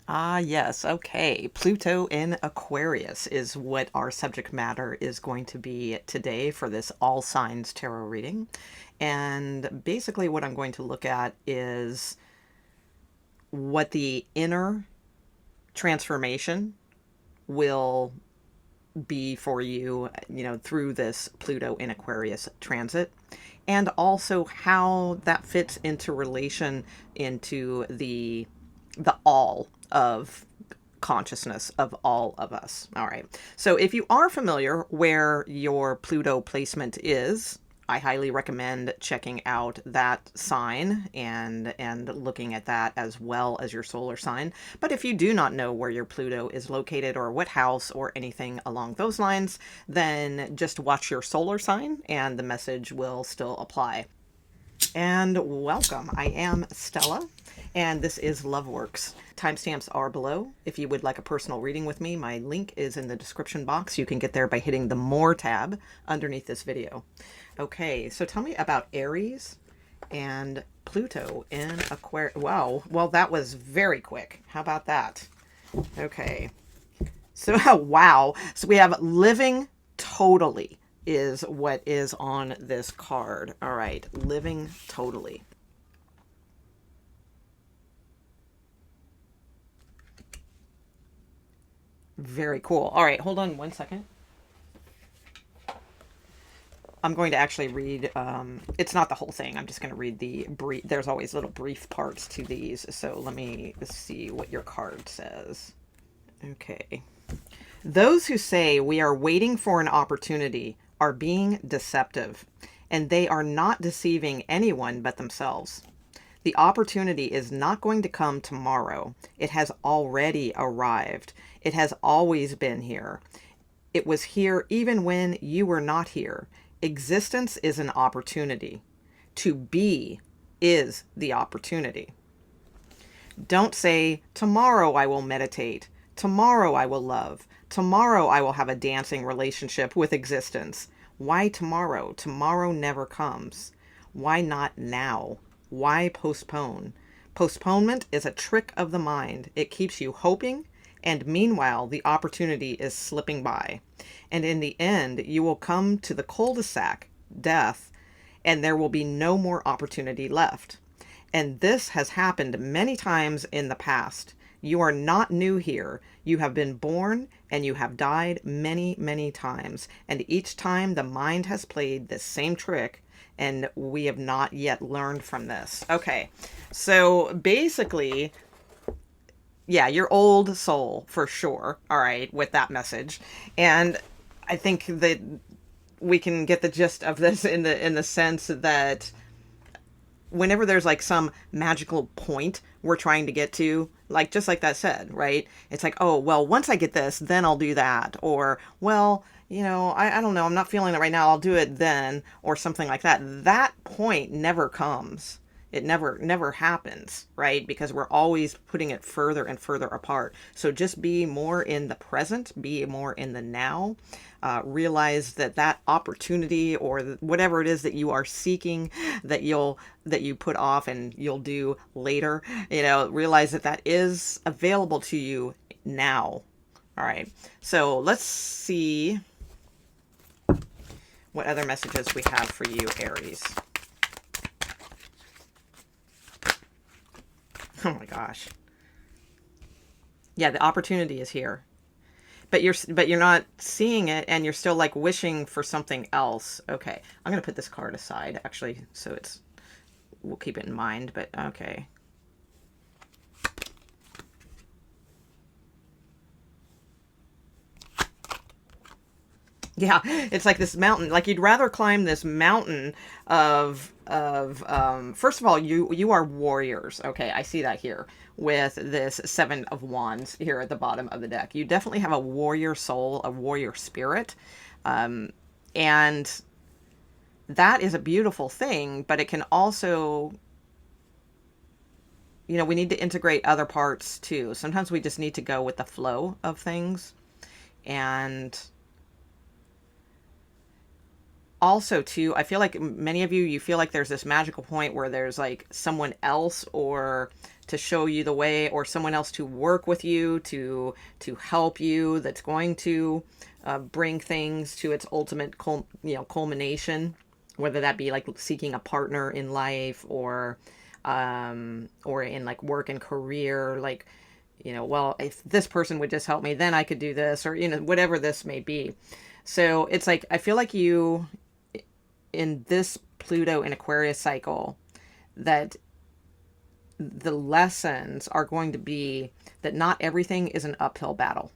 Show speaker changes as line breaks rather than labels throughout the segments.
Ah, yes. Okay. Pluto in Aquarius is what our subject matter is going to be today for this all signs tarot reading. And basically, what I'm going to look at is what the inner transformation will be for you, through this Pluto in Aquarius transit, and also how that fits into relation into the all of consciousness of all of us. All right. So if you are familiar where your Pluto placement is, I highly recommend checking out that sign and looking at that as well as your solar sign. But if you do not know where your Pluto is located or what house or anything along those lines, then just watch your solar sign and the message will still apply. And welcome. I am Stella, and this is Loveworks. Timestamps are below. If you would like a personal reading with me, my link is in the description box. You can get there by hitting the More tab underneath this video. Okay, so tell me about Aries and Pluto in Aquarius. Wow, well, that was very quick. How about that? Okay, so wow. So we have living totally is what is on this card. All right, living totally. Very cool. All right, hold on 1 second. I'm going to actually read, it's not the whole thing. I'm just going to read the brief. There's always little brief parts to these. So let me see what your card says. Okay. Those who say we are waiting for an opportunity are being deceptive, and they are not deceiving anyone but themselves. The opportunity is not going to come tomorrow. It has already arrived. It has always been here. It was here even when you were not here. Existence is an opportunity. To be is the opportunity. Don't say, tomorrow I will meditate. Tomorrow I will love. Tomorrow I will have a dancing relationship with existence. Why tomorrow? Tomorrow never comes. Why not now? Why postpone? Postponement is a trick of the mind. It keeps you hoping, and meanwhile, the opportunity is slipping by. And in the end, you will come to the cul-de-sac, death, and there will be no more opportunity left. And this has happened many times in the past. You are not new here. You have been born and you have died many, many times. And each time the mind has played the same trick, and we have not yet learned from this. Okay, so basically, yeah, your old soul for sure. All right, with that message. And I think that we can get the gist of this in the sense that whenever there's like some magical point we're trying to get to, like just like that said, right? It's like, oh, well, once I get this, then I'll do that. Or, well, I don't know, I'm not feeling it right now, I'll do it then, or something like that. That point never comes. It never happens, right? Because we're always putting it further and further apart. So just be more in the present, be more in the now. Realize that that opportunity or whatever it is that you are seeking, that you put off and you'll do later, realize that that is available to you now. All right. So let's see what other messages we have for you, Aries. Oh my gosh. Yeah, the opportunity is here. But you're not seeing it, and you're still like wishing for something else. Okay. I'm going to put this card aside actually, so we'll keep it in mind, but okay. Yeah, it's like this mountain. Like you'd rather climb this mountain of first of all, you are warriors. Okay, I see that here with this 7 of Wands here at the bottom of the deck. You definitely have a warrior soul, a warrior spirit. And that is a beautiful thing, but it can also, we need to integrate other parts too. Sometimes we just need to go with the flow of things. And also too, I feel like many of you feel like there's this magical point where there's like someone else or to show you the way, or someone else to work with you, to help you, that's going to bring things to its ultimate culmination, whether that be like seeking a partner in life, or in like work and career, like, well, if this person would just help me, then I could do this, or, whatever this may be. So it's like, I feel like you, in this Pluto and Aquarius cycle, that the lessons are going to be that not everything is an uphill battle,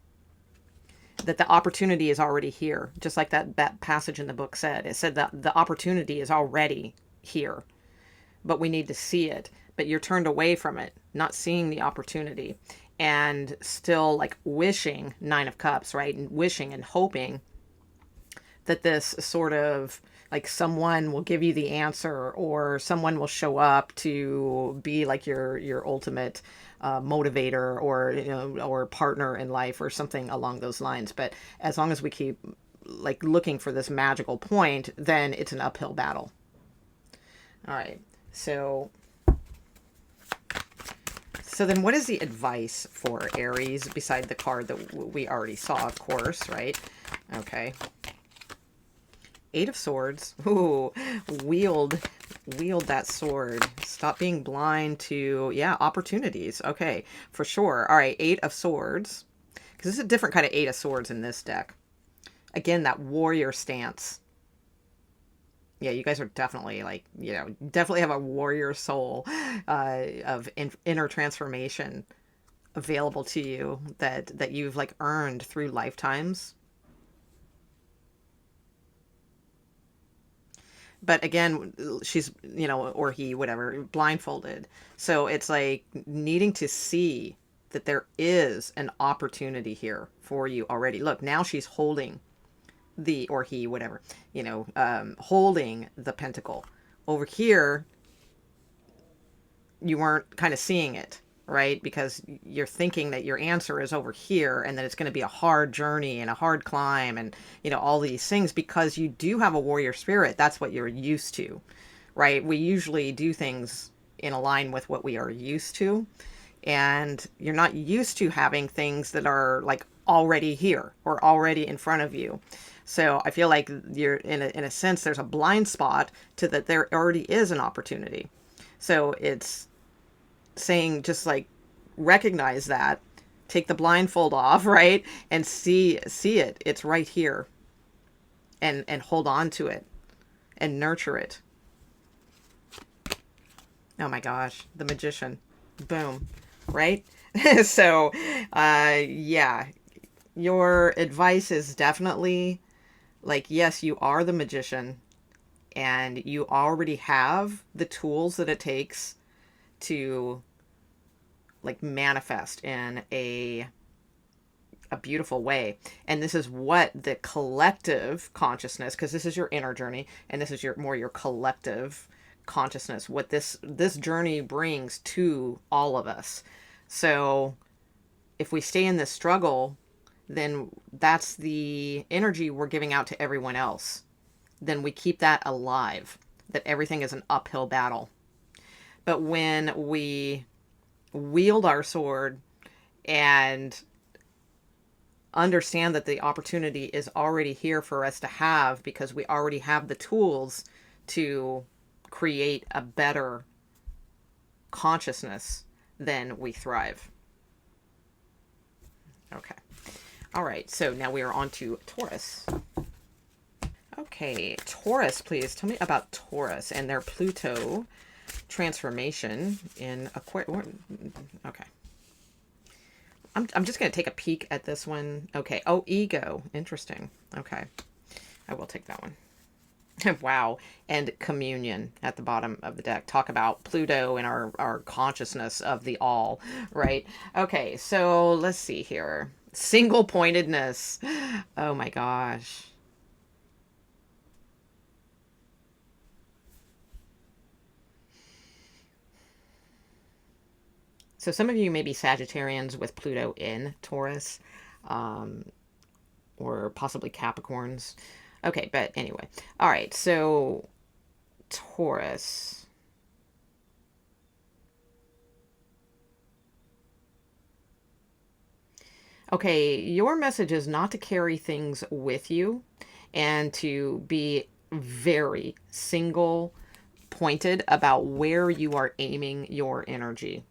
that the opportunity is already here. Just like that passage in the book said, it said that the opportunity is already here, but we need to see it. But you're turned away from it, not seeing the opportunity, and still like wishing, Nine of Cups, right? And wishing and hoping that this sort of like someone will give you the answer, or someone will show up to be like your ultimate motivator, or or partner in life, or something along those lines. But as long as we keep like looking for this magical point, then it's an uphill battle. All right. So then what is the advice for Aries beside the card that we already saw, of course, right? Okay. Eight of Swords. Ooh, wield that sword. Stop being blind to, opportunities. Okay, for sure. All right, Eight of Swords. Because this is a different kind of Eight of Swords in this deck. Again, that warrior stance. Yeah, you guys are definitely like, definitely have a warrior soul of inner transformation available to you that you've like earned through lifetimes. But again, she's, or he, whatever, blindfolded. So it's like needing to see that there is an opportunity here for you already. Look, now she's holding or he, whatever, holding the pentacle. Over here, you weren't kind of seeing it, right? Because you're thinking that your answer is over here, and that it's going to be a hard journey and a hard climb, and all these things, because you do have a warrior spirit. That's what you're used to, right? We usually do things in line with what we are used to, and you're not used to having things that are like already here or already in front of you. So I feel like you're in a sense, there's a blind spot to that there already is an opportunity. So it's saying, just like recognize that, take the blindfold off, right? And see it. It's right here. And hold on to it and nurture it. Oh my gosh, the Magician. Boom. Right? So, yeah, your advice is definitely like, yes, you are the Magician, and you already have the tools that it takes to like manifest in a beautiful way. And this is what the collective consciousness, because this is your inner journey, and this is your collective consciousness, what this journey brings to all of us. So if we stay in this struggle, then that's the energy we're giving out to everyone else. Then we keep that alive, that everything is an uphill battle. But when we wield our sword and understand that the opportunity is already here for us to have, because we already have the tools to create a better consciousness, then we thrive. Okay. All right. So now we are on to Taurus. Okay. Taurus, please tell me about Taurus and their Pluto transformation in Aquarius. Okay. I'm just going to take a peek at this one. Okay. Oh, ego. Interesting. Okay. I will take that one. Wow. And communion at the bottom of the deck. Talk about Pluto and our consciousness of the all, right? Okay. So let's see here. Single pointedness. Oh my gosh. So some of you may be Sagittarians with Pluto in Taurus, or possibly Capricorns. Okay, but anyway. All right, so Taurus. Okay, your message is not to carry things with you and to be very single pointed about where you are aiming your energy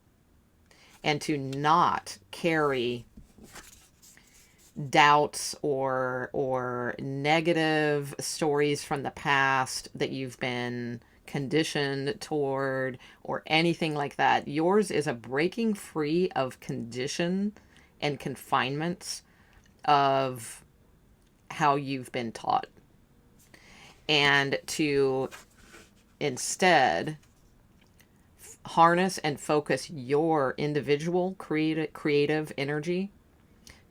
and to not carry doubts or negative stories from the past that you've been conditioned toward or anything like that. Yours is a breaking free of condition and confinements of how you've been taught, and to instead harness and focus your individual creative energy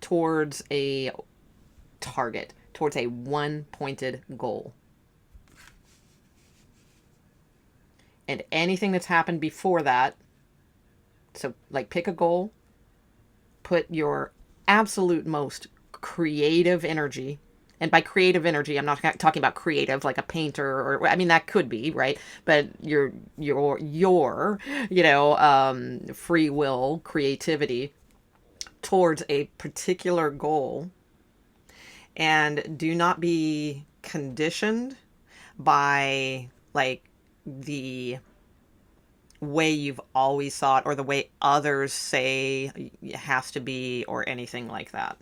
towards a target, towards a one-pointed goal. And anything that's happened before that, so like pick a goal, put your absolute most creative energy, and by creative energy, I'm not talking about creative like a painter, or I mean that could be, right? But your free will creativity towards a particular goal, and do not be conditioned by like the way you've always thought or the way others say it has to be or anything like that.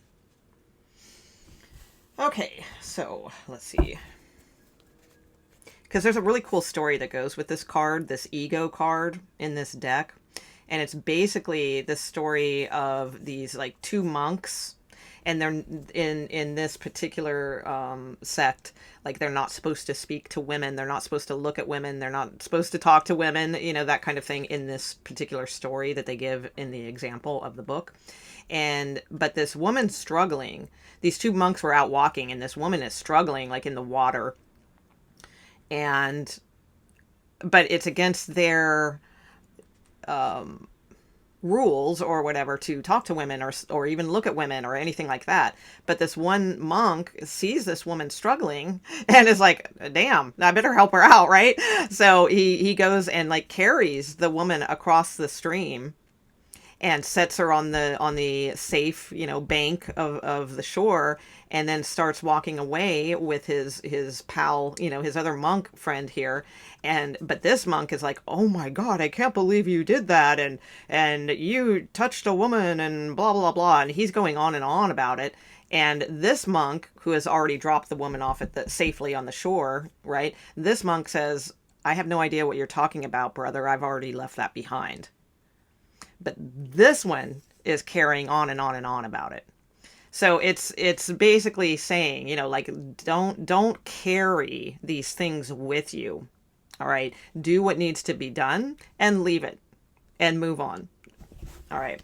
Okay, so let's see. Because there's a really cool story that goes with this card, this ego card in this deck. And it's basically the story of these like two monks, and they're in this particular sect, like they're not supposed to speak to women, they're not supposed to look at women, they're not supposed to talk to women, that kind of thing in this particular story that they give in the example of the book. But this woman's struggling. These two monks were out walking, and this woman is struggling like in the water, but it's against their rules or whatever to talk to women or even look at women or anything like that. But this one monk sees this woman struggling and is like, damn, I better help her out, right? So he goes and like carries the woman across the stream and sets her on the safe, bank of the shore, and then starts walking away with his pal, his other monk friend here. But this monk is like, oh my God, I can't believe you did that. And you touched a woman and blah, blah, blah. And he's going on and on about it. And this monk, who has already dropped the woman off safely on the shore, right? This monk says, I have no idea what you're talking about, brother. I've already left that behind. But this one is carrying on and on and on about it. So it's basically saying, like, don't carry these things with you. All right. Do what needs to be done and leave it and move on. All right.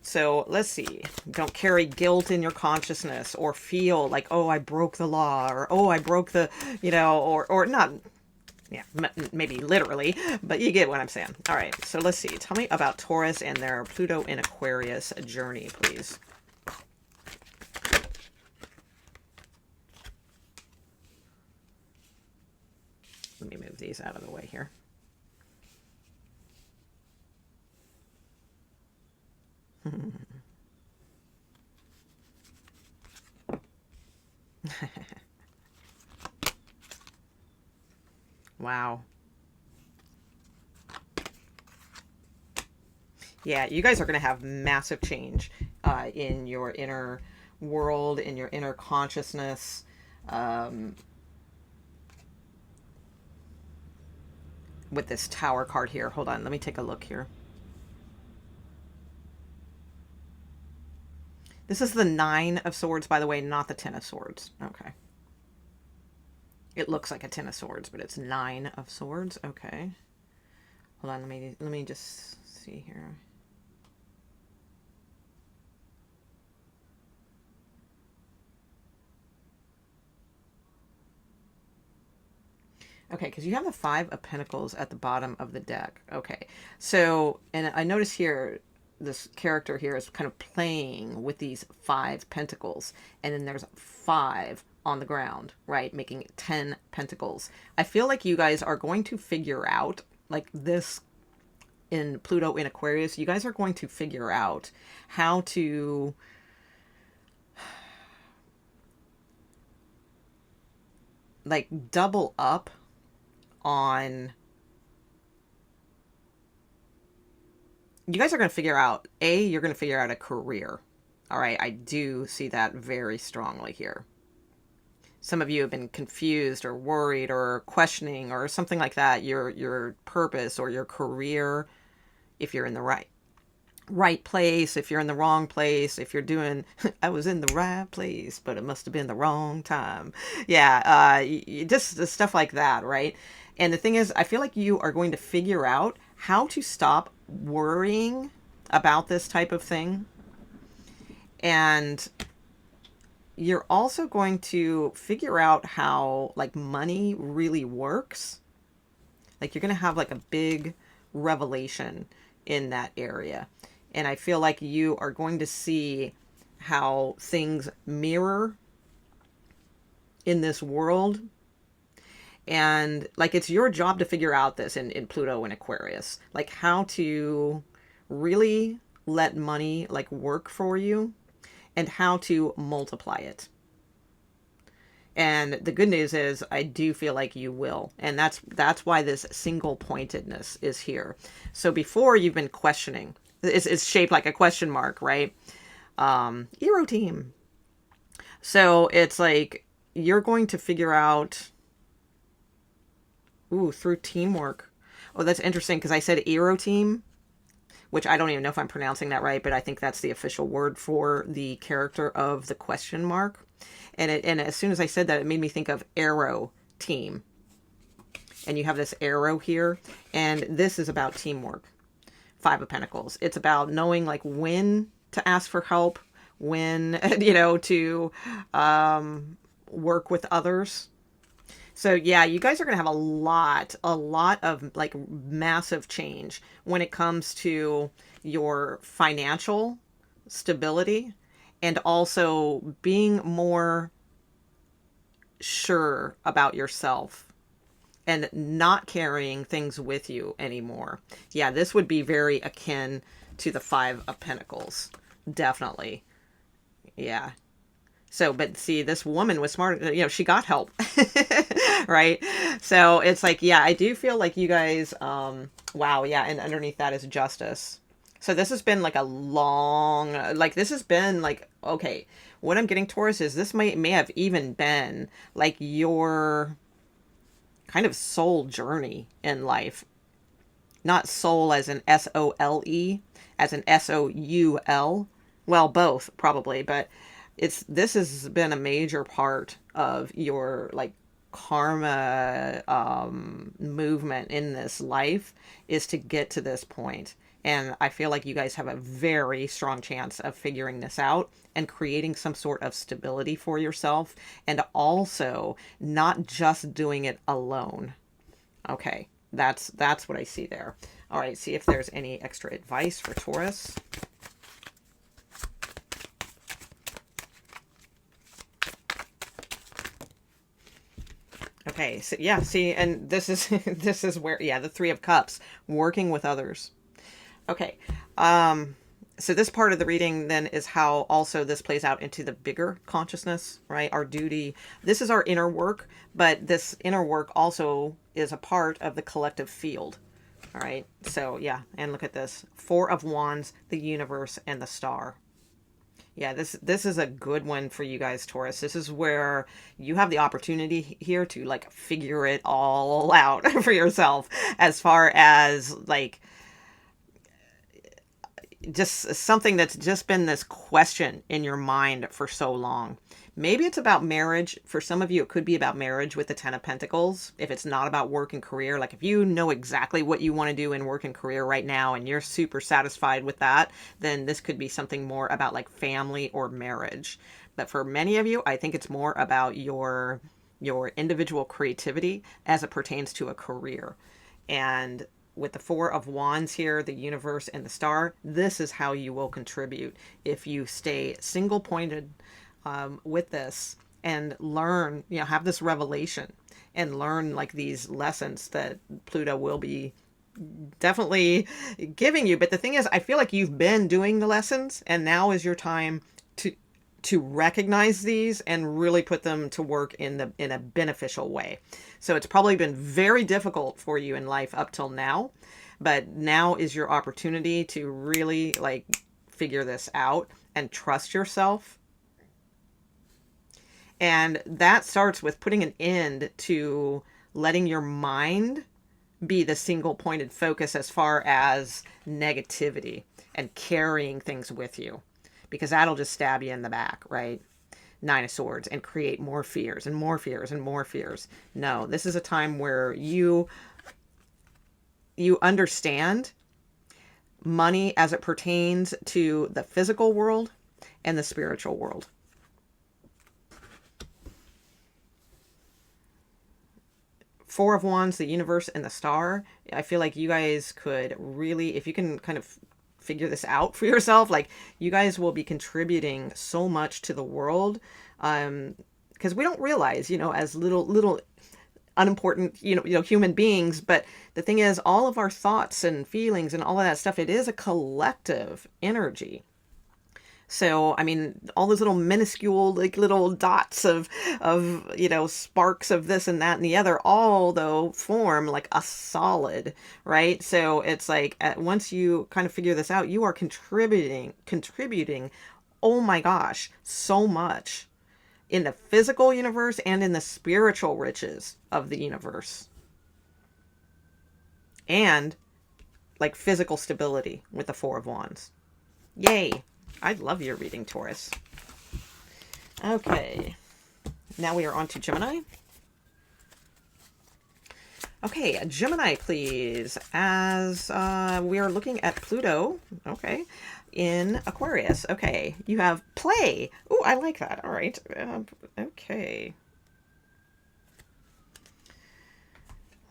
So let's see. Don't carry guilt in your consciousness or feel like, oh, I broke the law, or, oh, I broke the, or not. Yeah, maybe literally, but you get what I'm saying. All right, so let's see. Tell me about Taurus and their Pluto in Aquarius journey, please. Let me move these out of the way here. Wow. Yeah, you guys are going to have massive change in your inner world, in your inner consciousness. With this Tower card here. Hold on, let me take a look here. This is the 9 of Swords, by the way, not the 10 of Swords. Okay. It looks like a 10 of Swords, but it's 9 of Swords. Okay. Hold on, let me just see here. Okay, because you have the 5 of Pentacles at the bottom of the deck. Okay, so, and I notice here, this character here is kind of playing with these 5 pentacles, and then there's 5 on the ground, right? Making 10 pentacles. I feel like you guys are going to figure out, like this in Pluto in Aquarius, you guys are going to figure out how to like double up on, you guys are going to figure out, you're going to figure out a career. All right. I do see that very strongly here. Some of you have been confused or worried or questioning or something like that, your purpose or your career, if you're in the right place, if you're in the wrong place, if you're doing, I was in the right place, but it must have been the wrong time. Yeah, just stuff like that, right? And the thing is, I feel like you are going to figure out how to stop worrying about this type of thing. And you're also going to figure out how like money really works. Like you're going to have like a big revelation in that area. And I feel like you are going to see how things mirror in this world. And like, it's your job to figure out this in Pluto and Aquarius, like how to really let money like work for you and how to multiply it. And the good news is I do feel like you will. And that's why this single pointedness is here. So before you've been questioning, it's shaped like a question mark, right? Hero team. So it's like you're going to figure out, through teamwork. Oh, that's interesting because I said hero team, which I don't even know if I'm pronouncing that right, but I think that's the official word for the character of the question mark. And as soon as I said that, it made me think of arrow team. And you have this arrow here, and this is about teamwork. 5 of Pentacles. It's about knowing like when to ask for help, when, to work with others. So yeah, you guys are going to have a lot of like massive change when it comes to your financial stability and also being more sure about yourself and not carrying things with you anymore. Yeah, this would be very akin to the 5 of Pentacles. Definitely. Yeah. So, but see, this woman was smart, she got help, right? So it's like, yeah, I do feel like you guys, wow. Yeah. And underneath that is justice. So this has been like a long, okay, what I'm getting, Taurus, is this may have even been like your kind of soul journey in life. Not soul as in SOLE, as in SOUL. Well, both probably, but this has been a major part of your like karma movement in this life, is to get to this point. And I feel like you guys have a very strong chance of figuring this out and creating some sort of stability for yourself, and also not just doing it alone. Okay, that's what I see there. All right, see if there's any extra advice for Taurus. Okay, so yeah, see, and this is this is where, yeah, the 3 of Cups, working with others. Okay, so this part of the reading then is how also this plays out into the bigger consciousness, right? Our duty. This is our inner work, but this inner work also is a part of the collective field. All right, so yeah, and look at this. 4 of Wands, the universe, and the star. Yeah, this is a good one for you guys, Taurus. This is where you have the opportunity here to like figure it all out for yourself, as far as like just something that's just been this question in your mind for so long. Maybe it's about marriage. For some of you, it could be about marriage with the 10 of Pentacles. If it's not about work and career, like if you know exactly what you want to do in work and career right now and you're super satisfied with that, then this could be something more about like family or marriage. But for many of you, I think it's more about your individual creativity as it pertains to a career. And with the 4 of Wands here, the universe and the star, this is how you will contribute if you stay single-pointed with this and learn, have this revelation and learn like these lessons that Pluto will be definitely giving you. But the thing is, I feel like you've been doing the lessons, and now is your time to recognize these and really put them to work in a beneficial way. So it's probably been very difficult for you in life up till now, but now is your opportunity to really like figure this out and trust yourself. And that starts with putting an end to letting your mind be the single pointed focus as far as negativity and carrying things with you, because that'll just stab you in the back, right? Nine of Swords, and create more fears and more fears and more fears. No, this is a time where you understand money as it pertains to the physical world and the spiritual world. Four of Wands, the universe, and the star. I feel like you guys could really, if you can kind of figure this out for yourself, like you guys will be contributing so much to the world, because we don't realize, as little unimportant, human beings. But the thing is, all of our thoughts and feelings and all of that stuff, it is a collective energy. So, I mean, all those little minuscule, like little dots of, sparks of this and that and the other, all though form like a solid, right? So it's like, once you kind of figure this out, you are contributing, oh my gosh, so much in the physical universe and in the spiritual riches of the universe. And like physical stability with the Four of Wands. Yay. I love your reading, Taurus. Okay. Now we are on to Gemini. Okay, Gemini, please. As we are looking at Pluto, okay, in Aquarius. Okay, you have play. Oh, I like that. All right. Okay.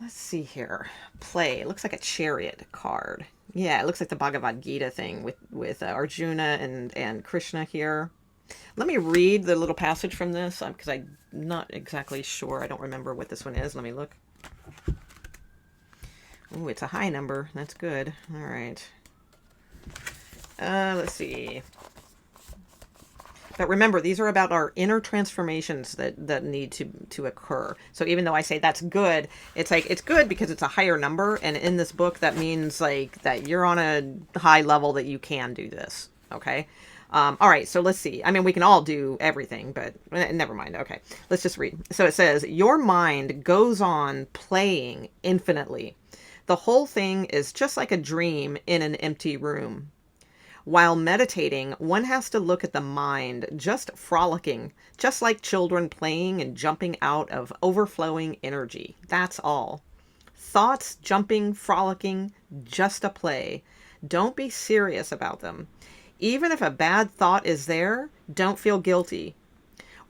Let's see here. Play. It looks like a chariot card. Yeah, it looks like the Bhagavad Gita thing with Arjuna and Krishna here. Let me read the little passage from this, because I'm not exactly sure. I don't remember what this one is. Let me look. Oh, it's a high number. That's good. All right. Let's see. But remember, these are about our inner transformations that need to occur. So even though I say that's good, it's like, it's good because it's a higher number. And in this book, that means like that you're on a high level that you can do this. Okay. All right. So let's see. I mean, we can all do everything, but never mind. Okay. Let's just read. So it says, your mind goes on playing infinitely. The whole thing is just like a dream in an empty room. While meditating, one has to look at the mind just frolicking, just like children playing and jumping out of overflowing energy. That's all. Thoughts jumping, frolicking, just a play. Don't be serious about them. Even if a bad thought is there, don't feel guilty.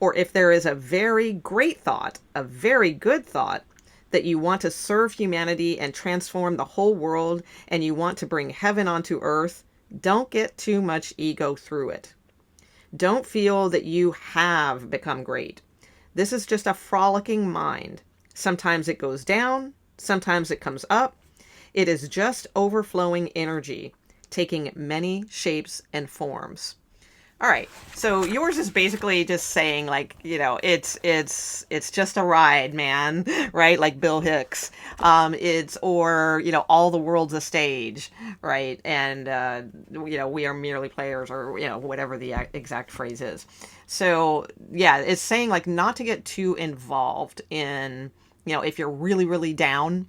Or if there is a very great thought, a very good thought, that you want to serve humanity and transform the whole world, and you want to bring heaven onto earth, don't get too much ego through it. Don't feel that you have become great. This is just a frolicking mind. Sometimes it goes down, sometimes it comes up. It is just overflowing energy, taking many shapes and forms. All right. So yours is basically just saying like, it's just a ride, man. Right. Like Bill Hicks. Or all the world's a stage. Right. And, we are merely players, or, whatever the exact phrase is. So yeah, it's saying like not to get too involved in, if you're really, really down,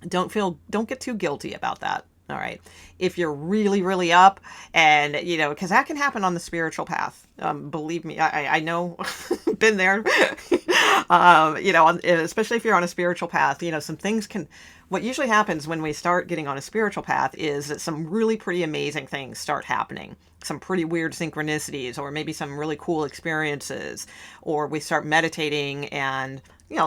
don't get too guilty about that. All right. If you're really, really up and, because that can happen on the spiritual path. Believe me, I know, been there, especially if you're on a spiritual path, some things what usually happens when we start getting on a spiritual path is that some really pretty amazing things start happening. Some pretty weird synchronicities, or maybe some really cool experiences, or we start meditating and,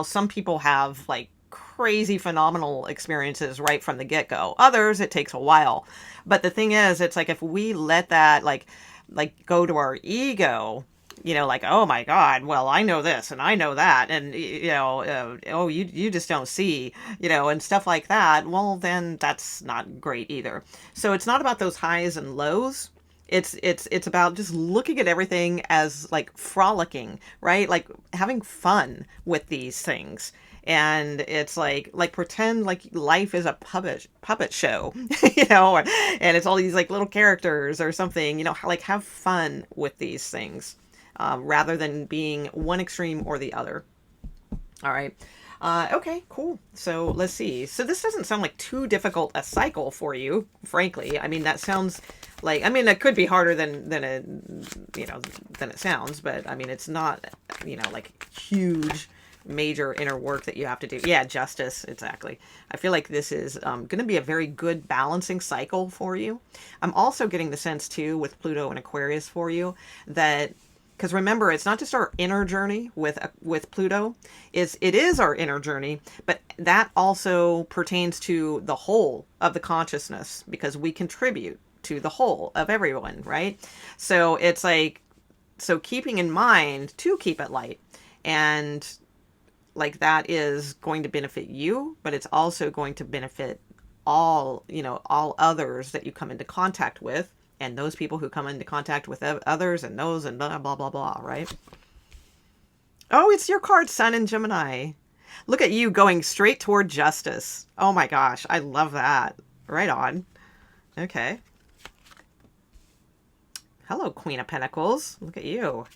some people have like crazy phenomenal experiences right from the get-go. Others, it takes a while. But the thing is, it's like if we let that like go to our ego, like, oh my God, well, I know this and I know that, and oh, you just don't see, and stuff like that. Well, then that's not great either. So it's not about those highs and lows. It's about just looking at everything as like frolicking, right? Like having fun with these things. And it's like pretend like life is a puppet show, and it's all these like little characters or something, like have fun with these things, rather than being one extreme or the other. All right. Okay, cool. So let's see. So this doesn't sound like too difficult a cycle for you, frankly. I mean, that sounds like, I mean, it could be harder than it sounds, but I mean, it's not, like huge, major inner work that you have to do. Yeah, justice, exactly. I feel like this is going to be a very good balancing cycle for you. I'm also getting the sense too with Pluto and Aquarius for you that, because remember, it's not just our inner journey with Pluto. It is our inner journey, but that also pertains to the whole of the consciousness because we contribute to the whole of everyone, right? So it's like, so keeping in mind to keep it light, and like that is going to benefit you, but it's also going to benefit all others that you come into contact with, and those people who come into contact with others, and those, and blah, blah, blah, blah, right? Oh, it's your card, Sun in Gemini. Look at you going straight toward justice. Oh my gosh, I love that. Right on. Okay. Hello, Queen of Pentacles. Look at you.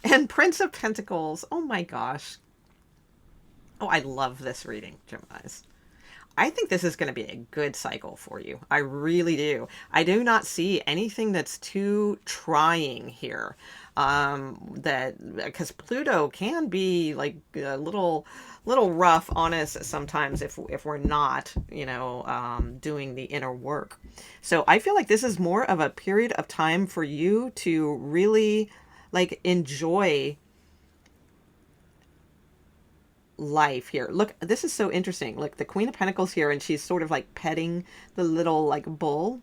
And Prince of Pentacles. Oh my gosh. Oh, I love this reading, Geminis. I think this is going to be a good cycle for you. I really do. I do not see anything that's too trying here. Because Pluto can be like a little rough on us sometimes if we're not, doing the inner work. So I feel like this is more of a period of time for you to really like enjoy life here. Look, this is so interesting. Look, the Queen of Pentacles here, and she's sort of like petting the little like bull.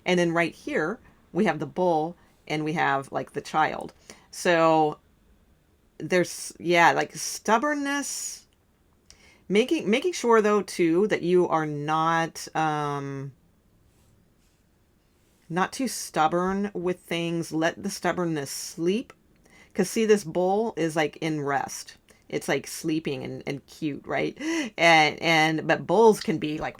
And then right here, we have the bull and we have like the child. So there's, yeah, like stubbornness, making sure though too, that you are not too stubborn with things. Let the stubbornness sleep. Cause see, this bull is like in rest. It's like sleeping and cute, right? But bulls can be like,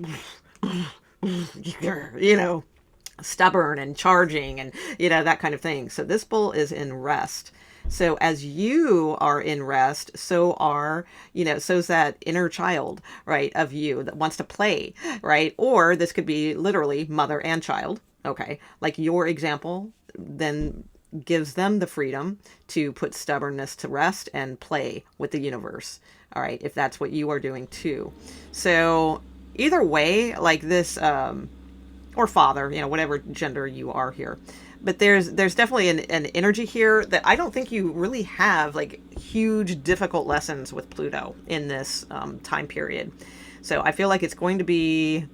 stubborn and charging and, that kind of thing. So this bull is in rest. So as you are in rest, so's that inner child, right, of you that wants to play, right? Or this could be literally mother and child. Okay. Like your example, then gives them the freedom to put stubbornness to rest and play with the universe. All right. If that's what you are doing too. So either way, like this, or father, whatever gender you are here, but there's definitely an energy here that I don't think you really have like huge, difficult lessons with Pluto in this time period. So I feel like it's going to be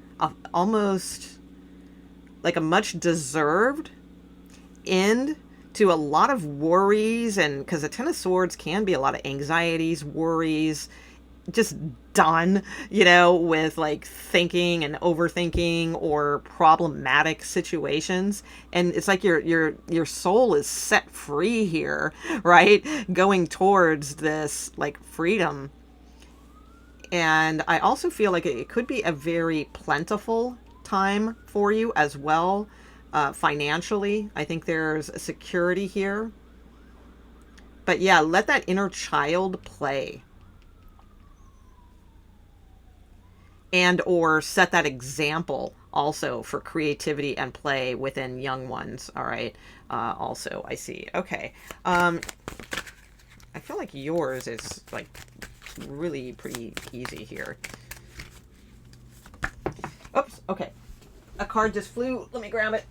almost like a much deserved end to a lot of worries, and because the Ten of Swords can be a lot of anxieties, worries, just done, with like thinking and overthinking or problematic situations. And it's like your soul is set free here, right? Going towards this like freedom. And I also feel like it could be a very plentiful time for you as well. Financially, I think there's a security here. But yeah, let that inner child play. And or set that example also for creativity and play within young ones. All right. Also, I see. Okay. I feel like yours is like really pretty easy here. Oops. Okay. A card just flew. Let me grab it.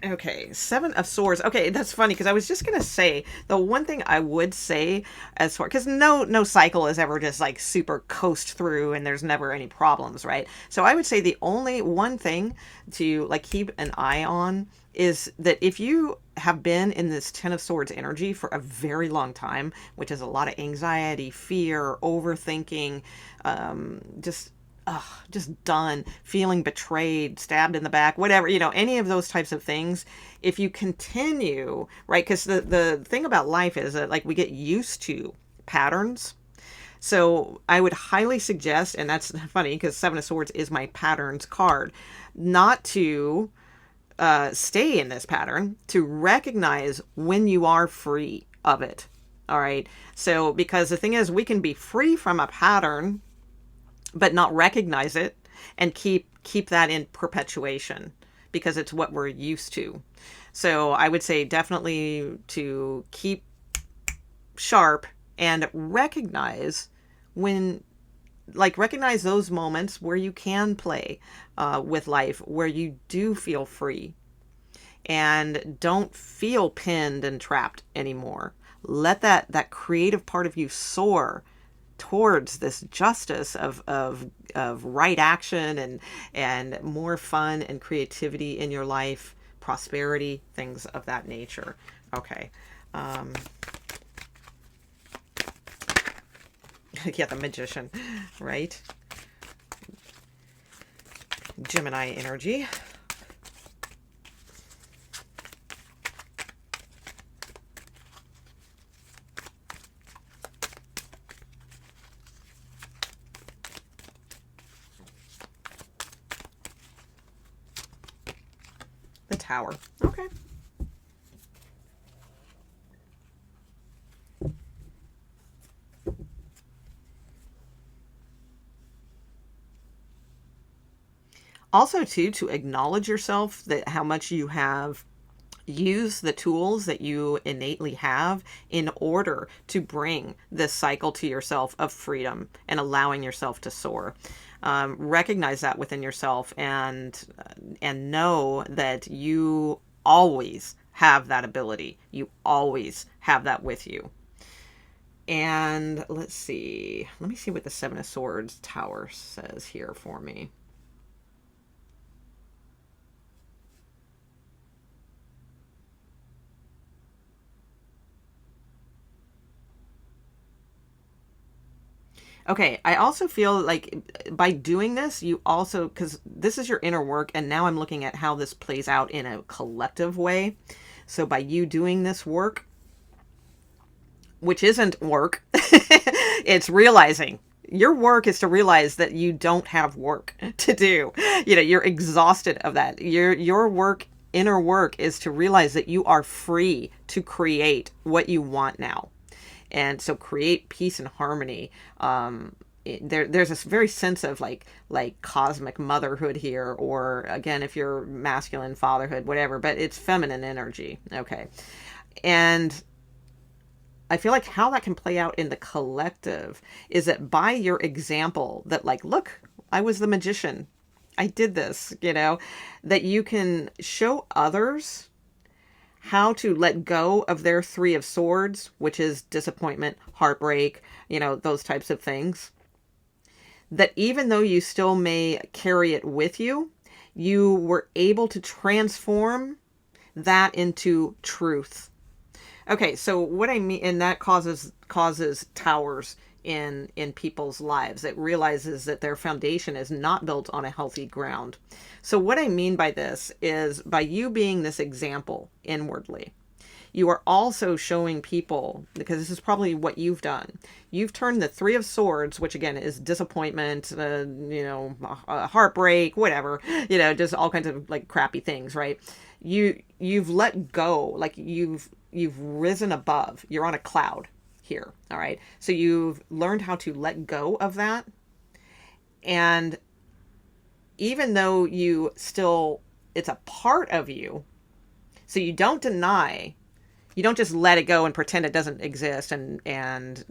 Okay, Seven of Swords. Okay, that's funny because I was just gonna say the one thing I would say as far, because no cycle is ever just like super coast through and there's never any problems, right? So I would say the only one thing to like keep an eye on is that if you have been in this Ten of Swords energy for a very long time, which is a lot of anxiety, fear, overthinking, just just done, feeling betrayed, stabbed in the back, whatever, any of those types of things. If you continue, right? Because the thing about life is that like we get used to patterns. So I would highly suggest, and that's funny because Seven of Swords is my patterns card, not to stay in this pattern, to recognize when you are free of it. All right. So because the thing is, we can be free from a pattern, but not recognize it and keep that in perpetuation because it's what we're used to. So I would say definitely to keep sharp and recognize recognize those moments where you can play with life, where you do feel free and don't feel pinned and trapped anymore. Let that creative part of you soar towards this justice of right action and more fun and creativity in your life, prosperity, things of that nature. Okay. Yeah, the Magician, right? Gemini energy. The Tower. Okay. Also, too, to acknowledge yourself, that how much you have used the tools that you innately have in order to bring this cycle to yourself of freedom and allowing yourself to soar. Recognize that within yourself and know that you always have that ability. You always have that with you. And let me see what the Seven of Swords Tower says here for me. Okay, I also feel like by doing this, you also, because this is your inner work, and now I'm looking at how this plays out in a collective way. So by you doing this work, which isn't work, it's realizing. Your work is to realize that you don't have work to do. You're exhausted of that. Your work, inner work, is to realize that you are free to create what you want now. And so create peace and harmony. There's this very sense of like cosmic motherhood here, or again, if you're masculine, fatherhood, whatever, but it's feminine energy. Okay. And I feel like how that can play out in the collective is that by your example, that like, look, I was the magician. I did this, that you can show others how to let go of their Three of Swords, which is disappointment, heartbreak, those types of things. That even though you still may carry it with you, you were able to transform that into truth. Okay, so what I mean, and that causes towers in people's lives. It realizes that their foundation is not built on a healthy ground. So what I mean by this is, by you being this example inwardly, you are also showing people, because this is probably what you've done. You've turned the Three of Swords, which again is disappointment, heartbreak, whatever, just all kinds of like crappy things, right? You've let go, like you've risen above. You're on a cloud here. All right. So you've learned how to let go of that. And even though it's a part of you, so you don't deny, you don't just let it go and pretend it doesn't exist and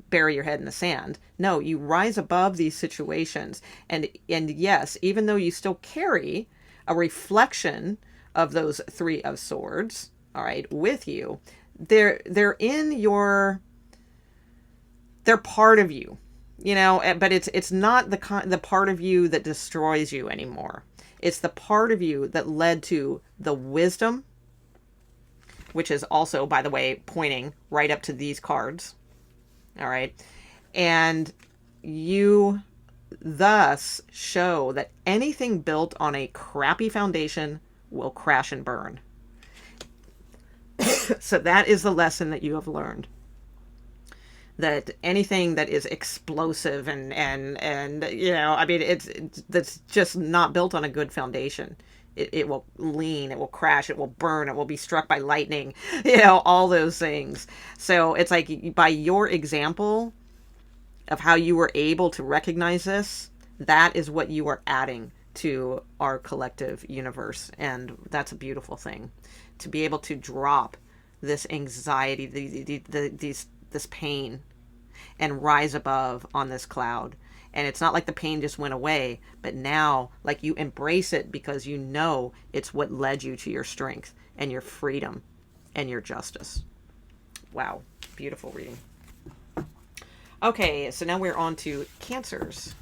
bury your head in the sand. No, you rise above these situations. And yes, even though you still carry a reflection of those Three of Swords, all right, with you, they're part of you, but it's not the part of you that destroys you anymore. It's the part of you that led to the wisdom, which is also, by the way, pointing right up to these cards. All right. And thus show that anything built on a crappy foundation will crash and burn. So that is the lesson that you have learned. That anything that is explosive and you know, I mean, that's just not built on a good foundation. It will lean, it will crash, it will burn, it will be struck by lightning, you know, all those things. So it's like, by your example of how you were able to recognize this, that is what you are adding to our collective universe. And that's a beautiful thing, to be able to drop this anxiety, this pain, and rise above on this cloud. And it's not like the pain just went away, but now, like, you embrace it because you know it's what led you to your strength and your freedom and your justice. Wow, beautiful reading. Okay, so now we're on to Cancers.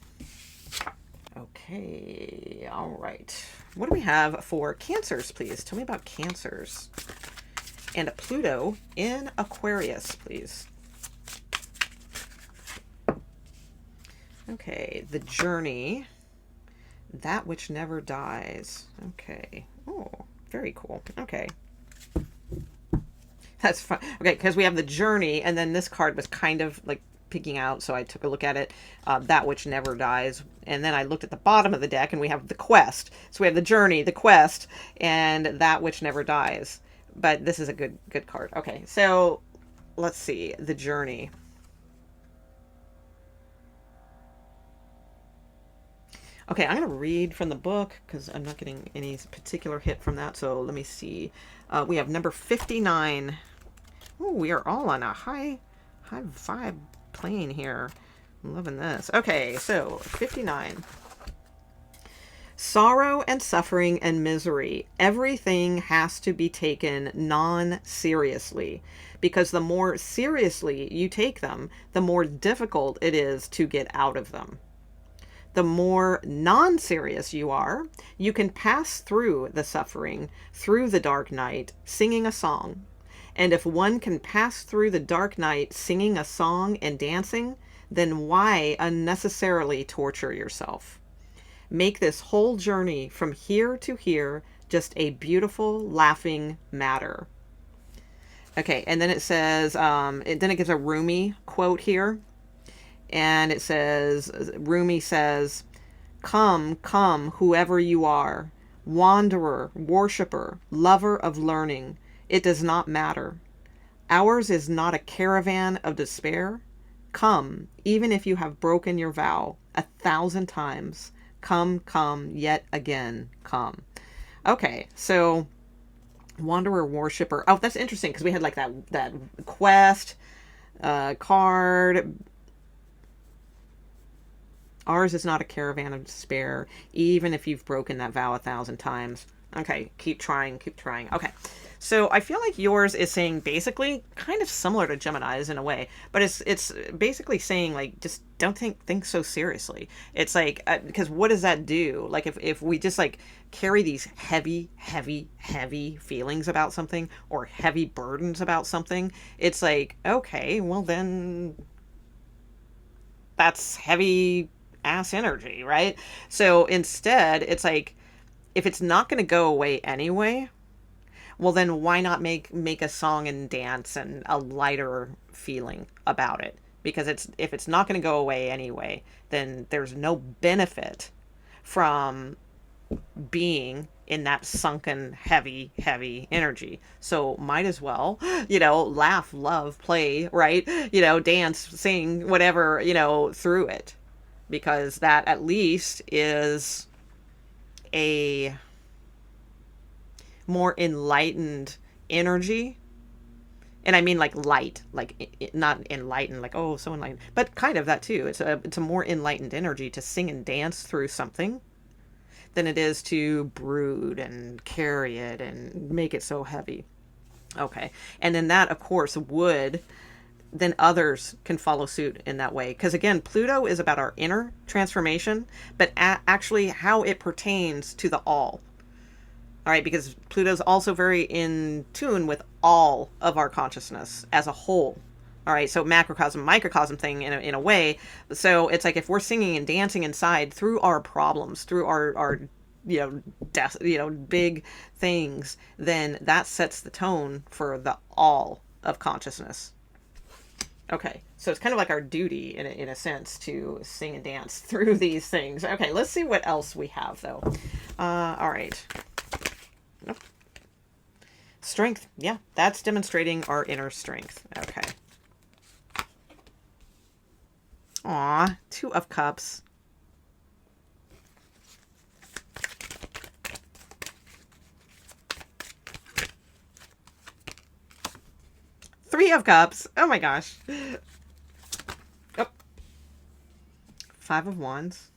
Okay, all right. What do we have for Cancers, please? Tell me about Cancers. And a Pluto in Aquarius, please. Okay, the journey, that which never dies. Okay. Oh, very cool. Okay. That's fun. Okay, because we have the journey, and then this card was kind of like picking out, so I took a look at it. That which never dies. And then I looked at the bottom of the deck, and we have the quest. So we have the journey, the quest, and that which never dies. But this is a good card. Okay, so let's see. The journey. Okay, I'm going to read from the book because I'm not getting any particular hit from that. So let me see. We have number 59. Oh, we are all on a high vibe plane here. I'm loving this. Okay, so 59. Sorrow and suffering and misery. Everything has to be taken non-seriously, because the more seriously you take them, the more difficult it is to get out of them. The more non-serious you are, you can pass through the suffering, through the dark night, singing a song. And if one can pass through the dark night singing a song and dancing, then why unnecessarily torture yourself? Make this whole journey from here to here just a beautiful, laughing matter. Okay, and then it says, then it gives a Rumi quote here. And it says, Rumi says, "Come, come, whoever you are, wanderer, worshipper, lover of learning, it does not matter. Ours is not a caravan of despair. Come, even if you have broken your vow 1,000 times. Come, come, yet again, come." Okay, so wanderer, worshipper. Oh, that's interesting, because we had like that quest card. Ours is not a caravan of despair, even if you've broken that vow 1,000 times. Okay, keep trying, keep trying. Okay, so I feel like yours is saying basically kind of similar to Gemini's in a way, but it's basically saying, like, just don't think so seriously. It's like, because what does that do? Like, if we just like carry these heavy feelings about something, or heavy burdens about something, it's like, okay, well then that's heavy ass energy, right? So instead, it's like, if it's not going to go away anyway, well then why not make a song and dance and a lighter feeling about it? Because if it's not going to go away anyway, then there's no benefit from being in that sunken heavy energy. So might as well, you know, laugh, love, play, right? You know, dance, sing, whatever, you know, through it. Because that at least is a more enlightened energy. And I mean like light, like not enlightened, like, oh, so enlightened, but kind of that too. It's a more enlightened energy to sing and dance through something than it is to brood and carry it and make it so heavy. Okay. And then that, of course, then others can follow suit in that way. Because again, Pluto is about our inner transformation, but actually how it pertains to the all. All right, because Pluto's also very in tune with all of our consciousness as a whole. All right, so macrocosm, microcosm thing in a way. So it's like if we're singing and dancing inside through our problems, through our death, big things, then that sets the tone for the all of consciousness. Okay, so it's kind of like our duty in a sense to sing and dance through these things. Okay, let's see what else we have though. All right. Nope. Strength. Yeah, that's demonstrating our inner strength. Okay. Aw, 2 of Cups. Three of Cups. Oh my gosh. Oh. 5 of Wands.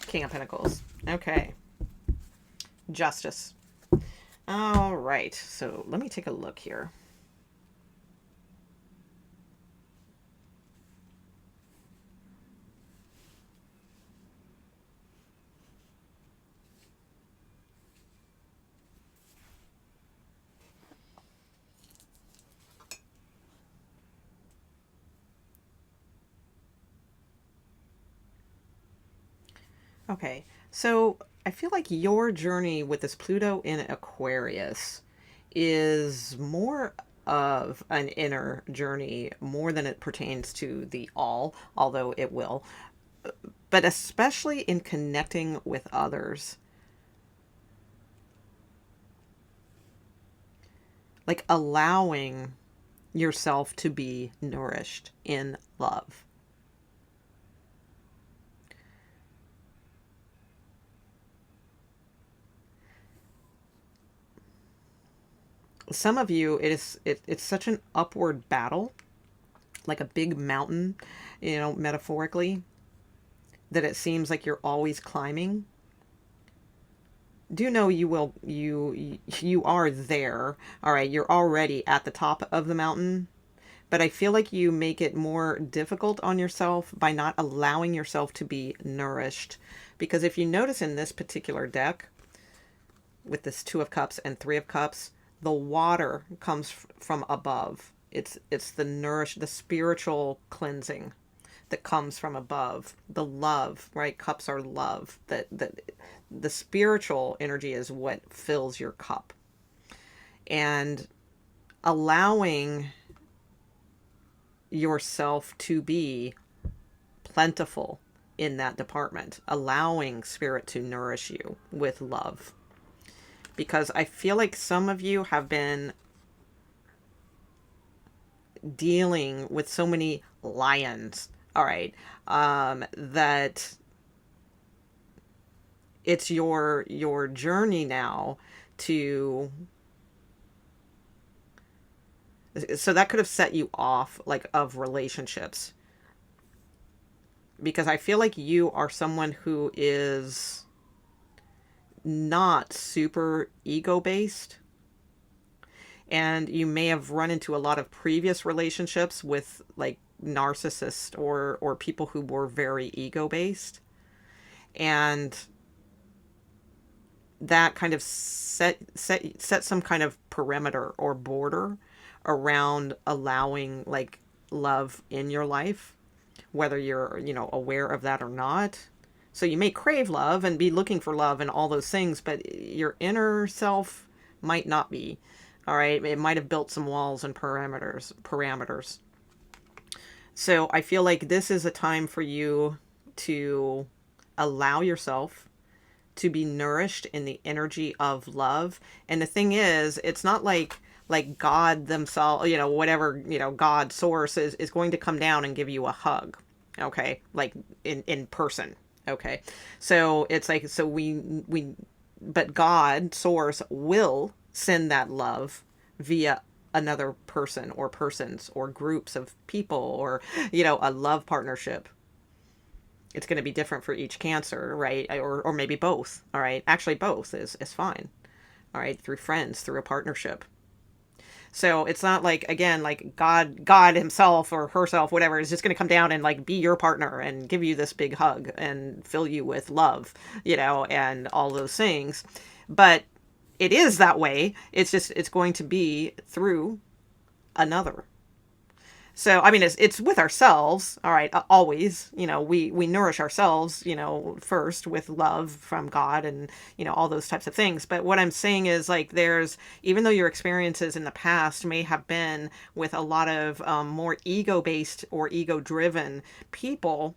King of Pentacles. Okay. Justice. All right. So let me take a look here. Okay, so I feel like your journey with this Pluto in Aquarius is more of an inner journey more than it pertains to the all, although it will, but especially in connecting with others. Like allowing yourself to be nourished in love. Some of you, it's such an upward battle, like a big mountain, metaphorically, that it seems like you're always climbing. Do know you are there. All right, you're already at the top of the mountain, but I feel like you make it more difficult on yourself by not allowing yourself to be nourished. Because if you notice in this particular deck, with this 2 of Cups and 3 of Cups, the water comes from above. It's the spiritual cleansing that comes from above. The love, right? Cups are love. That the spiritual energy is what fills your cup. And allowing yourself to be plentiful in that department, allowing spirit to nourish you with love. Because I feel like some of you have been dealing with so many lions, all right, that it's your journey now to, so that could have set you off, like, of relationships. Because I feel like you are someone who is not super ego-based. And you may have run into a lot of previous relationships with, like, narcissists or people who were very ego-based. And that kind of set some kind of perimeter or border around allowing, like, love in your life, whether you're, aware of that or not. So you may crave love and be looking for love and all those things, but your inner self might not be. All right. It might have built some walls and parameters. So I feel like this is a time for you to allow yourself to be nourished in the energy of love. And the thing is, it's not like God themselves, whatever, God source is going to come down and give you a hug. Okay. Like in person. Okay. So it's like, but God source will send that love via another person or persons or groups of people or, a love partnership. It's going to be different for each Cancer, right? Or maybe both. All right. Actually, both is fine. All right. Through friends, through a partnership. So it's not like, again, like God himself or herself, whatever, is just going to come down and like be your partner and give you this big hug and fill you with love, and all those things. But it is that way. It's just, it's going to be through another. So, I mean, it's with ourselves, all right, always, we nourish ourselves, first with love from God and, all those types of things. But what I'm saying is, like, even though your experiences in the past may have been with a lot of more ego-based or ego-driven people,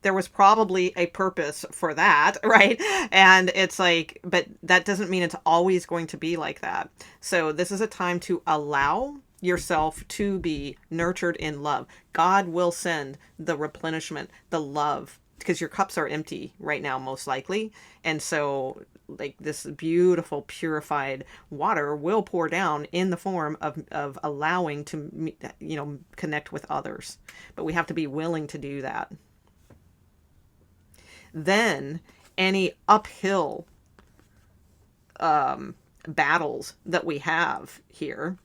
there was probably a purpose for that, right? And it's like, but that doesn't mean it's always going to be like that. So this is a time to allow yourself to be nurtured in love. God will send the replenishment, the love, because your cups are empty right now, most likely. And so, like, this beautiful purified water will pour down in the form of allowing to, connect with others. But we have to be willing to do that. Then any uphill battles that we have here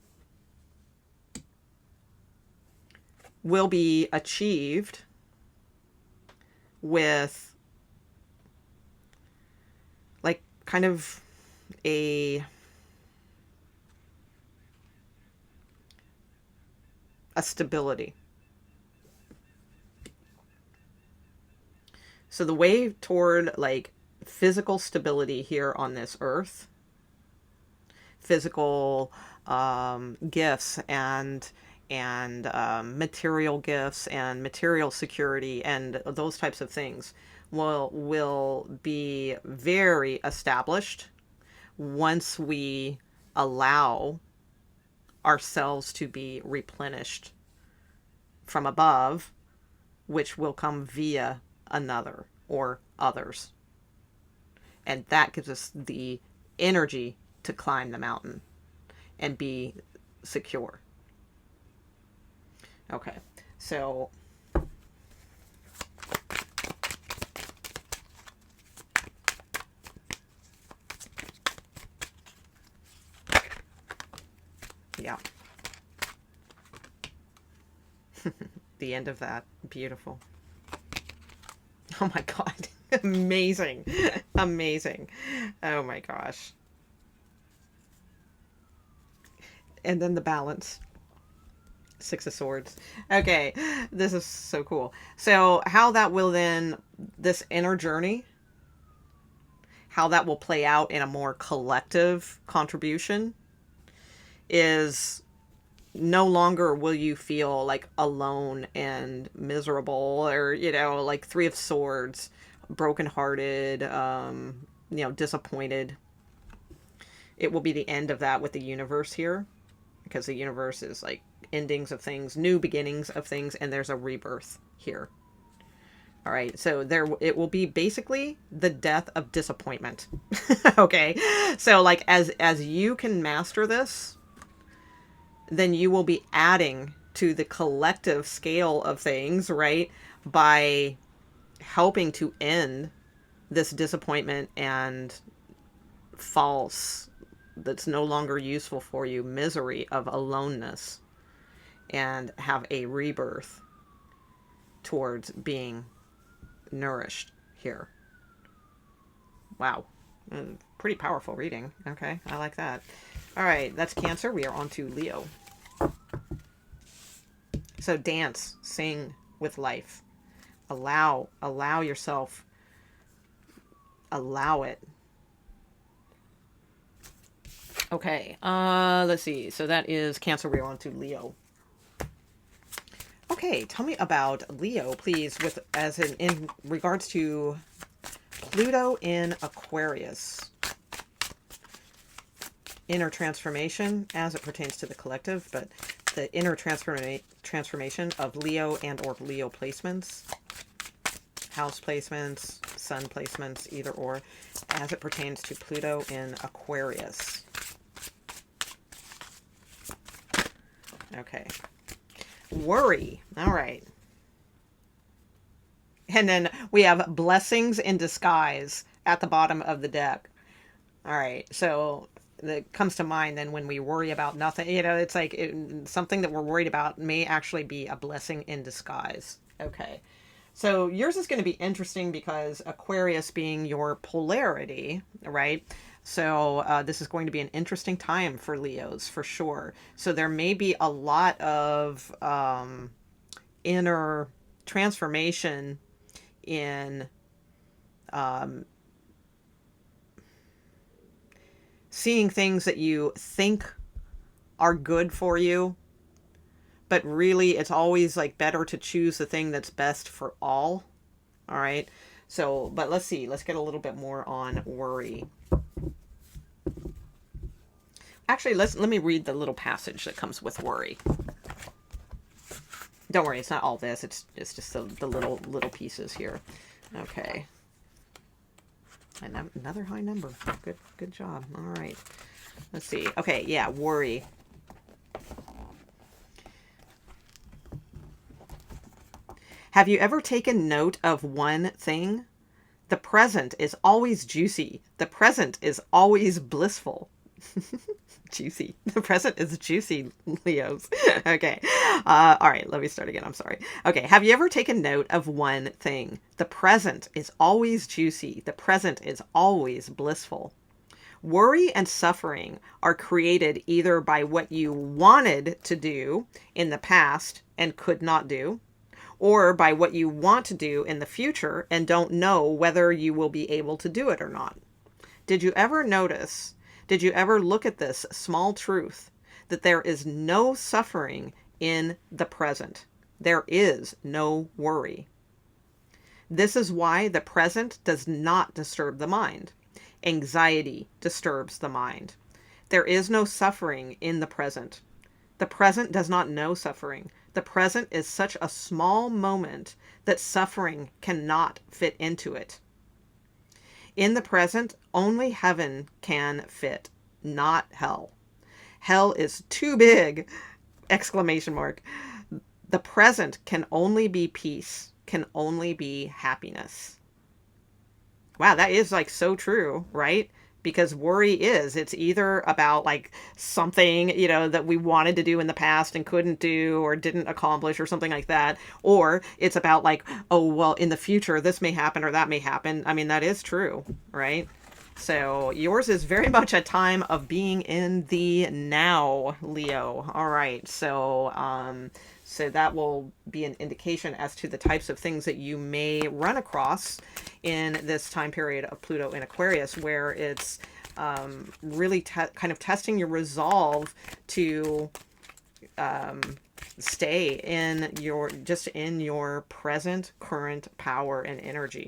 will be achieved with, like, kind of a stability. So the way toward, like, physical stability here on this earth, physical gifts and material gifts and material security and those types of things will be very established once we allow ourselves to be replenished from above, which will come via another or others. And that gives us the energy to climb the mountain and be secure. Okay, so yeah. The end of that. Beautiful. Oh my God. Amazing. Amazing. Oh my gosh. And then the balance. Six of Swords. Okay, this is so cool. So how that will then, this inner journey, how that will play out in a more collective contribution is no longer will you feel like alone and miserable or, like Three of Swords, brokenhearted, disappointed. It will be the end of that with the universe here, because the universe is like endings of things, new beginnings of things, and there's a rebirth here. All right, so it will be basically the death of disappointment. Okay, so like as you can master this, then you will be adding to the collective scale of things, right? By helping to end this disappointment and false, that's no longer useful for you, misery of aloneness, and have a rebirth towards being nourished here. Wow. Pretty powerful reading. Okay, I like that. All right, that's Cancer. We are on to Leo. So dance, sing with life. Allow yourself, allow it. Okay, let's see. So that is Cancer. We're on to Leo. Okay, tell me about Leo, please, in regards to Pluto in Aquarius. Inner transformation as it pertains to the collective, but the inner transformation of Leo and or Leo placements, house placements, sun placements, either or, as it pertains to Pluto in Aquarius. Okay. Worry. All right. And then we have blessings in disguise at the bottom of the deck. All right. So that comes to mind than when we worry about nothing. You know, it's like something that we're worried about may actually be a blessing in disguise. Okay. So yours is going to be interesting because Aquarius being your polarity, right? So this is going to be an interesting time for Leos for sure. So there may be a lot of inner transformation in seeing things that you think are good for you, but really it's always like better to choose the thing that's best for all. All right. So, but let's see, let's get a little bit more on worry. Actually, let me read the little passage that comes with worry. Don't worry, it's not all this. It's just the little pieces here. Okay. And another high number. Good job. All right. Let's see. Okay, yeah, worry. Have you ever taken note of one thing? The present is always juicy. The present is always blissful. Juicy. The present is juicy, Leos. Okay. All right. Let me start again. I'm sorry. Okay. Have you ever taken note of one thing? The present is always juicy. The present is always blissful. Worry and suffering are created either by what you wanted to do in the past and could not do, or by what you want to do in the future and don't know whether you will be able to do it or not. Did you ever look at this small truth that there is no suffering in the present? There is no worry. This is why the present does not disturb the mind. Anxiety disturbs the mind. There is no suffering in the present. The present does not know suffering. The present is such a small moment that suffering cannot fit into it. In the present, only heaven can fit, not hell. Hell is too big! Exclamation mark. The present can only be peace, can only be happiness. Wow, that is like so true, right? Because worry it's either about like something, you know, that we wanted to do in the past and couldn't do or didn't accomplish or something like that. Or it's about like, oh, well, in the future, this may happen or that may happen. I mean, that is true, right? So yours is very much a time of being in the now, Leo. All right. So that will be an indication as to the types of things that you may run across in this time period of Pluto in Aquarius, where it's really kind of testing your resolve to stay in your present, current power and energy,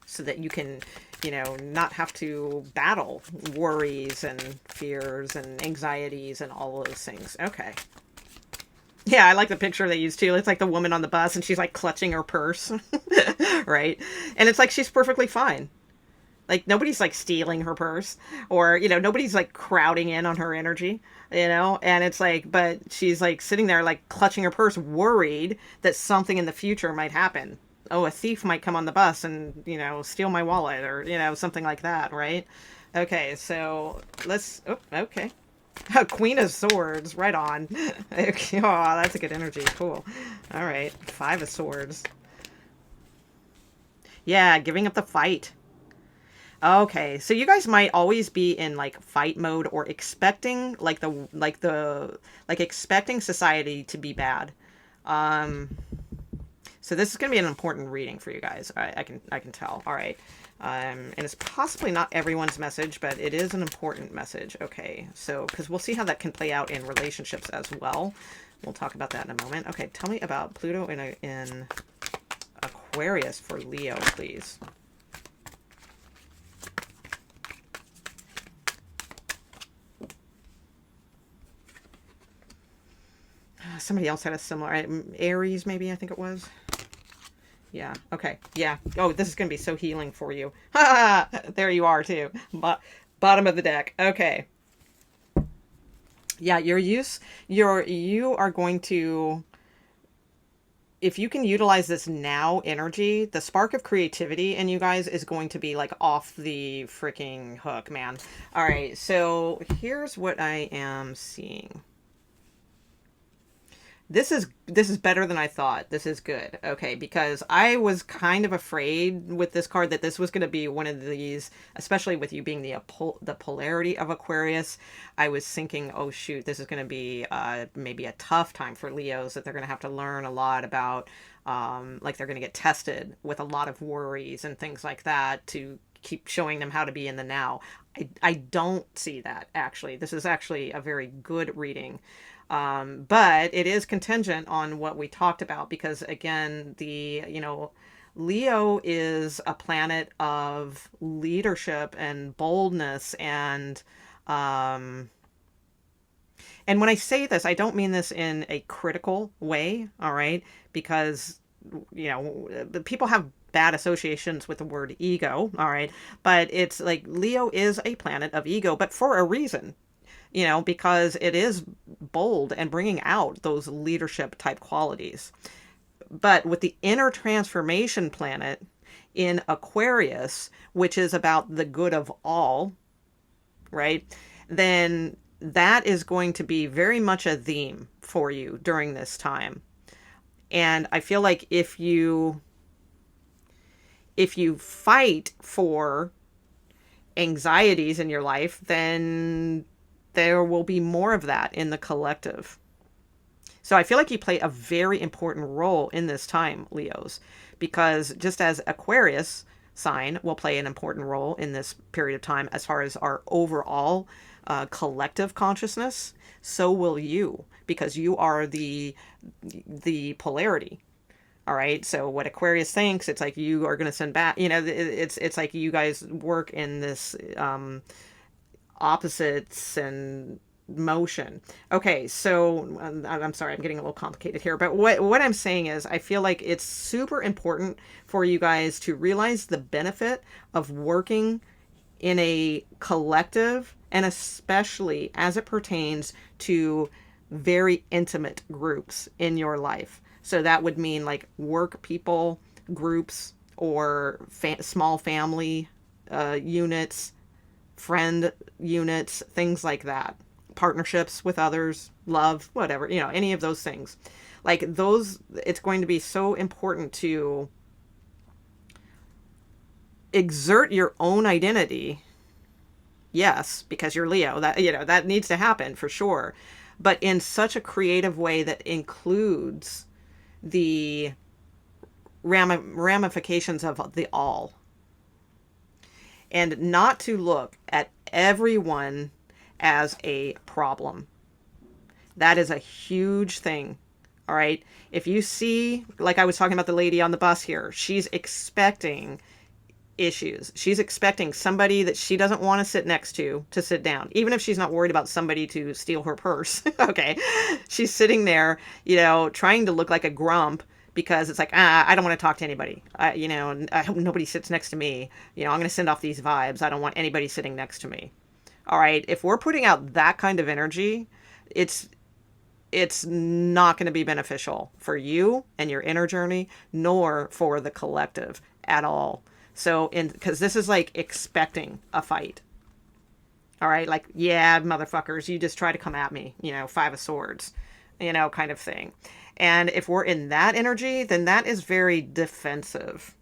so that you can, you know, not have to battle worries and fears and anxieties and all of those things. Okay. Yeah, I like the picture they used too. It's like the woman on the bus and she's like clutching her purse, right? And it's like she's perfectly fine. Like nobody's like stealing her purse, or, you know, nobody's like crowding in on her energy, you know? And it's like, but she's like sitting there like clutching her purse, worried that something in the future might happen. Oh, a thief might come on the bus and, you know, steal my wallet, or, you know, something like that, right? Okay, so okay. Queen of Swords, right on. Okay. Oh, that's a good energy. Cool. All right. 5 of Swords. Yeah, giving up the fight. Okay, so you guys might always be in like fight mode, or expecting expecting society to be bad. So this is going to be an important reading for you guys. I can tell. All right. And it's possibly not everyone's message, but it is an important message. Okay, so because we'll see how that can play out in relationships as well. We'll talk about that in a moment. Okay, tell me about Pluto in Aquarius for Leo, please. Somebody else had a similar, Aries maybe, I think it was. Yeah. Okay. Yeah. Oh, this is going to be so healing for you. Ha! There you are too. Bottom of the deck. Okay. Yeah. You are going to, if you can utilize this now energy, the spark of creativity in you guys is going to be like off the freaking hook, man. All right, so here's what I am seeing. This is better than I thought. This is good. Okay, because I was kind of afraid with this card that this was going to be one of these, especially with you being the polarity of Aquarius. I was thinking, oh shoot, this is going to be maybe a tough time for Leos, that they're going to have to learn a lot about, like they're going to get tested with a lot of worries and things like that to keep showing them how to be in the now. I don't see that, actually. This is actually a very good reading. But it is contingent on what we talked about, because again, Leo is a planet of leadership and boldness, and when I say this, I don't mean this in a critical way, all right? Because, people have bad associations with the word ego, all right? But it's like Leo is a planet of ego, but for a reason. Because it is bold and bringing out those leadership type qualities. But with the inner transformation planet in Aquarius, which is about the good of all, right? Then that is going to be very much a theme for you during this time. And I feel like if you fight for anxieties in your life, then there will be more of that in the collective. So I feel like you play a very important role in this time, Leos, because just as Aquarius sign will play an important role in this period of time as far as our overall collective consciousness, so will you, because you are the polarity. All right. So what Aquarius thinks, it's like you are going to send back, it's like you guys work in this, opposites and motion. Okay, so I'm sorry, I'm getting a little complicated here, but what I'm saying is I feel like it's super important for you guys to realize the benefit of working in a collective, and especially as it pertains to very intimate groups in your life. So that would mean like work people groups, or small family units, friend units, things like that, partnerships with others, love, whatever, any of those things. Like those, it's going to be so important to exert your own identity. Yes, because you're Leo, that needs to happen for sure, but in such a creative way that includes the ramifications of the all. And not to look at everyone as a problem. That is a huge thing. All right. If you see, like I was talking about the lady on the bus here, she's expecting issues. She's expecting somebody that she doesn't want to sit next to sit down, even if she's not worried about somebody to steal her purse. Okay. She's sitting there, trying to look like a grump, because it's like, I don't want to talk to anybody. I hope nobody sits next to me. I'm going to send off these vibes. I don't want anybody sitting next to me. All right. If we're putting out that kind of energy, it's not going to be beneficial for you and your inner journey, nor for the collective at all. So, because this is like expecting a fight. All right. Like, yeah, motherfuckers, you just try to come at me, 5 of swords, kind of thing. And if we're in that energy, then that is very defensive.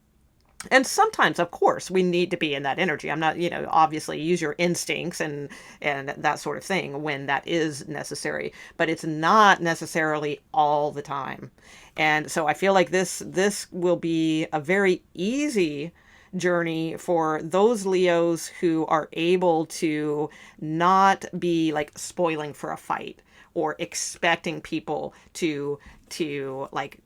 And sometimes, of course, we need to be in that energy. I'm not, obviously use your instincts and that sort of thing when that is necessary, but it's not necessarily all the time. And so I feel like this will be a very easy journey for those Leos who are able to not be like spoiling for a fight, or expecting people to like,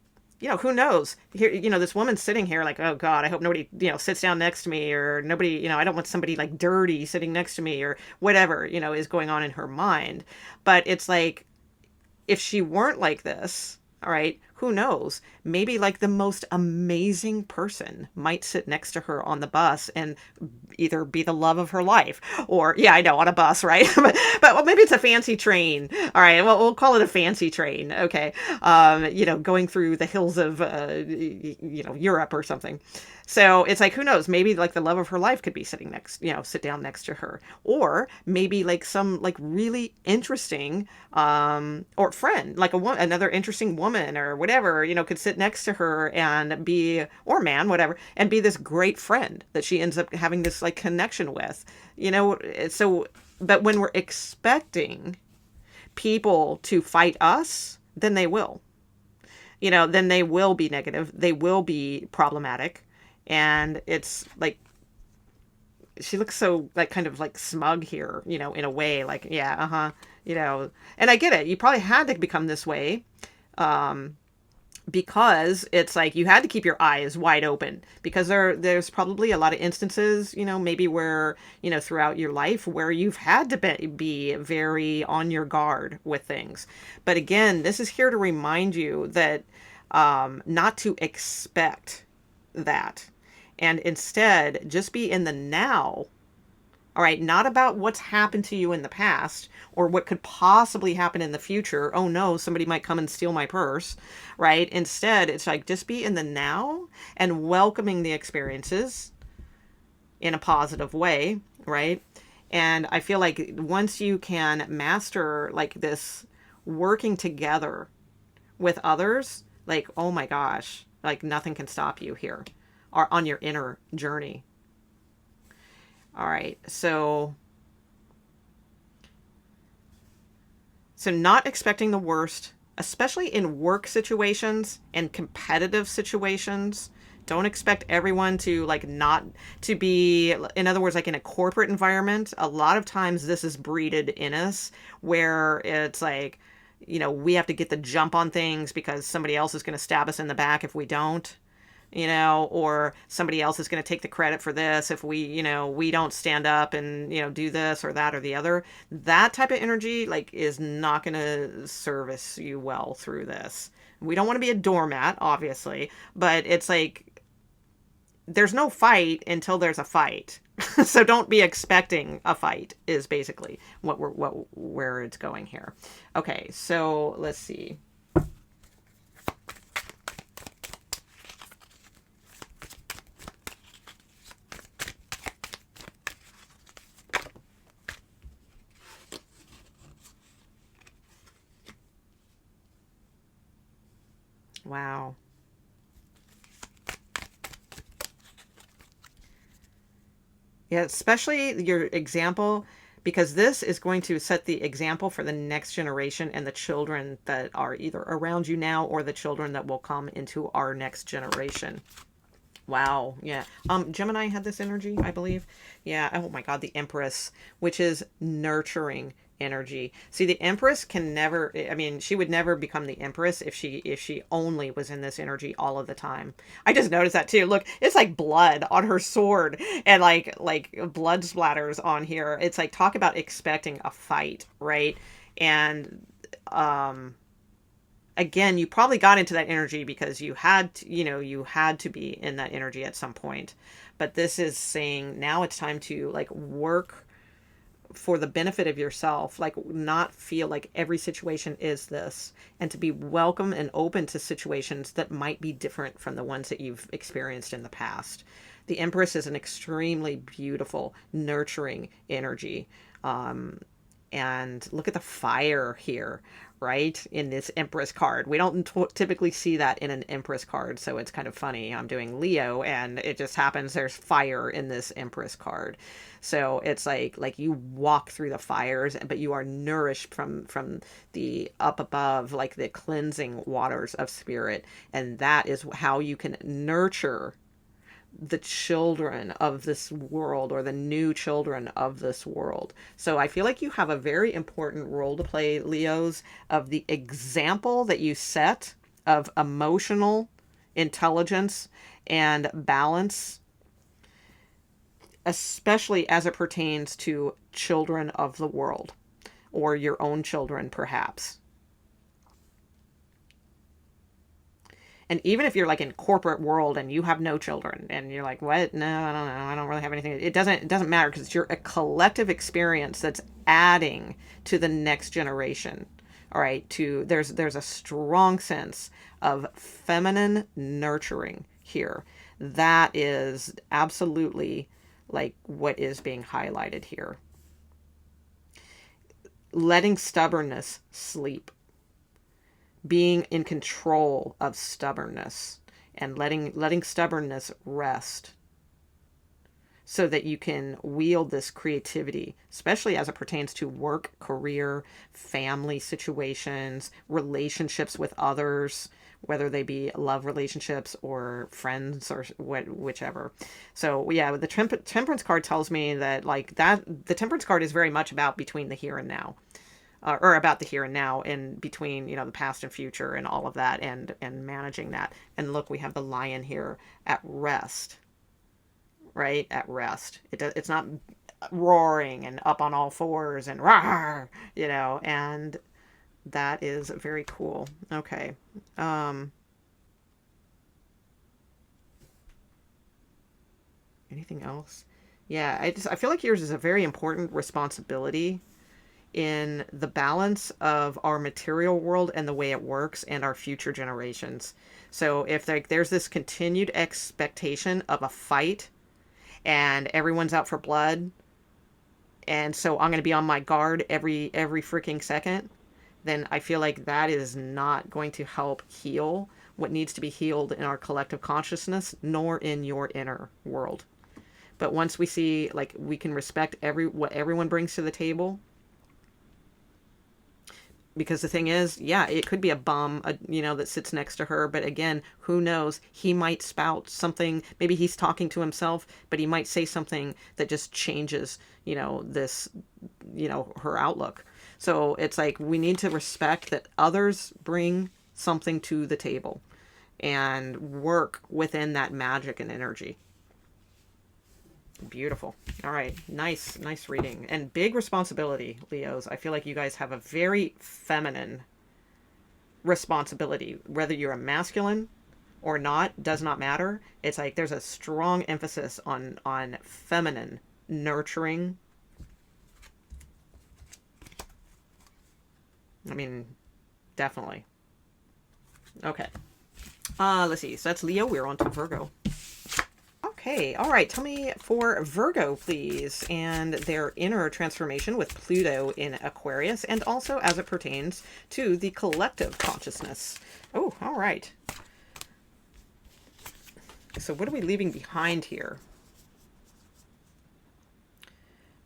who knows here, this woman's sitting here like, oh God, I hope nobody, sits down next to me, or nobody, I don't want somebody like dirty sitting next to me, or whatever, is going on in her mind. But it's like, if she weren't like this, All right, who knows? Maybe like the most amazing person might sit next to her on the bus and either be the love of her life or, yeah, I know, on a bus, right? But well, maybe it's a fancy train. All right, well, we'll call it a fancy train. Okay. Going through the hills of, Europe or something. So it's like, who knows? Maybe like the love of her life could be sitting next, sit down next to her. Or maybe like some like really interesting, or friend, like another interesting woman or whatever, could sit next to her and be, or man, whatever, and be this great friend that she ends up having this like connection with, so, but when we're expecting people to fight us, then they will, then they will be negative. They will be problematic. And it's like, she looks so like kind of like smug here, in a way, like, yeah, and I get it. You probably had to become this way, because it's like you had to keep your eyes wide open, because there's probably a lot of instances, maybe where, throughout your life where you've had to be very on your guard with things. But again, this is here to remind you that, not to expect that. And instead, just be in the now. All right. Not about what's happened to you in the past or what could possibly happen in the future. Oh no, somebody might come and steal my purse. Right. Instead, it's like, just be in the now and welcoming the experiences in a positive way. Right. And I feel like once you can master like this working together with others, like, oh my gosh, like nothing can stop you here. Are on your inner journey. All right. So not expecting the worst, especially in work situations and competitive situations. Don't expect everyone to like not to be, in other words, like in a corporate environment. A lot of times this is breeded in us where it's like, we have to get the jump on things because somebody else is going to stab us in the back if we don't. Or somebody else is going to take the credit for this if we don't stand up and, do this or that or the other. That type of energy, like, is not going to service you well through this. We don't want to be a doormat, obviously, but it's like, there's no fight until there's a fight. So don't be expecting a fight is basically where it's going here. Okay. So let's see. Wow. Yeah, especially your example, because this is going to set the example for the next generation and the children that are either around you now or the children that will come into our next generation. Wow. Yeah. Gemini had this energy, I believe. Yeah. Oh my God. The Empress, which is nurturing energy. See, the Empress can never, she would never become the Empress if she only was in this energy all of the time. I just noticed that too. Look, it's like blood on her sword and like blood splatters on here. It's like, talk about expecting a fight, right? And, again, you probably got into that energy because you had to be in that energy at some point. But this is saying now it's time to like work for the benefit of yourself, like not feel like every situation is this, and to be welcome and open to situations that might be different from the ones that you've experienced in the past. The Empress is an extremely beautiful, nurturing energy. And look at the fire here, right? In this Empress card. We don't typically see that in an Empress card. So it's kind of funny. I'm doing Leo and it just happens there's fire in this Empress card. So it's like you walk through the fires, but you are nourished from the up above, like the cleansing waters of spirit. And that is how you can nurture the children of this world, or the new children of this world. So I feel like you have a very important role to play, Leos, of the example that you set of emotional intelligence and balance, especially as it pertains to children of the world, or your own children, perhaps. And even if you're like in corporate world and you have no children and you're like, what? No, I don't know. I don't really have anything. It doesn't matter, because you're a collective experience that's adding to the next generation. All right. There's a strong sense of feminine nurturing here. That is absolutely like what is being highlighted here. Letting stubbornness sleep, being in control of stubbornness, and letting stubbornness rest, so that you can wield this creativity, especially as it pertains to work, career, family situations, relationships with others, whether they be love relationships or friends or whichever. So yeah, the temperance card tells me that the temperance card is very much about between the here and now. Or about the here and now, and between, the past and future and all of that, and managing that. And look, we have the lion here at rest, right? At rest. It's not roaring and up on all fours and rawr, and that is very cool. Okay. Anything else? Yeah, I feel like yours is a very important responsibility in the balance of our material world and the way it works and our future generations. So if there's this continued expectation of a fight and everyone's out for blood, and so I'm going to be on my guard every freaking second, then I feel like that is not going to help heal what needs to be healed in our collective consciousness, nor in your inner world. But once we see, like, we can respect what everyone brings to the table, because the thing is, yeah, it could be a bum, that sits next to her. But again, who knows? He might spout something. Maybe he's talking to himself, but he might say something that just changes, this, her outlook. So it's like, we need to respect that others bring something to the table and work within that magic and energy. Beautiful. All right. Nice reading. And big responsibility, Leos. I feel like you guys have a very feminine responsibility. Whether you're a masculine or not, does not matter. It's like there's a strong emphasis on feminine nurturing. I mean, definitely. Okay. Let's see. So that's Leo. We're on to Virgo. Okay, all right. Tell me for Virgo, please, and their inner transformation with Pluto in Aquarius, and also as it pertains to the collective consciousness. Oh, all right. So what are we leaving behind here?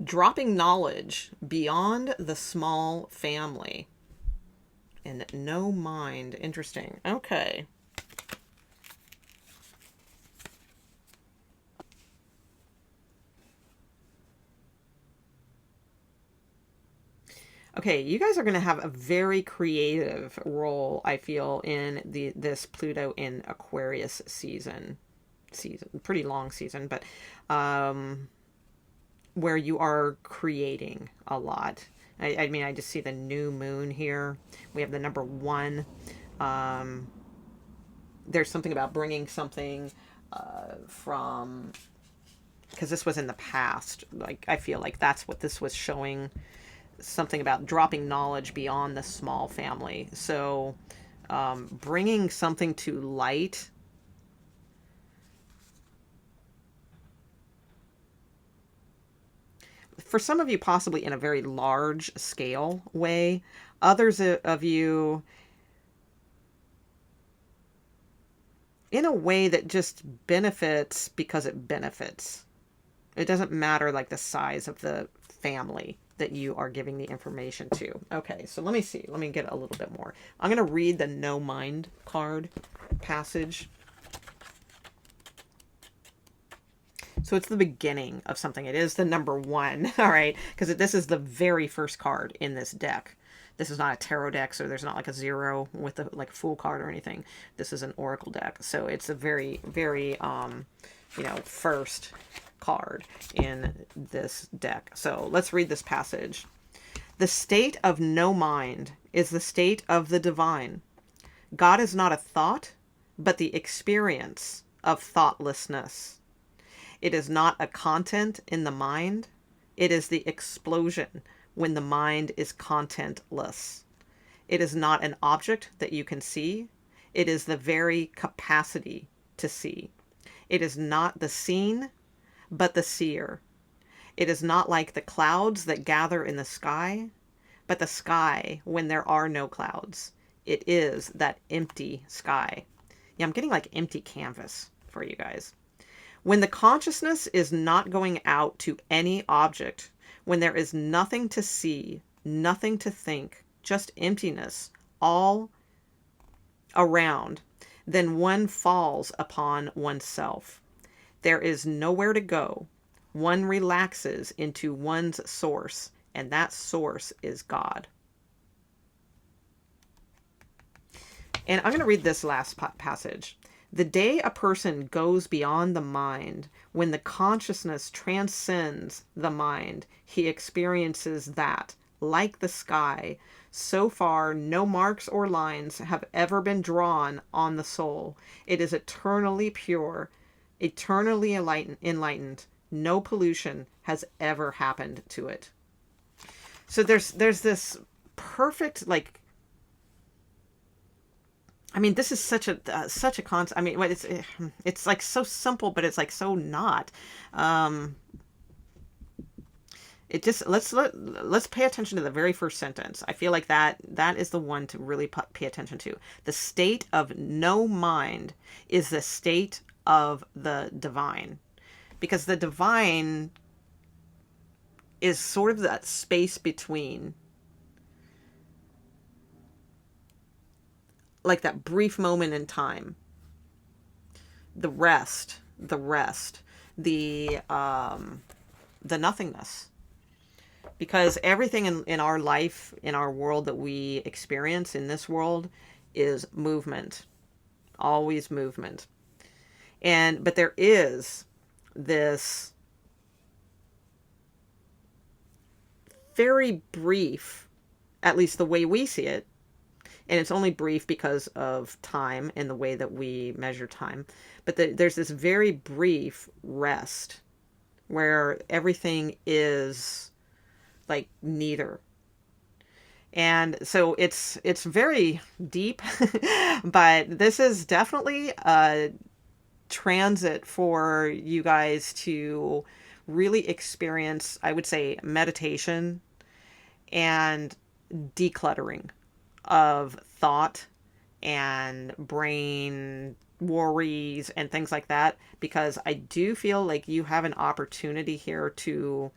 Dropping knowledge beyond the small family. And no mind. Interesting. Okay. Okay, you guys are going to have a very creative role, I feel, in this Pluto in Aquarius season, pretty long season, but where you are creating a lot. I mean, I just see the new moon here. We have the number 1. There's something about bringing something from, because this was in the past. Like, I feel like that's what this was showing. Something about dropping knowledge beyond the small family. So bringing something to light. For some of you, possibly in a very large scale way. Others of you in a way that just benefits because it benefits. It doesn't matter like the size of the family that you are giving the information to. Okay, so let me see. Let me get a little bit more. I'm going to read the No Mind card passage. So it's the beginning of something. It is the number 1, all right? Because this is the very first card in this deck. This is not a tarot deck, so there's not like a 0 with a like Fool card or anything. This is an Oracle deck. So it's a very, very, first card in this deck. So let's read this passage. The state of no mind is the state of the divine. God is not a thought, but the experience of thoughtlessness. It is not a content in the mind. It is the explosion when the mind is contentless. It is not an object that you can see. It is the very capacity to see. It is not the seen, but the seer. It is not like the clouds that gather in the sky, but the sky when there are no clouds. It is that empty sky. Yeah, I'm getting like empty canvas for you guys. When the consciousness is not going out to any object, when there is nothing to see, nothing to think, just emptiness all around, then one falls upon oneself. There is nowhere to go. One relaxes into one's source, and that source is God. And I'm going to read this last passage. The day a person goes beyond the mind, when the consciousness transcends the mind, he experiences that, like the sky, so far no marks or lines have ever been drawn on the soul. It is eternally pure, eternally enlightened. No pollution has ever happened to it. So there's this perfect, like, I mean, this is such a concept. I mean, it's like so simple, but it's like so not. It just let's pay attention to the very first sentence. I feel like that is the one to really pay attention to. The state of no mind is the state of the divine, because the divine is sort of that space between, like that brief moment in time, the nothingness. Because everything in our life, in our world that we experience in this world is movement, always movement. But there is this very brief, at least the way we see it, and it's only brief because of time and the way that we measure time. But there's this very brief rest where everything is like neither. And so it's very deep, but this is definitely a transit for you guys to really experience, I would say, meditation and decluttering of thought and brain worries and things like that, because I do feel like you have an opportunity here to,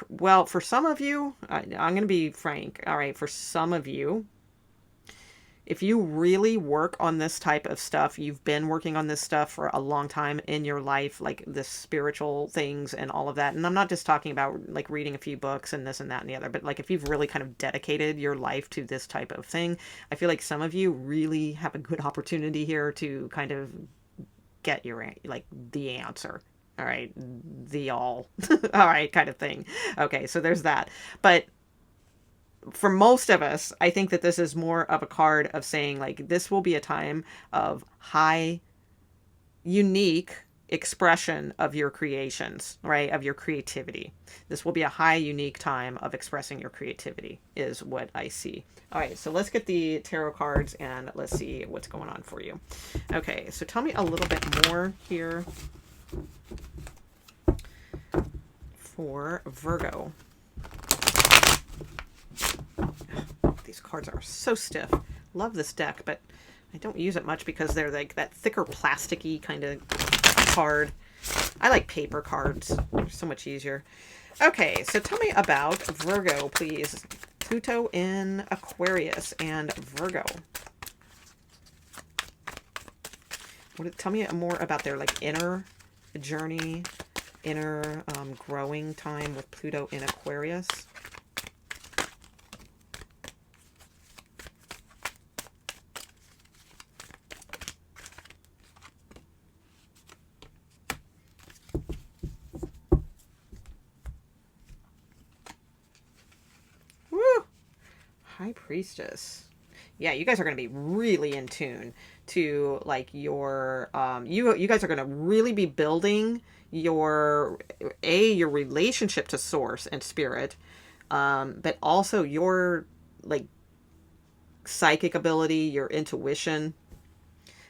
well, for some of you, I'm going to be frank. All right. For some of you, if you really work on this type of stuff, you've been working on this stuff for a long time in your life, like the spiritual things and all of that. And I'm not just talking about like reading a few books and this and that and the other, but like if you've really kind of dedicated your life to this type of thing, I feel like some of you really have a good opportunity here to kind of get your, like, the answer. All right. All right, kind of thing. Okay. So there's that. But for most of us, I think that this is more of a card of saying, like, this will be a time of high, unique expression of your creations, right? Of your creativity. This will be a high, unique time of expressing your creativity is what I see. All right, so let's get the tarot cards and let's see what's going on for you. Okay, so tell me a little bit more here for Virgo. These cards are so stiff. Love this deck, but I don't use it much because they're like that thicker plasticky kind of card. I like paper cards. They're so much easier. Okay, so tell me about Virgo, please. Pluto in Aquarius and Virgo. Tell me more about their like inner journey, inner growing time with Pluto in Aquarius. High Priestess. Yeah, you guys are going to be really in tune to like your you guys are going to really be building your your relationship to source and spirit, but also your like psychic ability, your intuition.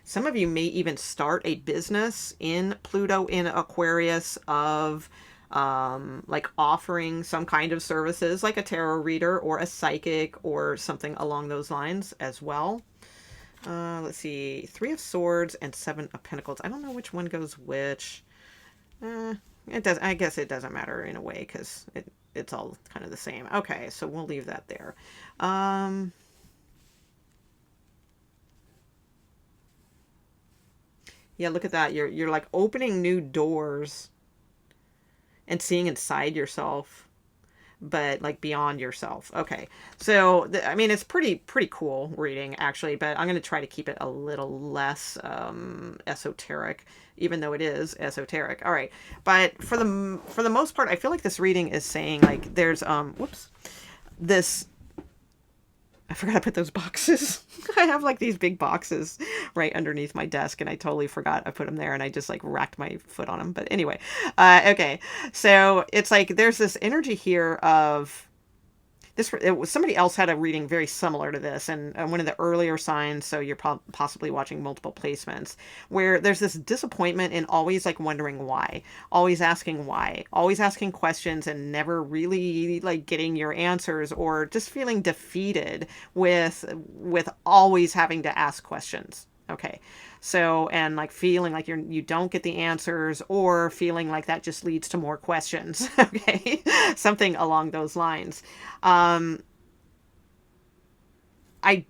Some of you may even start a business in Pluto in Aquarius of like offering some kind of services like a tarot reader or a psychic or something along those lines as well. Let's see, Three of Swords and Seven of Pentacles. I don't know which one goes which. It does. I guess it doesn't matter in a way because it's all kind of the same. Okay, so we'll leave that there. Yeah, look at that. You're like opening new doors and seeing inside yourself, but like beyond yourself. Okay. So, I mean, it's pretty cool reading actually, but I'm going to try to keep it a little less esoteric, even though it is esoteric. All right. But for the most part, I feel like this reading is saying like there's whoops. This I forgot to put those boxes. I have like these big boxes right underneath my desk and I totally forgot I put them there and I just like racked my foot on them. But anyway, okay. So it's like there's this energy here of this. Somebody else had a reading very similar to this, and one of the earlier signs. So you're possibly watching multiple placements where there's this disappointment in always like wondering why, always asking why, always asking questions, and never really like getting your answers, or just feeling defeated with always having to ask questions. Okay. So, and like feeling like you don't get the answers, or feeling like that just leads to more questions. Okay. Something along those lines. I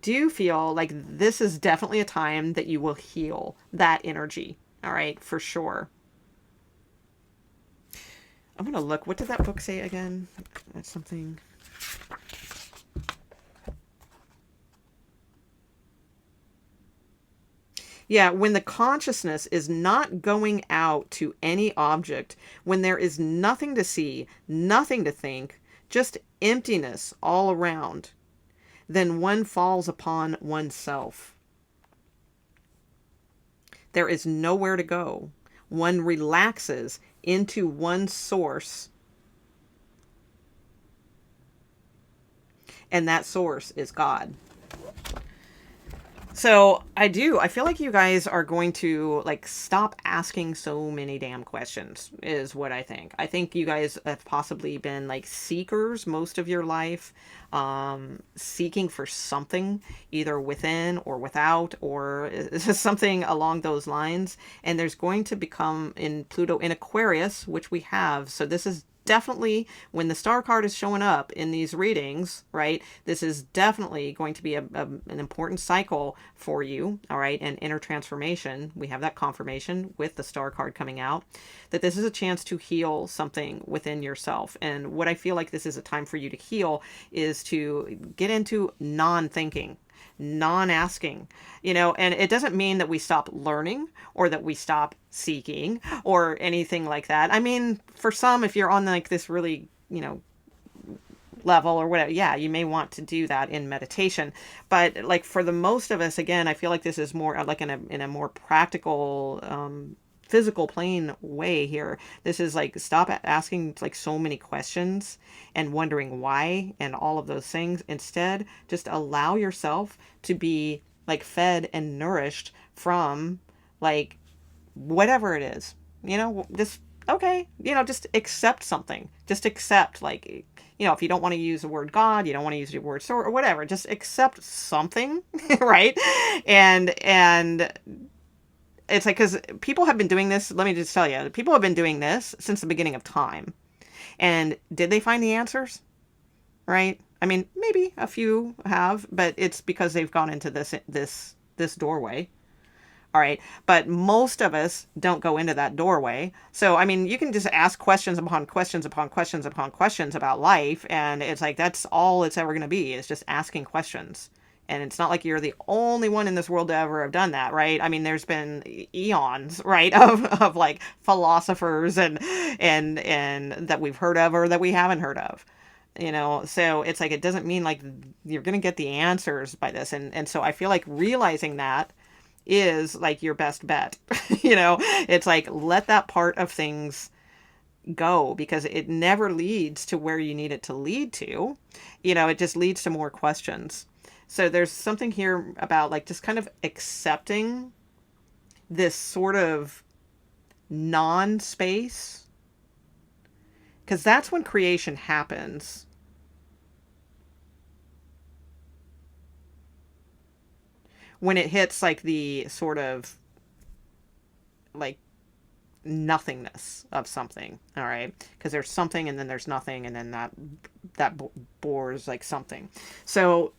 do feel like this is definitely a time that you will heal that energy. All right. For sure. I'm going to look. What did that book say again? That's something. Yeah, when the consciousness is not going out to any object, when there is nothing to see, nothing to think, just emptiness all around, then one falls upon oneself. There is nowhere to go. One relaxes into one source, and that source is God. So I feel like you guys are going to like stop asking so many damn questions is what I think. I think you guys have possibly been like seekers most of your life, seeking for something either within or without, or something along those lines. And there's going to become in Pluto in Aquarius, which we have. So this is definitely when the star card is showing up in these readings, right? This is definitely going to be an important cycle for you, all right? And inner transformation. We have that confirmation with the star card coming out that this is a chance to heal something within yourself. And what I feel like this is a time for you to heal is to get into non-thinking, non-asking, and it doesn't mean that we stop learning or that we stop seeking or anything like that. I mean, for some, if you're on like this really, level or whatever, yeah, you may want to do that in meditation. But like for the most of us, again, I feel like this is more like in a more practical, physical plane way here. This is like stop asking like so many questions and wondering why and all of those things. Instead, just allow yourself to be like fed and nourished from like whatever it is, just okay, just accept something. Just accept like, if you don't want to use the word God, you don't want to use the word source or whatever, just accept something, right? And it's like, because people have been doing this, let me just tell you, people have been doing this since the beginning of time. And did they find the answers? Right? I mean, maybe a few have, but it's because they've gone into this doorway. All right. But most of us don't go into that doorway. So, I mean, you can just ask questions upon questions upon questions upon questions about life. And it's like, that's all it's ever going to be, is just asking questions. And it's not like you're the only one in this world to ever have done that, right? I mean, there's been eons, right, of like philosophers and that we've heard of or that we haven't heard of. You know, so it's like, it doesn't mean like you're going to get the answers by this. And so I feel like realizing that is like your best bet. You know, it's like, let that part of things go, because it never leads to where you need it to lead to. You know, it just leads to more questions. So there's something here about like just kind of accepting this sort of non-space, because that's when creation happens. When it hits like the sort of like nothingness of something, all right? Because there's something and then there's nothing, and then that bores like something. So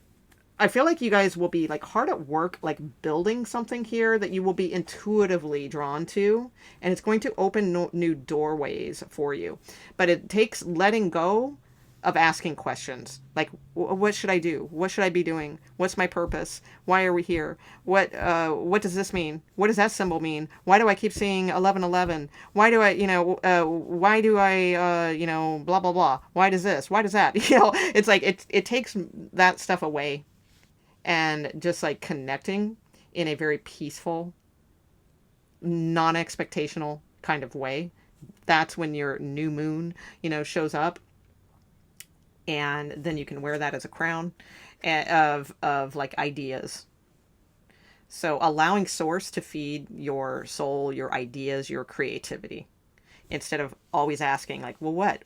I feel like you guys will be like hard at work, like building something here that you will be intuitively drawn to, and it's going to open new doorways for you. But it takes letting go of asking questions like, what should I do? What should I be doing? What's my purpose? Why are we here? What does this mean? What does that symbol mean? Why do I keep seeing 1111? Why do I, why do I, blah blah blah? Why does this? Why does that? You know, it's like it takes that stuff away, and just like connecting in a very peaceful, non-expectational kind of way. That's when your new moon, shows up, and then you can wear that as a crown of like ideas. So allowing source to feed your soul, your ideas, your creativity, instead of always asking like, well, what?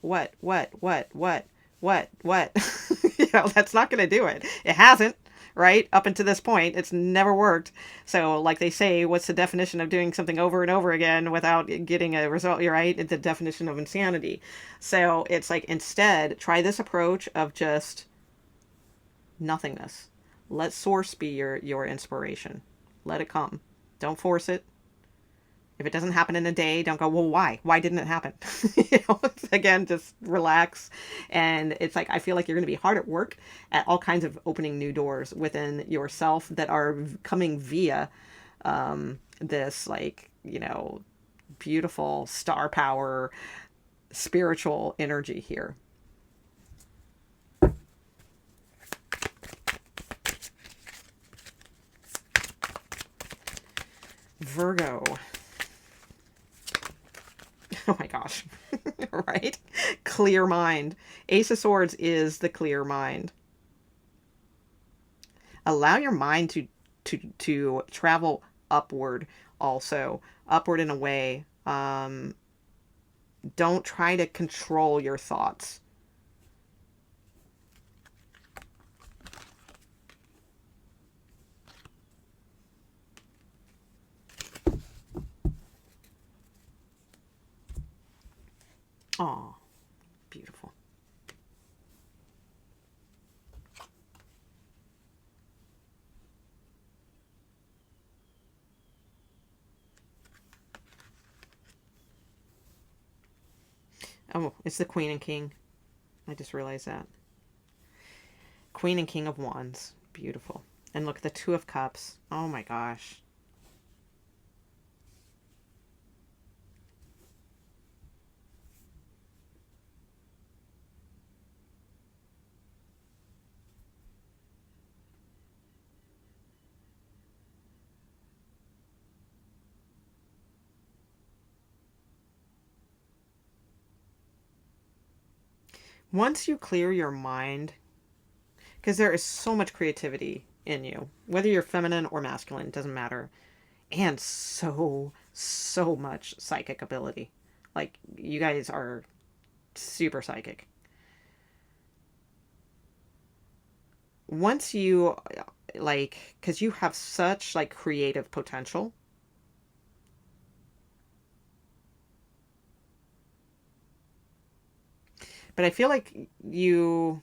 That's not going to do it. It hasn't, right? Up until this point, it's never worked. So like they say, what's the definition of doing something over and over again without getting a result? You're right. It's the definition of insanity. So it's like, instead, try this approach of just nothingness. Let source be your inspiration. Let it come. Don't force it. If it doesn't happen in a day, don't go, well, why? Why didn't it happen? Again, just relax. And it's like, I feel like you're going to be hard at work at all kinds of opening new doors within yourself that are coming via this, like, beautiful star power, spiritual energy here. Virgo. Oh my gosh. Right? Clear mind. Ace of Swords is the clear mind. Allow your mind to travel upward also. Upward in a way. Don't try to control your thoughts. Oh, beautiful. Oh, it's the Queen and King. I just realized that. Queen and King of Wands. Beautiful. And look, the Two of Cups. Oh my gosh. Once you clear your mind, because there is so much creativity in you, whether you're feminine or masculine, it doesn't matter. And so much psychic ability. Like, you guys are super psychic. Once you, like, because you have such, like, creative potential. But I feel like if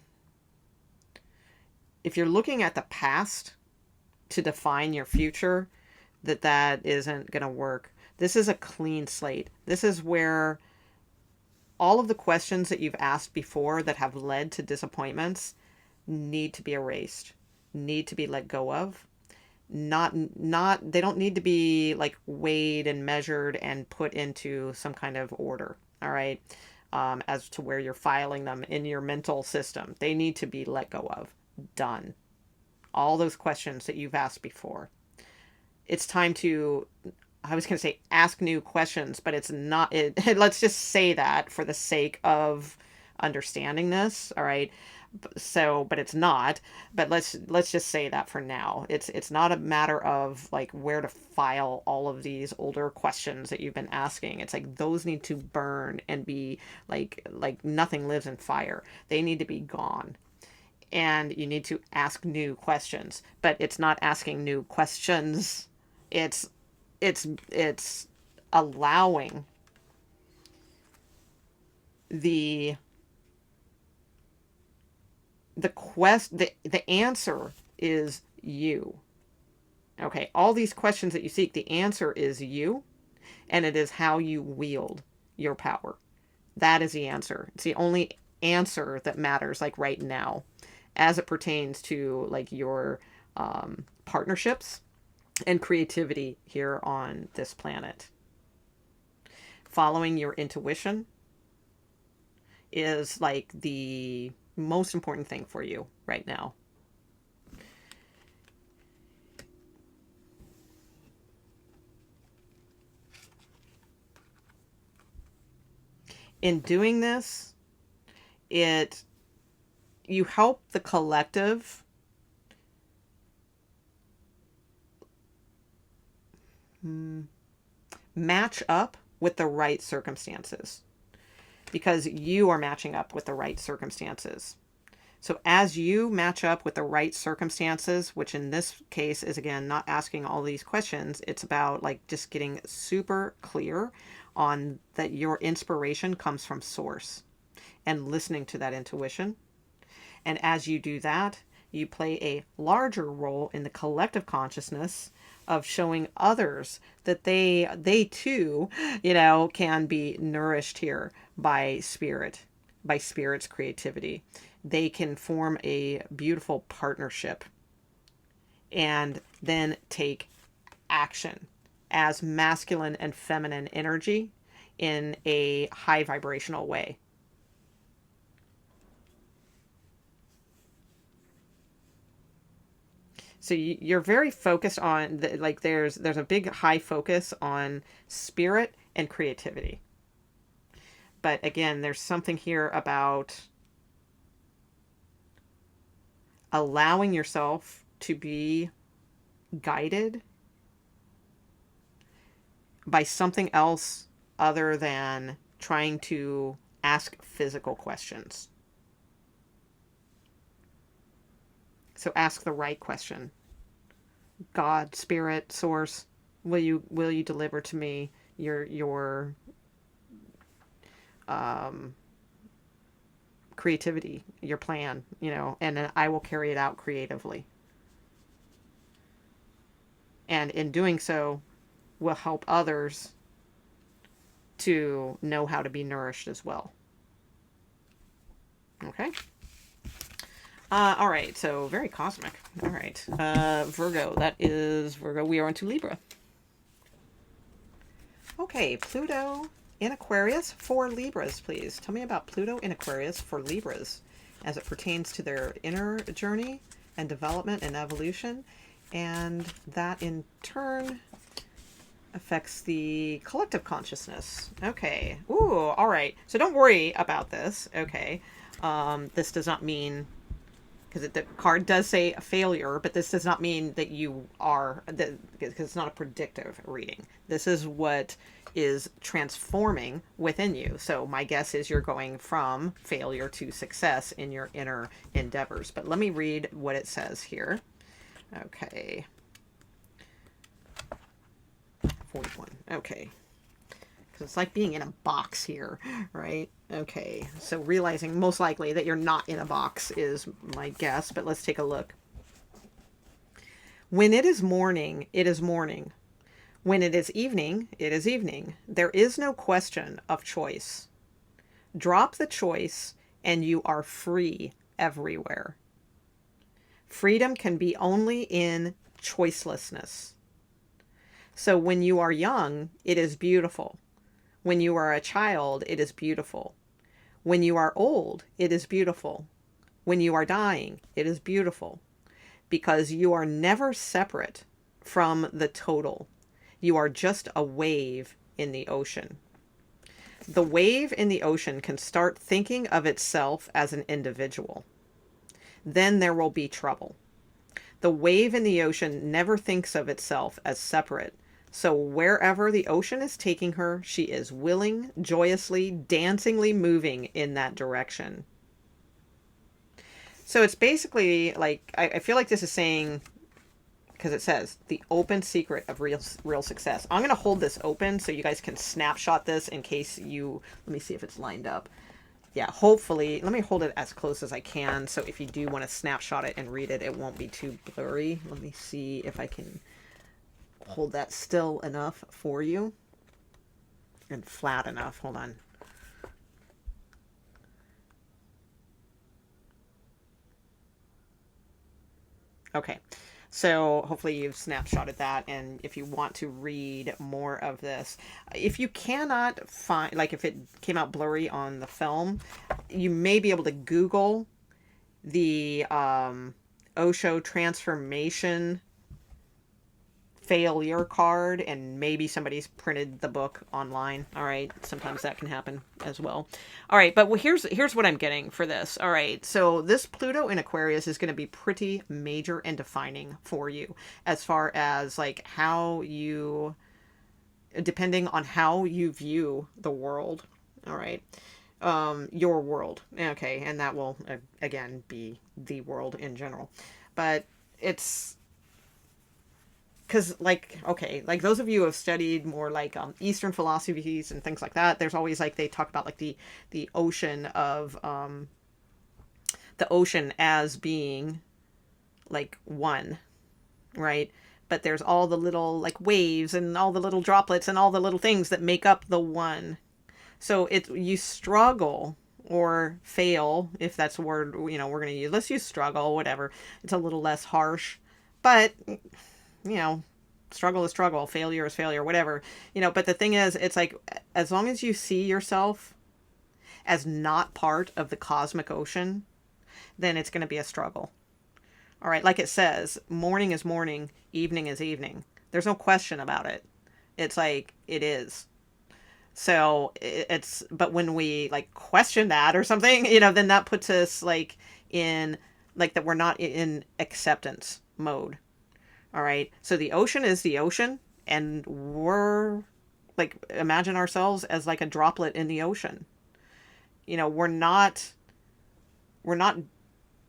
you're looking at the past to define your future, that isn't going to work. This is a clean slate. This is where all of the questions that you've asked before that have led to disappointments need to be erased, need to be let go of. They don't need to be like weighed and measured and put into some kind of order. All right. as to where you're filing them in your mental system. They need to be let go of. Done. All those questions that you've asked before. It's time to, I was going to say ask new questions, but it's not, let's just say that for the sake of understanding this. All right. So, but it's not, but let's just say that for now. It's not a matter of like where to file all of these older questions that you've been asking. It's like those need to burn and be like nothing lives in fire. They need to be gone. And you need to ask new questions, but it's not asking new questions. It's allowing the answer is you. Okay, all these questions that you seek, the answer is you, and it is how you wield your power. That is the answer. It's the only answer that matters, like right now, as it pertains to like your partnerships and creativity here on this planet. Following your intuition is like the most important thing for you right now. In doing this, you help the collective match up with the right circumstances, because you are matching up with the right circumstances. So as you match up with the right circumstances, which in this case is, again, not asking all these questions, it's about like just getting super clear on that your inspiration comes from source and listening to that intuition. And as you do that, you play a larger role in the collective consciousness of showing others that they too, can be nourished here by spirit, by spirit's creativity. They can form a beautiful partnership and then take action as masculine and feminine energy in a high vibrational way. So you're very focused on there's a big high focus on spirit and creativity. But again, there's something here about allowing yourself to be guided by something else other than trying to ask physical questions. So ask the right question. God, spirit, source, will you deliver to me your creativity, your plan, and then I will carry it out creatively. And in doing so, will help others to know how to be nourished as well. Okay. All right, so very cosmic. All right, Virgo, that is Virgo. We are on to Libra. Okay, Pluto in Aquarius for Libras, please. Tell me about Pluto in Aquarius for Libras as it pertains to their inner journey and development and evolution, and that in turn affects the collective consciousness. Okay. Ooh, all right. So don't worry about this. Okay. This does not mean, because the card does say a failure, but this does not mean that you are, because it's not a predictive reading. This is what is transforming within you. So my guess is you're going from failure to success in your inner endeavors. But let me read what it says here. Okay. 41. Okay. Because it's like being in a box here, right? Okay. So realizing most likely that you're not in a box is my guess, but let's take a look. When it is morning, it is morning. When it is evening, it is evening. There is no question of choice. Drop the choice and you are free everywhere. Freedom can be only in choicelessness. So when you are young, it is beautiful. When you are a child, it is beautiful. When you are old, it is beautiful. When you are dying, it is beautiful, because you are never separate from the total. You are just a wave in the ocean. The wave in the ocean can start thinking of itself as an individual. Then there will be trouble. The wave in the ocean never thinks of itself as separate. So wherever the ocean is taking her, she is willing, joyously, dancingly moving in that direction. So it's basically like, I feel like this is saying, because it says the open secret of real success. I'm going to hold this open so you guys can snapshot this in case you, let me see if it's lined up. Yeah, hopefully, let me hold it as close as I can. So if you do want to snapshot it and read it, it won't be too blurry. Let me see if I can hold that still enough for you and flat enough. Hold on. Okay. So hopefully you've snapshotted that. And if you want to read more of this, if you cannot find, like if it came out blurry on the film, you may be able to Google the Osho transformation failure card, and maybe somebody's printed the book online. All right. Sometimes that can happen as well. All right. But here's what I'm getting for this. All right. So this Pluto in Aquarius is going to be pretty major and defining for you, as far as like how you, depending on how you view the world. All right. Your world. Okay. And that will again be the world in general, but it's, because like, okay, like those of you who have studied more like Eastern philosophies and things like that, there's always like, they talk about like the ocean of the ocean as being like one, right? But there's all the little like waves and all the little droplets and all the little things that make up the one. So you struggle or fail, if that's a word, you know, we're going to use, let's use struggle, whatever. It's a little less harsh, but you know, struggle is struggle, failure is failure, whatever, you know. But the thing is, it's like, as long as you see yourself as not part of the cosmic ocean, then it's going to be a struggle. All right. Like it says, morning is morning, evening is evening. There's no question about it. It's like, it is. So it's, but when we like question that or something, you know, then that puts us like in, like that we're not in acceptance mode. All right. So the ocean is the ocean, and we're like, imagine ourselves as like a droplet in the ocean. You know, we're not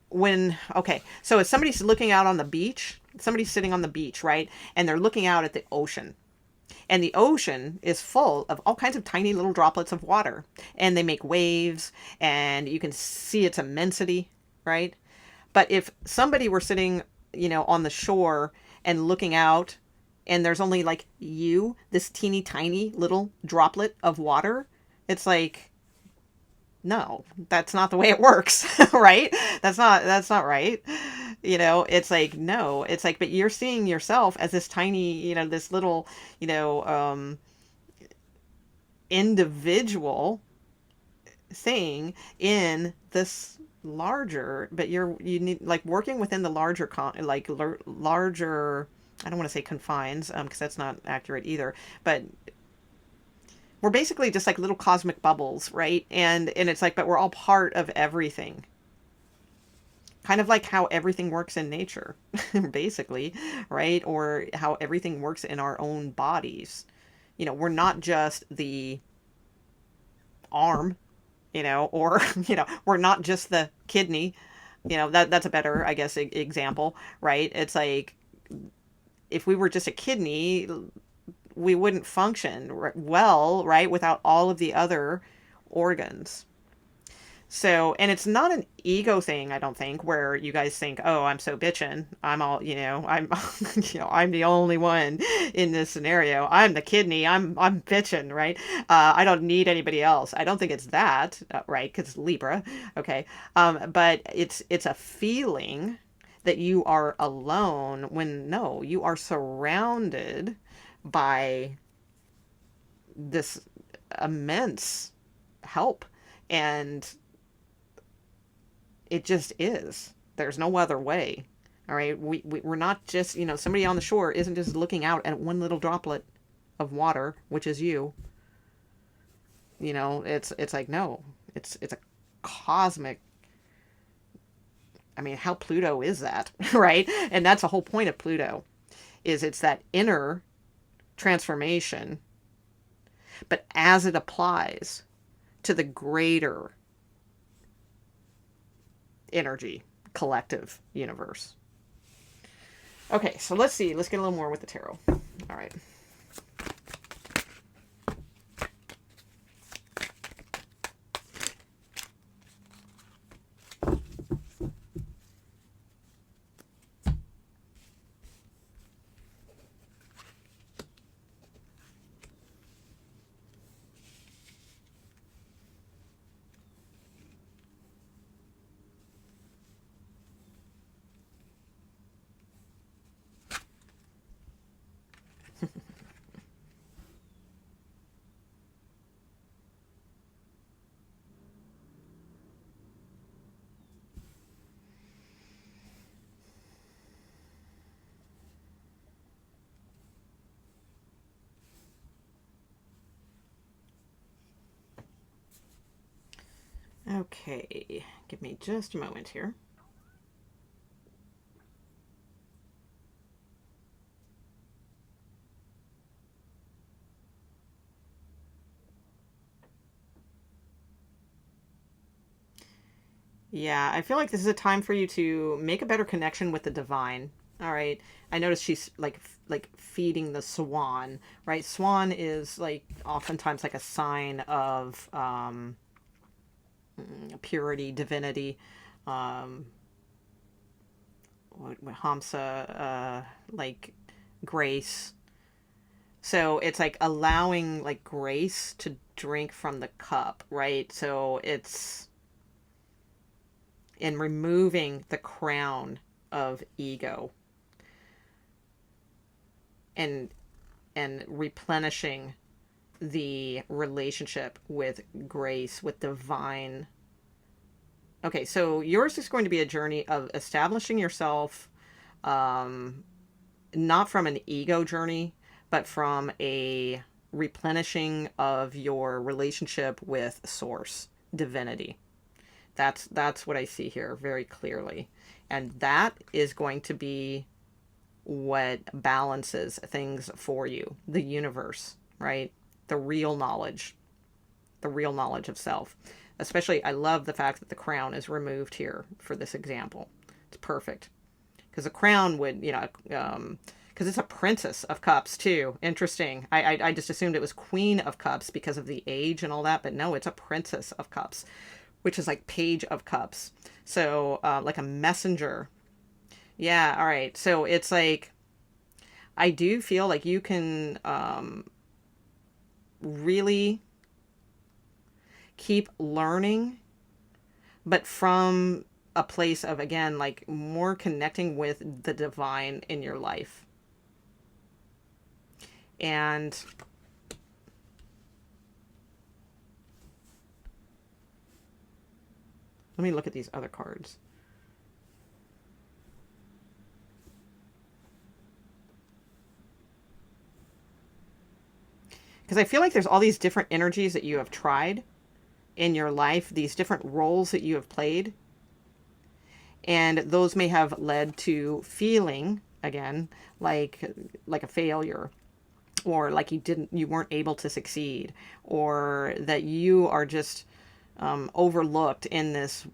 when, okay. So if somebody's looking out on the beach, somebody's sitting on the beach, right? And they're looking out at the ocean, and the ocean is full of all kinds of tiny little droplets of water, and they make waves, and you can see its immensity, right? But if somebody were sitting, you know, on the shore and looking out, and there's only like you, this teeny tiny little droplet of water, it's like, no, that's not the way it works, right? That's not right. You know, it's like, no, it's like, but you're seeing yourself as this tiny, you know, this little, you know, individual thing in this larger, but you need like working within the larger larger, I don't want to say confines, because that's not accurate either, but we're basically just like little cosmic bubbles, right? And it's like, but we're all part of everything, kind of like how everything works in nature, basically, right? Or how everything works in our own bodies. You know, we're not just the arm, you know, or, you know, we're not just the kidney, you know, that's a better, I guess, example, right? It's like, if we were just a kidney, we wouldn't function well, right, without all of the other organs. So, and it's not an ego thing, I don't think, where you guys think, oh, I'm so bitchin'. I'm all, you know, I'm, you know, I'm the only one in this scenario. I'm the kidney. I'm bitchin', right? I don't need anybody else. I don't think it's that, right? Because Libra, okay. But it's a feeling that you are alone when, no, you are surrounded by this immense help And it just is. There's no other way. All right. We're not just, you know, somebody on the shore isn't just looking out at one little droplet of water, which is you. You know, it's like, no, it's a cosmic. I mean, how Pluto is that, right? And that's the whole point of Pluto, is it's that inner transformation, but as it applies to the greater energy, collective universe. Okay, so let's see. Let's get a little more with the tarot. All right. Okay, give me just a moment here. Yeah, I feel like this is a time for you to make a better connection with the divine. All right. I noticed she's like feeding the swan, right? Swan is like oftentimes like a sign of purity, divinity, um, what Hamsa, like grace. So it's like allowing like grace to drink from the cup, right? So it's in removing the crown of ego and replenishing the relationship with grace, with divine. Okay, so yours is going to be a journey of establishing yourself, not from an ego journey, but from a replenishing of your relationship with source, divinity. That's what I see here very clearly. And that is going to be what balances things for you, the universe, right? The real knowledge of self. Especially, I love the fact that the crown is removed here for this example. It's perfect. Because the crown would, you know, because it's a Princess of Cups too. Interesting. I just assumed it was Queen of Cups because of the age and all that, but no, it's a Princess of Cups, which is like Page of Cups. So like a messenger. Yeah, all right. So it's like, I do feel like you can really keep learning, but from a place of, again, like more connecting with the divine in your life. And let me look at these other cards. Because I feel like there's all these different energies that you have tried in your life, these different roles that you have played. And those may have led to feeling, again, like a failure, or like you weren't able to succeed, or that you are just overlooked in this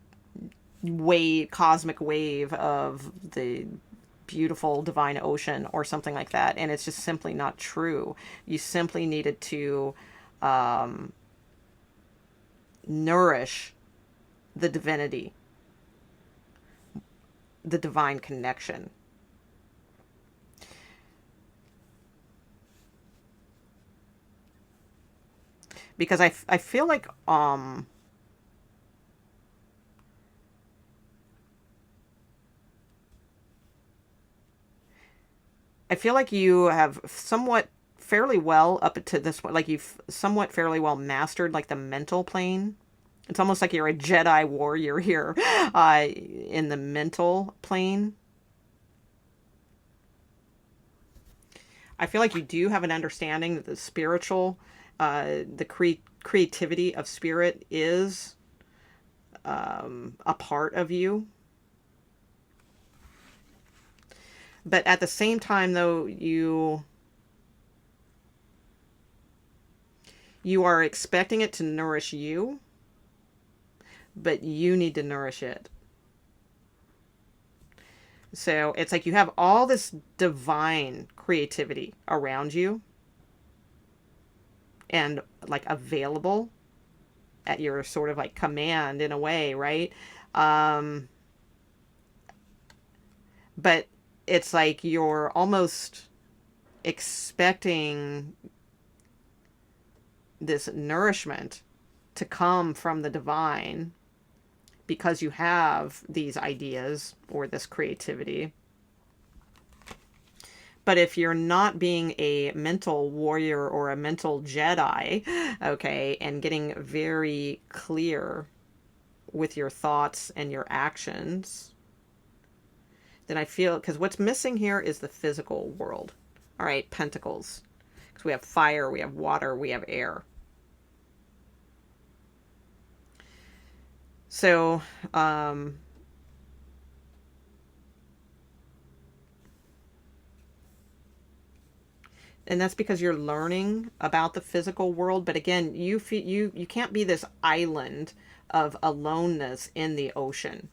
cosmic wave of the beautiful divine ocean or something like that. And it's just simply not true. You simply needed to nourish the divinity, the divine connection. Because I feel like I feel like you have somewhat fairly well up to this point, like you've somewhat fairly well mastered like the mental plane It's almost like you're a Jedi warrior here in the mental plane. I feel like you do have an understanding that the spiritual, creativity of spirit is a part of you. But at the same time, though, you are expecting it to nourish you, but you need to nourish it. So it's like you have all this divine creativity around you and like available at your sort of like command in a way, right? But it's like you're almost expecting this nourishment to come from the divine because you have these ideas or this creativity. But if you're not being a mental warrior or a mental Jedi, okay, and getting very clear with your thoughts and your actions, then I feel, because what's missing here is the physical world. All right, pentacles. Because we have fire, we have water, we have air. So, and that's because you're learning about the physical world. But again, you can't be this island of aloneness in the ocean.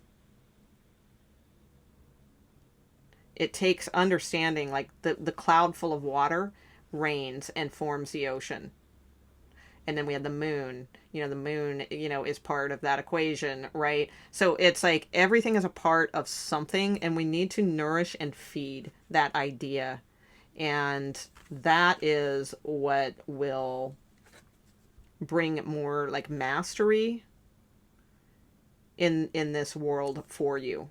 It takes understanding, like the cloud full of water rains and forms the ocean. And then we have the moon. The moon, is part of that equation, right? So it's like everything is a part of something, and we need to nourish and feed that idea. And that is what will bring more like mastery in this world for you.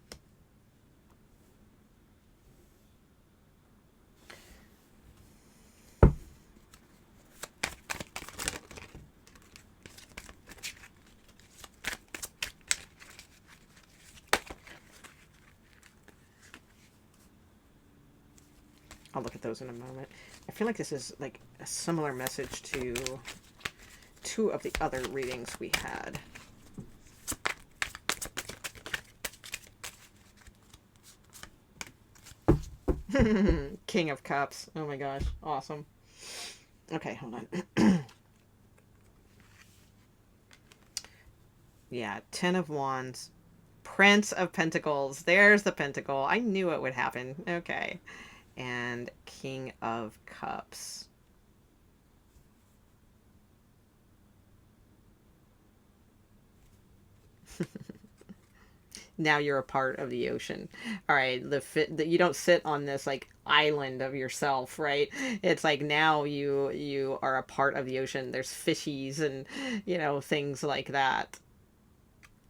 I'll look at those in a moment. I feel like this is like a similar message to two of the other readings we had. King of Cups. Oh my gosh. Awesome. Okay, hold on. Yeah, 10 of Wands. Prince of Pentacles. There's the pentacle. I knew it would happen. Okay. And King of Cups. Now you're a part of the ocean. All right, you don't sit on this like island of yourself, right? It's like now you are a part of the ocean. There's fishies and things like that.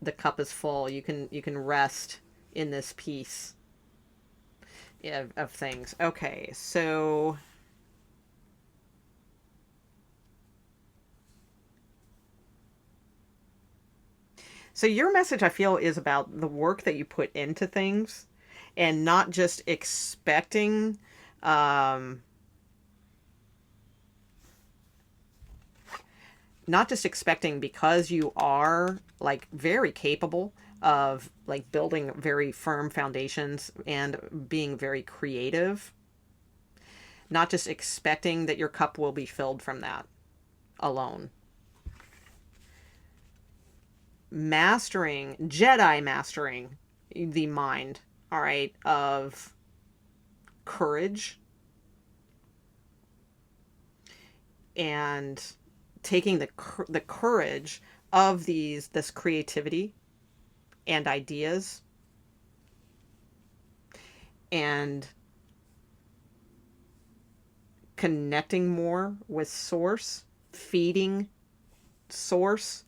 The cup is full. You can rest in this peace of things. Okay, so your message, I feel, is about the work that you put into things and not just expecting because you are like very capable of like building very firm foundations and being very creative, not just expecting that your cup will be filled from that alone. Jedi mastering the mind, all right, of courage and taking the courage of this creativity and ideas and connecting more with source, feeding source.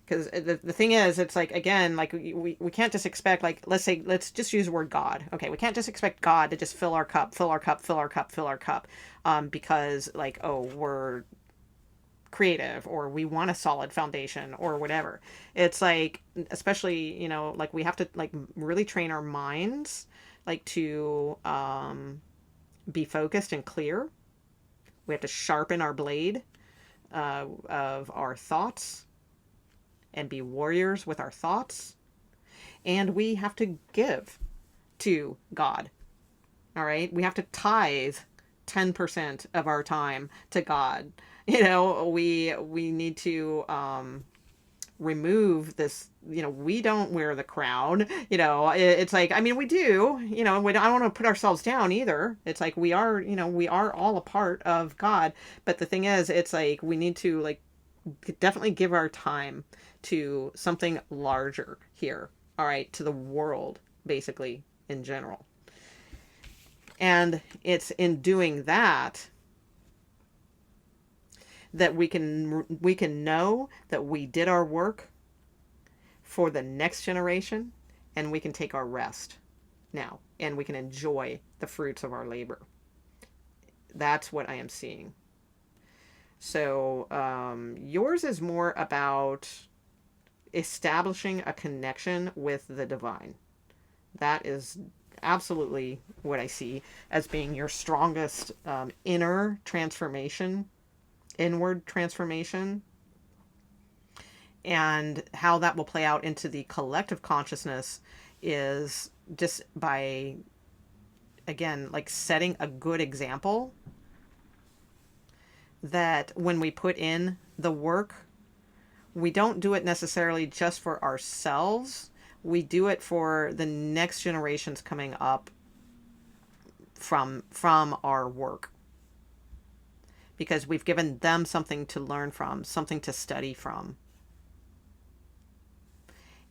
Because the thing is, it's like, again, like we can't just expect, like, let's just use the word God. Okay, we can't just expect God to just fill our cup, because like, oh, we're creative, or we want a solid foundation, or whatever. It's like, especially, you know, like we have to like really train our minds like to be focused and clear. We have to sharpen our blade of our thoughts and be warriors with our thoughts. And we have to give to God. All right. We have to tithe 10% of our time to God. You know, we need to remove this, you know, we don't wear the crown, you know, it's like, I mean, we do, you know, I don't want to put ourselves down either. It's like, we are, you know, we are all a part of God. But the thing is, it's like, we need to like definitely give our time to something larger here. All right. To the world, basically, in general. And it's in doing that that we can know that we did our work for the next generation, and we can take our rest now, and we can enjoy the fruits of our labor. That's what I am seeing. So yours is more about establishing a connection with the divine. That is absolutely what I see as being your strongest inner transformation, inward transformation, and how that will play out into the collective consciousness is just by, again, like setting a good example that when we put in the work, we don't do it necessarily just for ourselves. We do it for the next generations coming up from our work, because we've given them something to learn from, something to study from.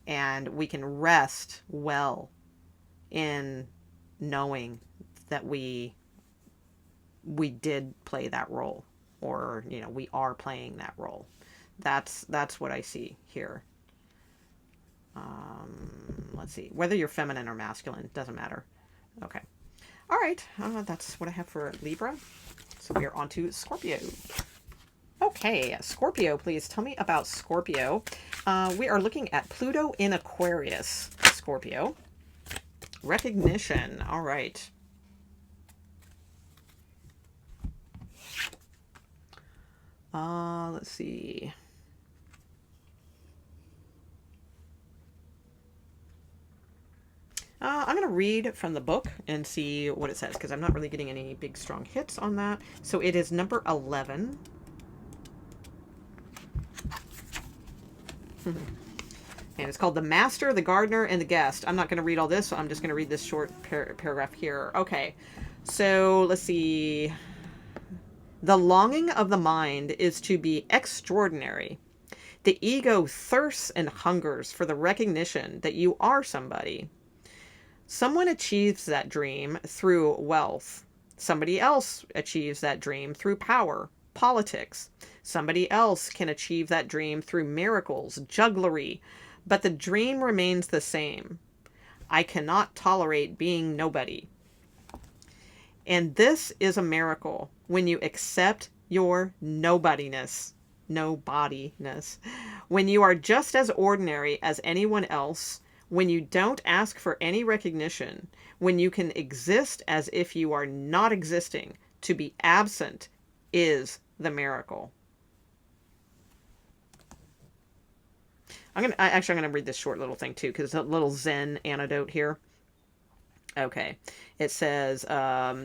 And we can rest well in knowing that we did play that role, or, you know, we are playing that role. That's what I see here. Let's see. Whether you're feminine or masculine, doesn't matter. Okay. All right. That's what I have for Libra. So we are on to Scorpio. Okay, Scorpio, please tell me about Scorpio. We are looking at Pluto in Aquarius, Scorpio. Recognition. All right. Let's see. I'm going to read from the book and see what it says, because I'm not really getting any big strong hits on that. So it is number 11. And it's called The Master, the Gardener, and the Guest. I'm not going to read all this, so I'm just going to read this short paragraph here. Okay, so let's see. The longing of the mind is to be extraordinary. The ego thirsts and hungers for the recognition that you are somebody. Someone achieves that dream through wealth. Somebody else achieves that dream through power, politics. Somebody else can achieve that dream through miracles, jugglery, but the dream remains the same. I cannot tolerate being nobody. And this is a miracle when you accept your nobodiness. When you are just as ordinary as anyone else, when you don't ask for any recognition, when you can exist as if you are not existing, to be absent is the miracle. I'm gonna read this short little thing too, because it's a little Zen anecdote here. Okay, it says,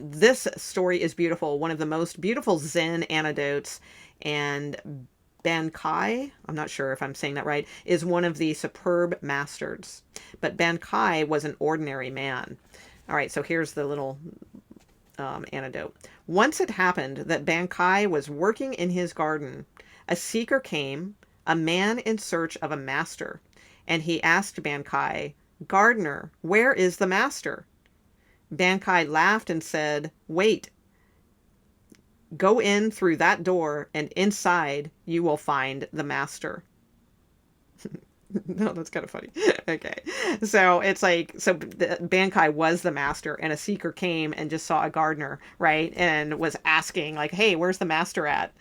this story is beautiful, one of the most beautiful Zen anecdotes, and Bankai, I'm not sure if I'm saying that right, is one of the superb masters. But Bankai was an ordinary man. All right, so here's the little anecdote. Once it happened that Bankai was working in his garden. A seeker came, a man in search of a master, and he asked Bankai, "Gardener, where is the master?" Bankai laughed and said, "Wait. Go in through that door, and inside you will find the master." No, that's kind of funny. Okay. So it's like, so Bankai was the master, and a seeker came and just saw a gardener, right? And was asking like, "Hey, where's the master at?"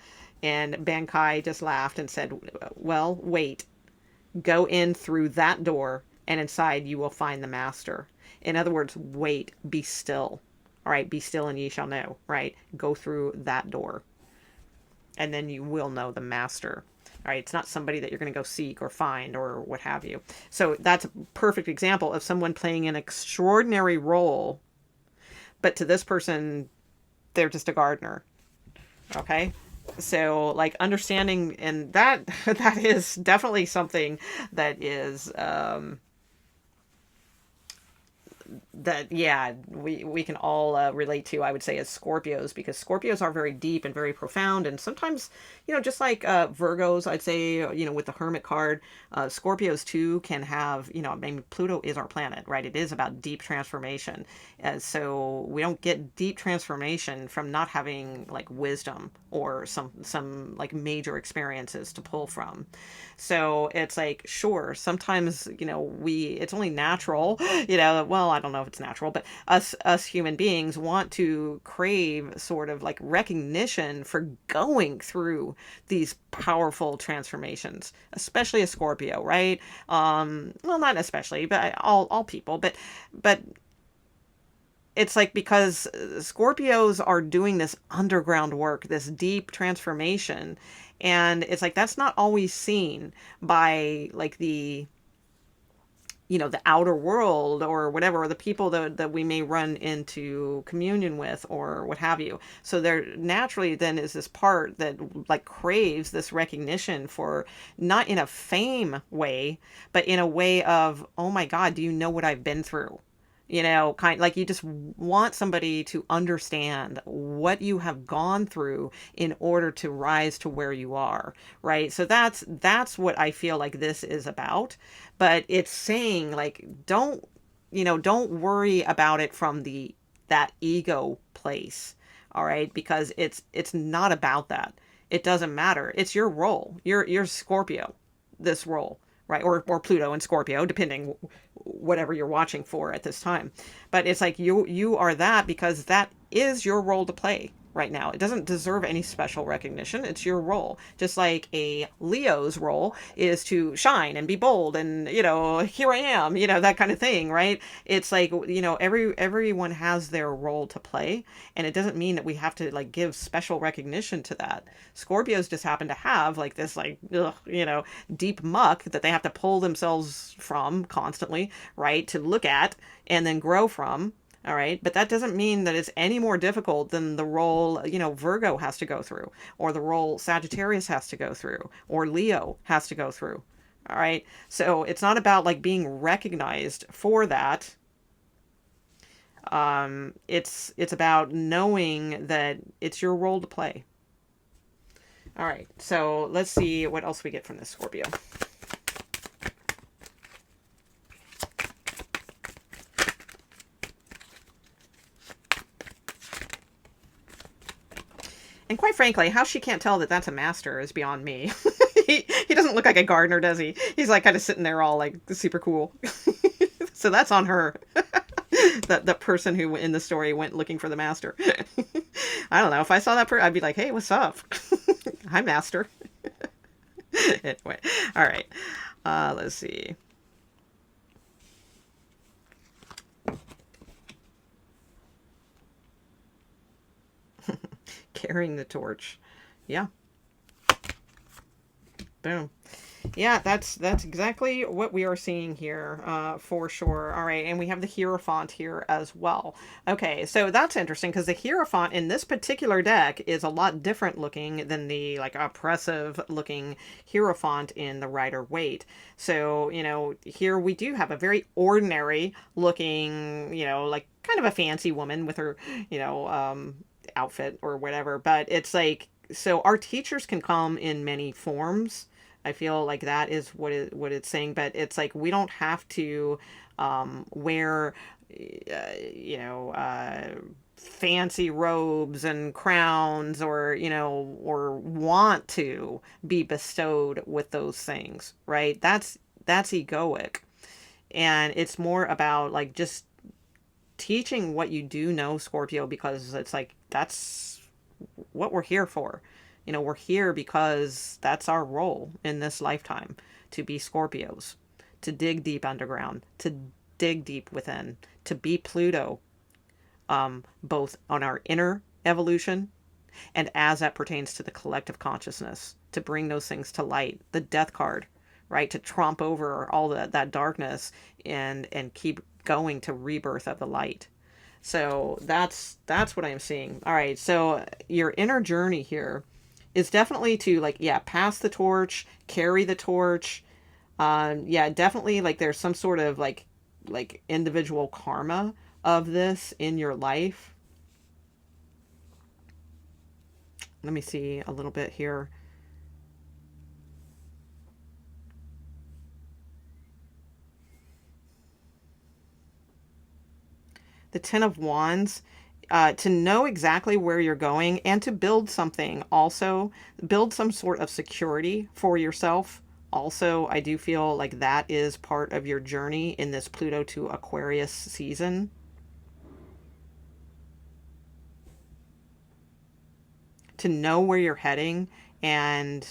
And Bankai just laughed and said, well, wait, go in through that door, and inside you will find the master. In other words, wait, be still. All right, be still and ye shall know, right? Go through that door, and then you will know the master. All right, it's not somebody that you're going to go seek or find or what have you. So that's a perfect example of someone playing an extraordinary role, but to this person, they're just a gardener. Okay? So like understanding, and that that is definitely something that is that, yeah, we can all relate to, I would say, as Scorpios, because Scorpios are very deep and very profound, and sometimes, just like Virgos, I'd say, with the Hermit card, Scorpios too can have, I mean, Pluto is our planet, right? It is about deep transformation, so we don't get deep transformation from not having like wisdom or some like major experiences to pull from. So it's like, sure, sometimes, it's only natural, well, I don't know if it's natural, but us human beings want to crave sort of like recognition for going through these powerful transformations, especially a Scorpio, right? Well, not especially, but all people, but it's like, because Scorpios are doing this underground work, this deep transformation, and it's like that's not always seen by like the the outer world or whatever, or the people that we may run into communion with or what have you. So there naturally then is this part that like craves this recognition for, not in a fame way, but in a way of, oh my God, do you know what I've been through? Kind like you just want somebody to understand what you have gone through in order to rise to where you are, right? So that's what I feel like this is about. But it's saying like, don't worry about it from that ego place, all right? Because it's not about that. It doesn't matter. It's your role. You're Scorpio, this role. Right, or Pluto and Scorpio, depending whatever you're watching for at this time. But it's like you are that because that is your role to play right now. It doesn't deserve any special recognition. It's your role. Just like a Leo's role is to shine and be bold and, here I am, that kind of thing, right? It's like, everyone has their role to play, and it doesn't mean that we have to like give special recognition to that. Scorpios just happen to have like this like, deep muck that they have to pull themselves from constantly, right? To look at and then grow from. All right. But that doesn't mean that it's any more difficult than the role, Virgo has to go through, or the role Sagittarius has to go through, or Leo has to go through. All right. So it's not about like being recognized for that. It's about knowing that it's your role to play. All right. So let's see what else we get from this Scorpio. And quite frankly, how she can't tell that that's a master is beyond me. He doesn't look like a gardener, does he? He's like kind of sitting there all like super cool. So that's on her. The person who in the story went looking for the master. I don't know. If I saw that person, I'd be like, hey, what's up? Hi, master. Anyway, all right. Let's see. Carrying the torch. Yeah. Boom. Yeah, that's exactly what we are seeing here, for sure. All right, and we have the Hierophant here as well. Okay, so that's interesting because the Hierophant in this particular deck is a lot different looking than the like oppressive looking Hierophant in the Rider-Waite. So, here we do have a very ordinary looking, like kind of a fancy woman with her, outfit or whatever, but it's like, so our teachers can come in many forms. I feel like that is what it's saying, but it's like we don't have to wear fancy robes and crowns, or or want to be bestowed with those things, right? That's egoic, and it's more about like just teaching what you do know, Scorpio, because it's like that's what we're here for. You know, we're here because that's our role in this lifetime, to be Scorpios, to dig deep underground, to dig deep within, to be Pluto, both on our inner evolution and as that pertains to the collective consciousness, to bring those things to light. The death card, right? To tromp over all that darkness and keep going to rebirth of the light. So that's what I'm seeing. All right. So your inner journey here is definitely to, like, yeah, pass the torch, carry the torch. Yeah, definitely, like, there's some sort of like individual karma of this in your life. Let me see a little bit here. The Ten of Wands, to know exactly where you're going and to build something, also build some sort of security for yourself. Also, I do feel like that is part of your journey in this Pluto to Aquarius season. To know where you're heading and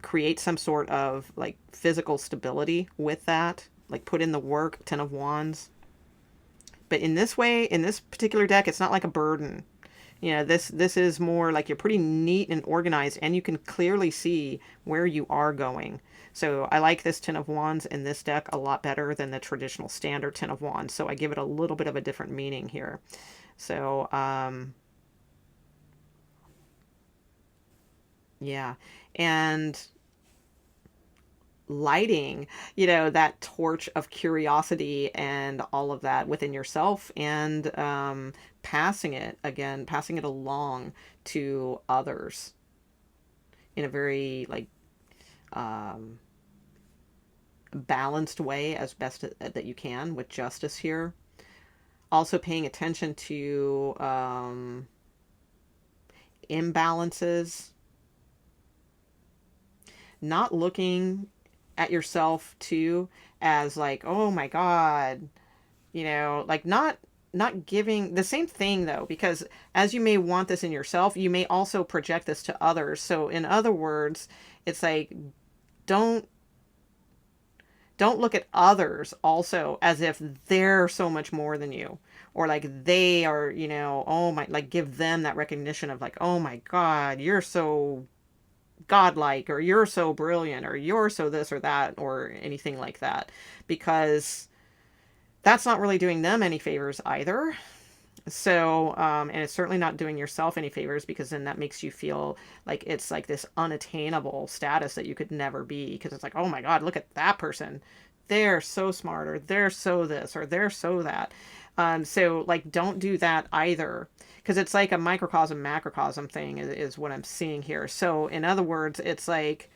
create some sort of like physical stability with that. Like, put in the work, Ten of Wands. But in this way, in this particular deck, it's not like a burden. You know, this is more like you're pretty neat and organized, and you can clearly see where you are going. So I like this Ten of Wands in this deck a lot better than the traditional standard Ten of Wands. So I give it a little bit of a different meaning here. So, yeah. And lighting, you know, that torch of curiosity and all of that within yourself, and passing it along to others in a very like balanced way, as best that you can, with justice here. Also paying attention to imbalances, not looking at yourself too as like, oh my God, you know, like not giving the same thing though, because as you may want this in yourself, you may also project this to others. So in other words, it's like, don't look at others also as if they're so much more than you, or like they are, you know, oh my, like give them that recognition of like, oh my God, you're so godlike, or you're so brilliant, or you're so this or that, or anything like that, because that's not really doing them any favors either. So, and it's certainly not doing yourself any favors, because then that makes you feel like it's like this unattainable status that you could never be, because it's like, oh my God, look at that person. They're so smart, or they're so this, or they're so that. So like, don't do that either, because it's like a microcosm macrocosm thing is what I'm seeing here. So in other words, it's like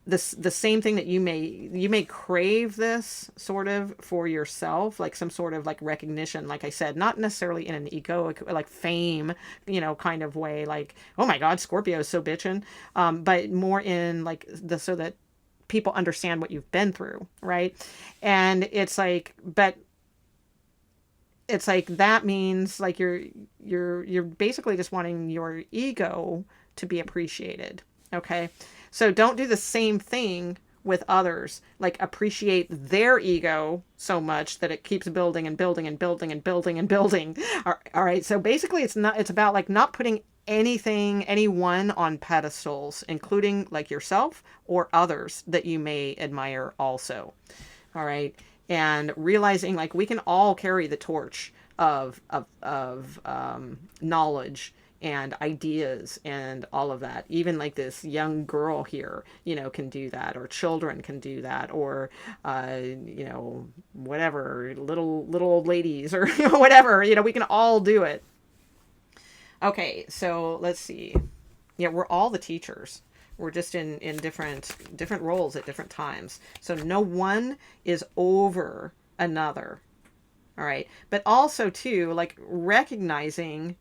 the same thing that you may crave this sort of for yourself, like some sort of like recognition, like I said, not necessarily in an egoic like fame, you know, kind of way, like, oh my God, Scorpio is so bitchin', but more in like so that people understand what you've been through, right? And it's like, but it's like that means like you're basically just wanting your ego to be appreciated. Okay. So don't do the same thing with others. Like, appreciate their ego so much that it keeps building and building and building and building and building. All right. So basically it's about like not putting anyone on pedestals, including like yourself or others that you may admire also. All right. And realizing like we can all carry the torch of knowledge and ideas and all of that. Even like this young girl here, you know, can do that, or children can do that, or you know, whatever, little old ladies, or whatever, you know, we can all do it. Okay, so let's see. Yeah, we're all the teachers. We're just in different roles at different times. So no one is over another. All right. But also too, like recognizing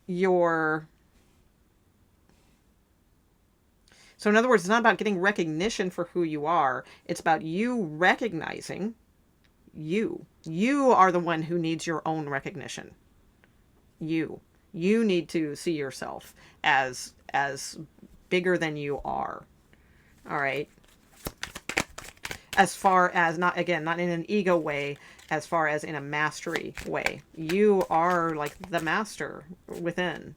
your... So in other words, it's not about getting recognition for who you are. It's about you recognizing you. You are the one who needs your own recognition. You need to see yourself as bigger than you are. All right. As far as, not, again, not in an ego way, as far as in a mastery way. You are like the master within.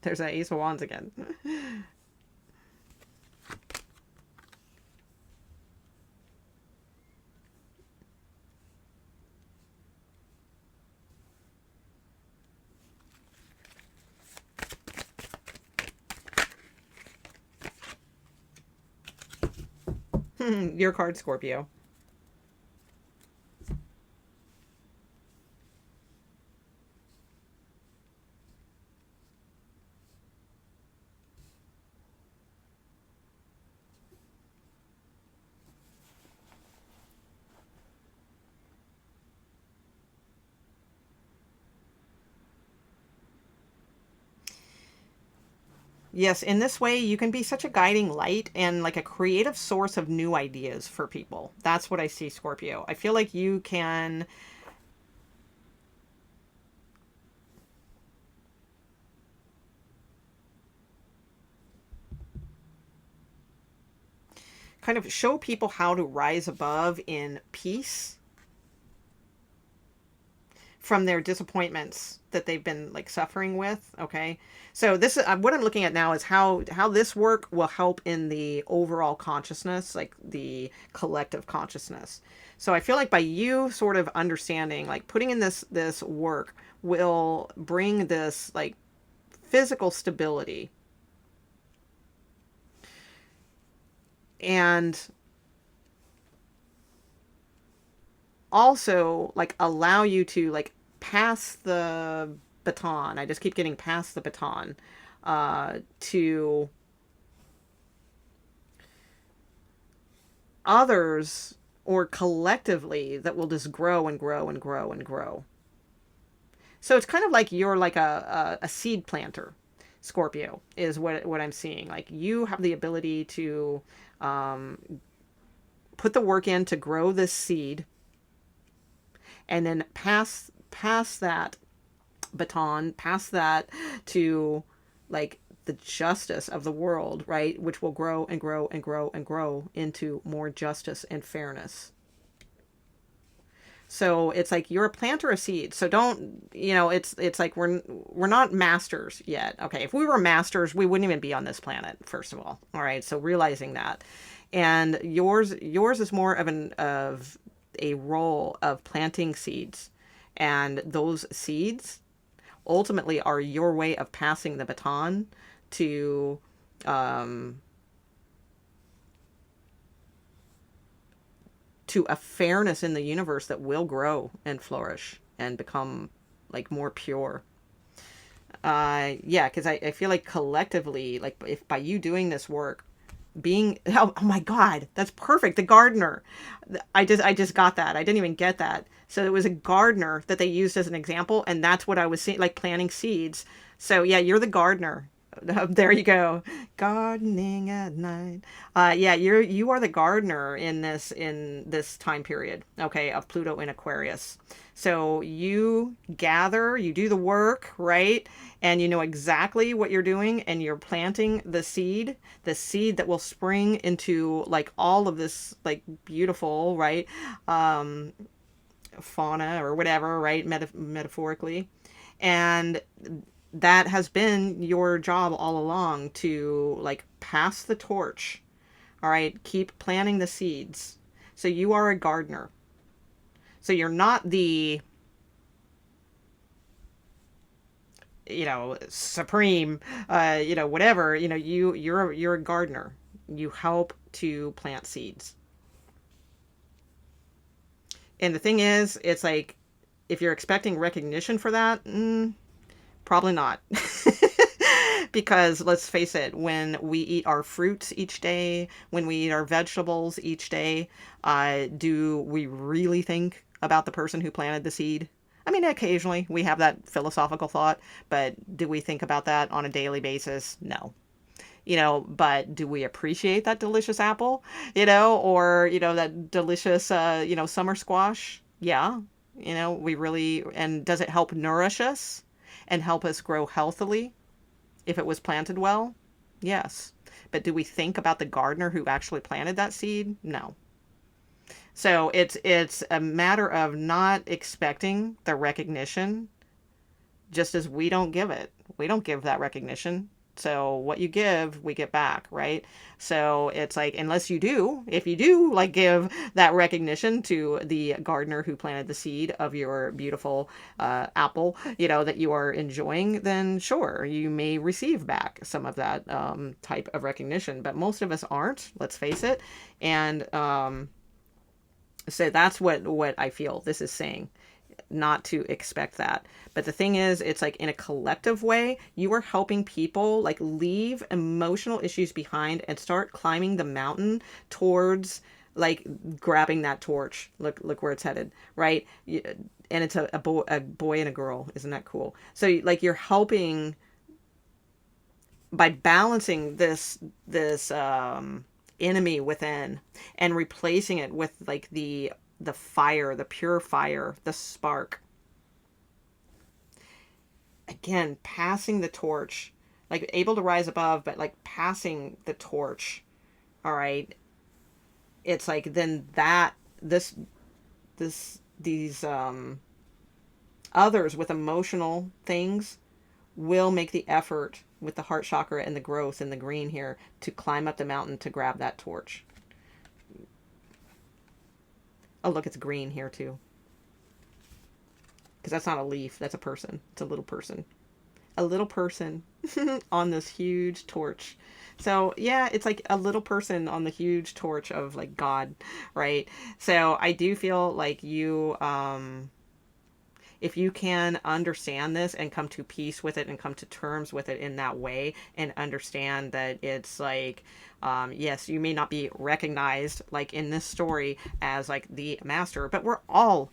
There's that Ace of Wands again. Your card, Scorpio. Yes, in this way, you can be such a guiding light and like a creative source of new ideas for people. That's what I see, Scorpio. I feel like you can kind of show people how to rise above in peace from their disappointments that they've been like suffering with. Okay, so this is what I'm looking at now is how this work will help in the overall consciousness, like the collective consciousness. So I feel like by you sort of understanding, like putting in this work will bring this like physical stability and also like allow you to like pass the baton. I just keep getting past the baton to others or collectively that will just grow and grow and grow and grow. So it's kind of like you're like a seed planter, Scorpio, is what I'm seeing. Like you have the ability to put the work in to grow this seed and then pass that baton, pass that to like the justice of the world, right? Which will grow and grow and grow and grow into more justice and fairness. So it's like you're a planter of seeds. So don't, it's like we're not masters yet. Okay, if we were masters, we wouldn't even be on this planet, first of all. All right, so realizing that. And yours is more of a role of planting seeds. And those seeds ultimately are your way of passing the baton to a fairness in the universe that will grow and flourish and become like more pure. Yeah, because I feel like collectively, like if by you doing this work, being oh my god, that's perfect. The gardener, I just got that. I didn't even get that. So it was a gardener that they used as an example, and that's what I was seeing, like planting seeds. So yeah, you're the gardener. There you go, gardening at night. Yeah, you are the gardener in this time period, okay, of Pluto in Aquarius. So you gather, you do the work, right? And you know exactly what you're doing, and you're planting the seed that will spring into like all of this like beautiful, right? Fauna or whatever, right? Metaphorically. And that has been your job all along, to like pass the torch. All right, keep planting the seeds. So you are a gardener. So you're not the supreme whatever, you're a gardener. You help to plant seeds. And the thing is, it's like if you're expecting recognition for that, probably not. Because let's face it, when we eat our fruits each day, when we eat our vegetables each day, do we really think about the person who planted the seed? I mean, occasionally we have that philosophical thought, but do we think about that on a daily basis? No. you know, but do we appreciate that delicious apple, you know, or, you know, that delicious, you know, summer squash? Yeah. You know, we really, and does it help nourish us and help us grow healthily if it was planted well? Yes. But do we think about the gardener who actually planted that seed? No. So it's a matter of not expecting the recognition, just as we don't give it. We don't give that recognition. So what you give, we get back, right? So it's like, unless you do, if you do like give that recognition to the gardener who planted the seed of your beautiful apple, you know, that you are enjoying, then sure, you may receive back some of that type of recognition. But most of us aren't, let's face it. And so that's what I feel this is saying, not to expect that. But the thing is, it's like in a collective way, you are helping people like leave emotional issues behind and start climbing the mountain towards like grabbing that torch. Look where it's headed, right? And it's a boy and a girl. Isn't that cool? So like you're helping by balancing this enemy within and replacing it with like the fire, the pure fire, the spark. Again, passing the torch, like able to rise above, but like passing the torch. All right. It's like then that these others with emotional things will make the effort with the heart chakra and the growth and the green here to climb up the mountain to grab that torch. Oh, look, it's green here too. Because that's not a leaf, that's a person. It's a little person. A little person on this huge torch. So yeah, it's like a little person on the huge torch of like God, right? So I do feel like you, if you can understand this and come to peace with it and come to terms with it in that way and understand that it's like, yes, you may not be recognized like in this story as like the master, but we're all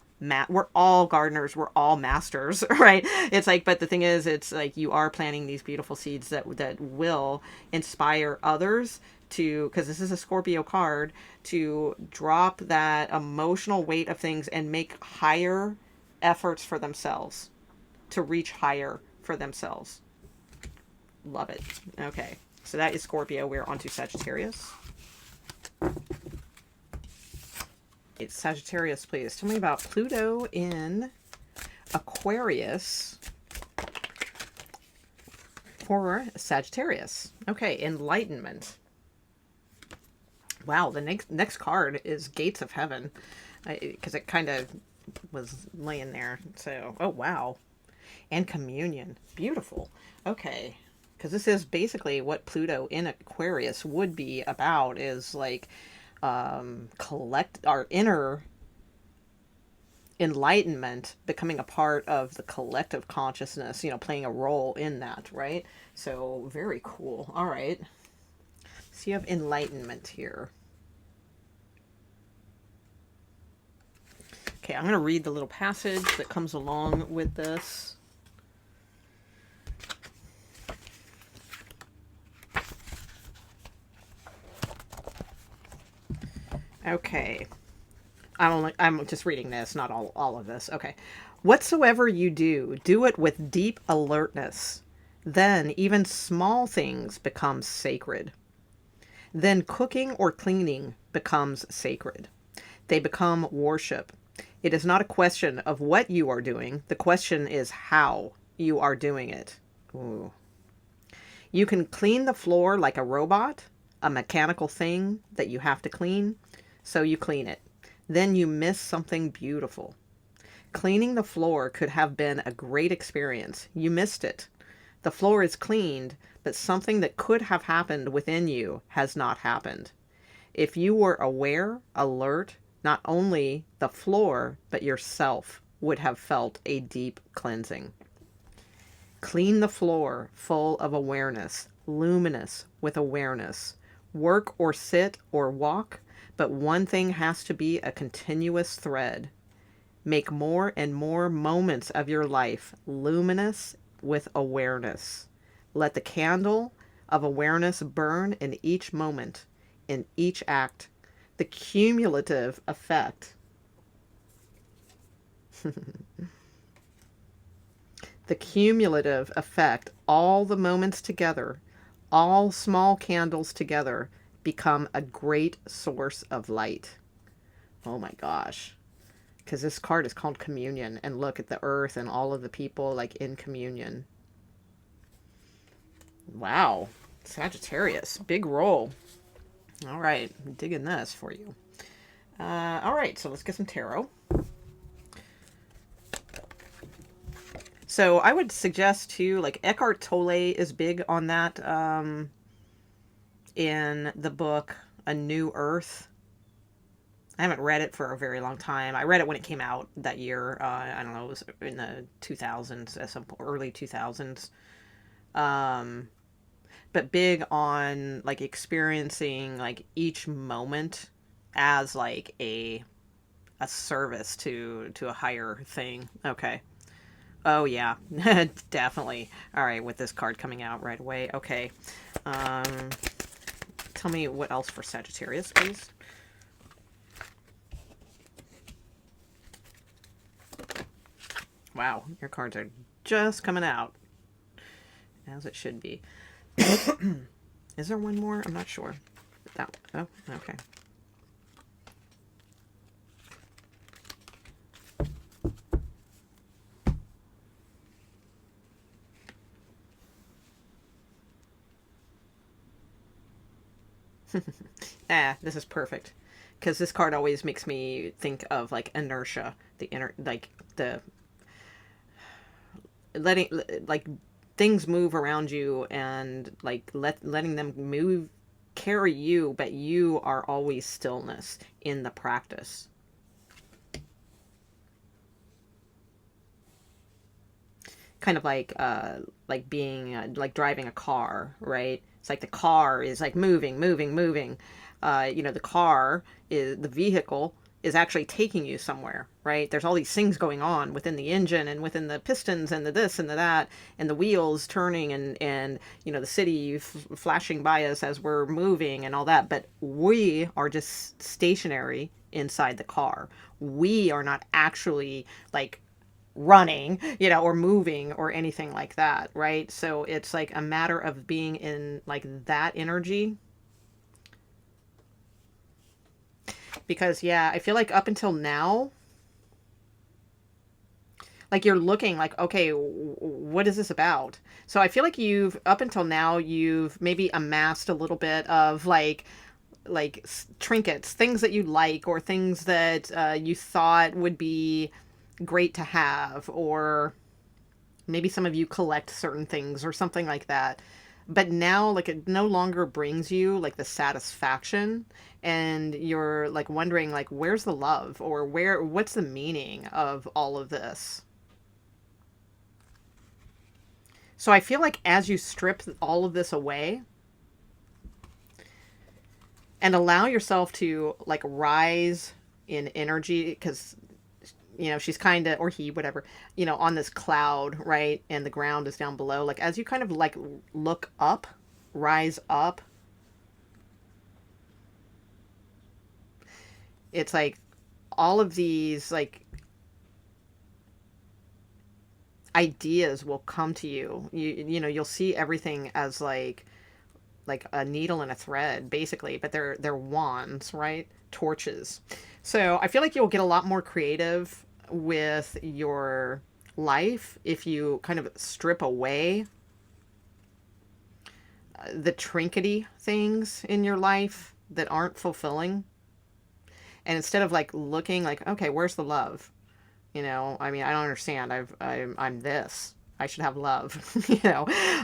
gardeners, we're all masters, right? It's like, but the thing is, it's like you are planting these beautiful seeds that will inspire others to, because this is a Scorpio card, to drop that emotional weight of things and make higher efforts for themselves, to reach higher for themselves. Love it. Okay, so that is Scorpio. We're on to Sagittarius. It's Sagittarius, please. Tell me about Pluto in Aquarius for Sagittarius. Okay, enlightenment. Wow, the next card is Gates of Heaven, because it kind of was laying there. So, oh wow. And communion. Beautiful. Okay. Because this is basically what Pluto in Aquarius would be about, is like collect our inner enlightenment, becoming a part of the collective consciousness, you know, playing a role in that, right? So very cool. All right. So you have enlightenment here. Okay, I'm going to read the little passage that comes along with this. Okay. I'm just reading this, not all of this. Okay. Whatsoever you do, do it with deep alertness. Then even small things become sacred. Then cooking or cleaning becomes sacred. They become worship. It is not a question of what you are doing. The question is how you are doing it. Ooh. You can clean the floor like a robot, a mechanical thing that you have to clean, so you clean it. Then you miss something beautiful. Cleaning the floor could have been a great experience. You missed it. The floor is cleaned, but something that could have happened within you has not happened. If you were aware, alert, not only the floor, but yourself would have felt a deep cleansing. Clean the floor full of awareness, luminous with awareness. Work or sit or walk, but one thing has to be a continuous thread. Make more and more moments of your life luminous with awareness. Let the candle of awareness burn in each moment, in each act. The cumulative effect. The cumulative effect, all the moments together, all small candles together, become a great source of light. Oh my gosh. Because this card is called communion. And look at the earth and all of the people like in communion. Wow. Sagittarius. Big roll. All right. I'm digging this for you. All right. So let's get some tarot. So I would suggest too, like Eckhart Tolle is big on that in the book A New Earth. I haven't read it for a very long time. I read it when it came out that year. I don't know, it was in the 2000s, some early 2000s. But big on like experiencing like each moment as like a service to a higher thing. Okay. Oh yeah, definitely. All right, with this card coming out right away. Okay. Tell me what else for Sagittarius, please. Wow, your cards are just coming out. As it should be. Is there one more? I'm not sure. That one. Oh, okay. This is perfect. Because this card always makes me think of like inertia. The inner, like the letting, like things move around you and like letting them move, carry you, but you are always stillness in the practice. Kind of like being like driving a car, right? It's like the car is like moving. The car is the vehicle is actually taking you somewhere, right? There's all these things going on within the engine and within the pistons and the this and the that and the wheels turning and the city flashing by us as we're moving and all that. But we are just stationary inside the car. We are not actually like running, or moving or anything like that, right? So it's like a matter of being in like that energy. Because I feel like up until now, like you're looking like, okay, what is this about? So I feel like up until now, you've maybe amassed a little bit of like trinkets, things that you like, or things that you thought would be great to have, or maybe some of you collect certain things or something like that. But now like it no longer brings you like the satisfaction, and you're like wondering like, where's the love, or what's the meaning of all of this? So I feel like as you strip all of this away and allow yourself to like rise in energy, because she's kind of, or he, whatever, on this cloud, right? And the ground is down below. Like, as you kind of like look up, rise up, it's like all of these like ideas will come to you. You'll see everything as like a needle and a thread, basically, but they're wands, right? Torches. So I feel like you'll get a lot more creative with your life if you kind of strip away the trinkety things in your life that aren't fulfilling, and instead of like looking like, okay, where's the love? I mean, I don't understand. I'm this. I should have love.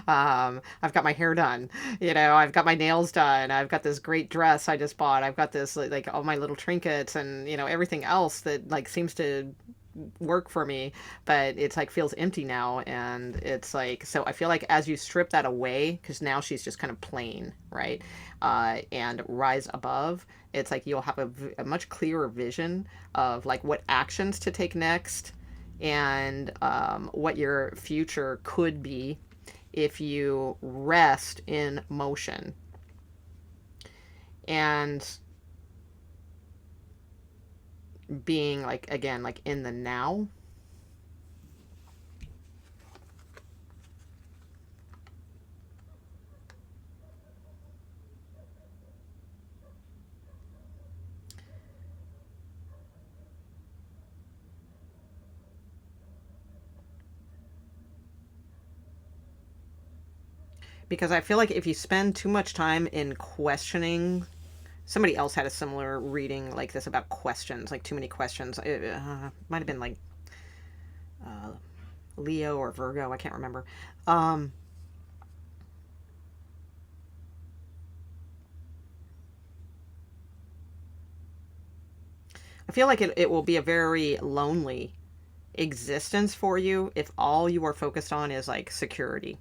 I've got my hair done. I've got my nails done. I've got this great dress I just bought. I've got this like all my little trinkets and everything else that like seems to work for me, but it's like feels empty now. And it's like, so I feel like as you strip that away, because now she's just kind of plain, right? And rise above, it's like you'll have a much clearer vision of like what actions to take next, and what your future could be if you rest in motion and being like, again, like in the now. Because I feel like if you spend too much time in questioning, somebody else had a similar reading like this about questions, like too many questions. It might have been like Leo or Virgo, I can't remember. I feel like it will be a very lonely existence for you if all you are focused on is like security,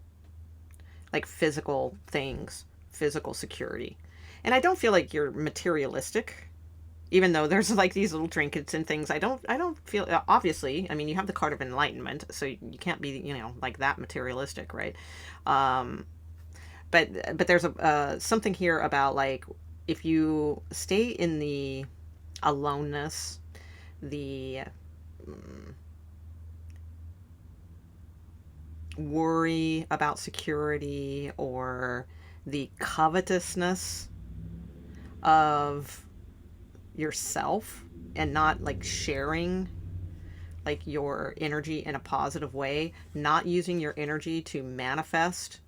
like physical things, physical security. And I don't feel like you're materialistic, even though there's like these little trinkets and things. I don't feel, obviously, I mean, you have the card of enlightenment, so you can't be, like that materialistic, right? But there's something here about like, if you stay in the aloneness, the worry about security, or the covetousness of yourself, and not like sharing like your energy in a positive way, not using your energy to manifest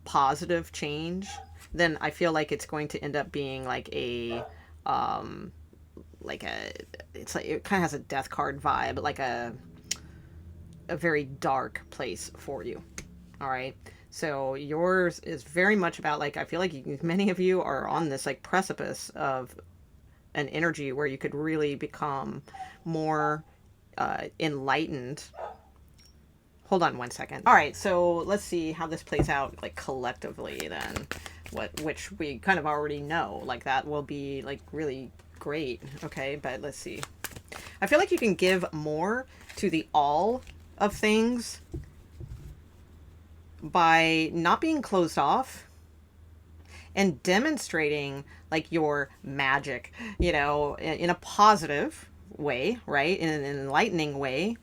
positive change, then I feel like it's going to end up being like it's like, it kind of has a death card vibe, like a very dark place for you. All right. So yours is very much about like, I feel like many of you are on this like precipice of an energy where you could really become more enlightened. Hold on one second. All right, so let's see how this plays out like collectively then. Which we kind of already know, like that will be like really great. Okay, but let's see. I feel like you can give more to the all of things by not being closed off and demonstrating like your magic, in a positive way, right? In an enlightening way,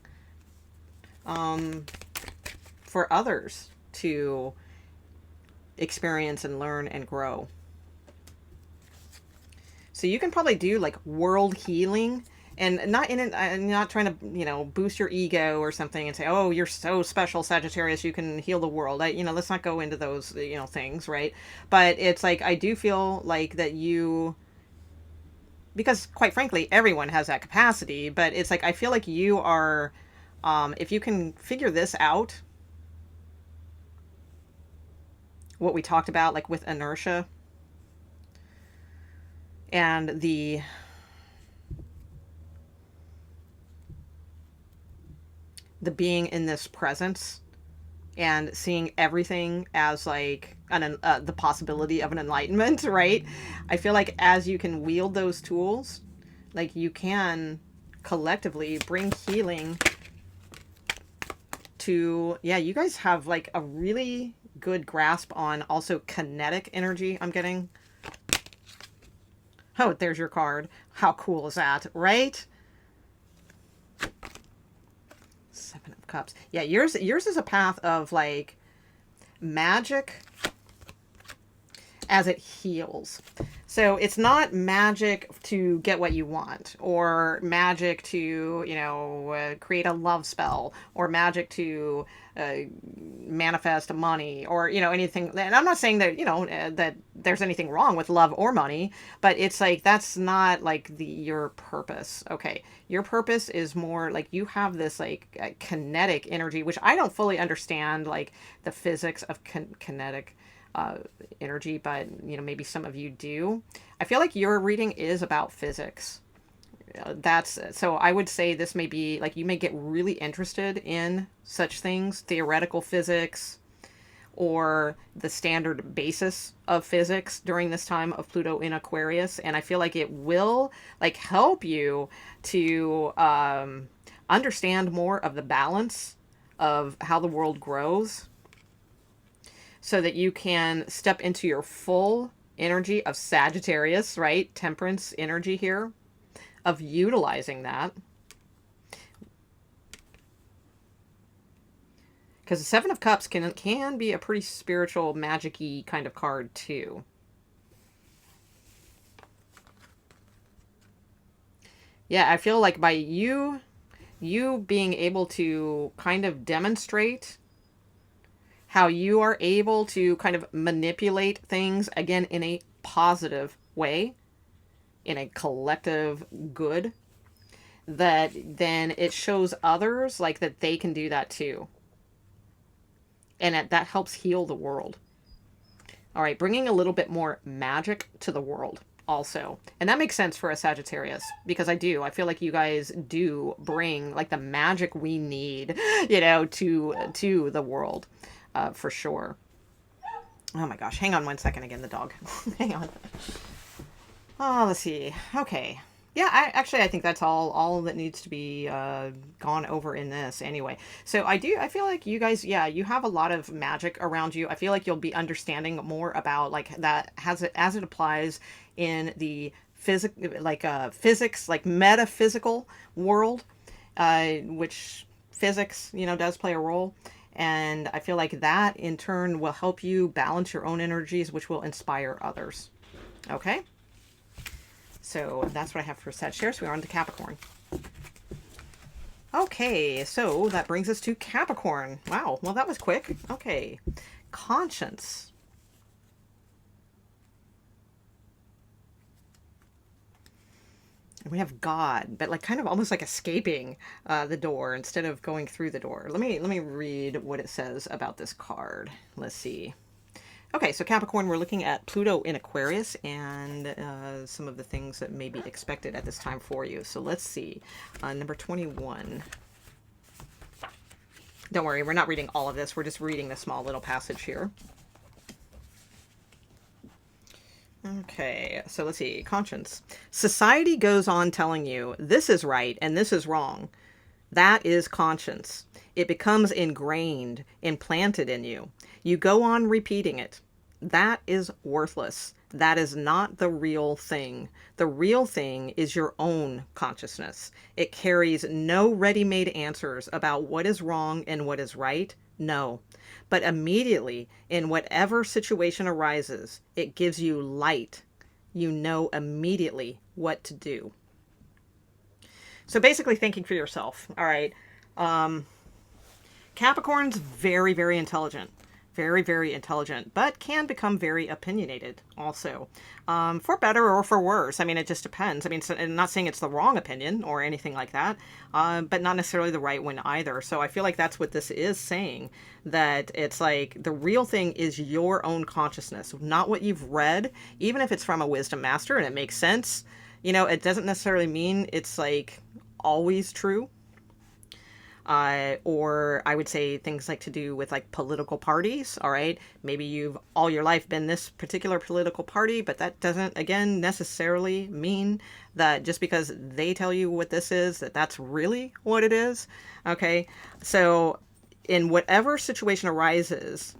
for others to experience and learn and grow. So you can probably do like world healing, and not trying to, boost your ego or something and say, oh, you're so special, Sagittarius, you can heal the world. Let's not go into those, things, right? But it's like, I do feel like that because quite frankly, everyone has that capacity, but it's like, I feel like you are, if you can figure this out, what we talked about, like with inertia and the being in this presence and seeing everything as like the possibility of an enlightenment, right? I feel like as you can wield those tools, like you can collectively bring healing to, you guys have like a really good grasp on also kinetic energy, I'm getting. Oh, there's your card. How cool is that, right? Seven of Cups. Yeah, yours is a path of like magic as it heals. So it's not magic to get what you want, or magic to, create a love spell, or magic to manifest money, or, anything. And I'm not saying that, that there's anything wrong with love or money, but it's like, that's not like your purpose. Okay. Your purpose is more like, you have this like kinetic energy, which I don't fully understand, like the physics of kinetic energy, but maybe some of you do. I feel like your reading is about physics. So I would say this may be like, you may get really interested in such things, theoretical physics, or the standard basis of physics during this time of Pluto in Aquarius. And I feel like it will like help you to understand more of the balance of how the world grows. so that you can step into your full energy of Sagittarius, right? Temperance energy here, of utilizing that. Because the Seven of Cups can be a pretty spiritual, magic-y kind of card too. Yeah, I feel like by you being able to kind of demonstrate how you are able to kind of manipulate things, again, in a positive way, in a collective good, that then it shows others like that they can do that too. And that helps heal the world. All right, bringing a little bit more magic to the world also. And that makes sense for a Sagittarius, because I feel like you guys do bring like the magic we need, you know, to the world, for sure. Oh my gosh, hang on one second again, the dog. Hang on. Oh, let's see. Okay. Yeah, I think that's all that needs to be gone over in this anyway. So I feel like you guys, yeah, you have a lot of magic around you. I feel like you'll be understanding more about like that as it applies in the physics, like metaphysical world, which physics, you know, does play a role. And I feel like that in turn will help you balance your own energies, which will inspire others. Okay? So that's what I have for Sagittarius. We're on to Capricorn. Okay, so that brings us to Capricorn. Wow, well, that was quick. Okay, conscience. We have God, but like kind of almost like escaping the door instead of going through the door. Let me read what it says about this card. Let's see. Okay, so Capricorn, we're looking at Pluto in Aquarius and some of the things that may be expected at this time for you. So let's see. Number 21. Don't worry, we're not reading all of this. We're just reading the small little passage here. Okay, so let's see. Conscience. Society goes on telling you this is right and this is wrong. That is conscience. It becomes ingrained, implanted in you. You go on repeating it. That is worthless. That is not the real thing. The real thing is your own consciousness. It carries no ready-made answers about what is wrong and what is right. No. But immediately, in whatever situation arises, it gives you light. You know immediately what to do. So basically thinking for yourself. All right. Capricorn's very, very intelligent. Very, very intelligent, but can become very opinionated also, for better or for worse. I mean, it just depends. I mean, so, I'm not saying it's the wrong opinion or anything like that, but not necessarily the right one either. So I feel like that's what this is saying, that it's like the real thing is your own consciousness, not what you've read, even if it's from a wisdom master and it makes sense. You know, it doesn't necessarily mean it's like always true. Or I would say things like to do with like political parties. All right. Maybe you've all your life been this particular political party, but that doesn't, again, necessarily mean that just because they tell you what this is, that that's really what it is. Okay. So in whatever situation arises,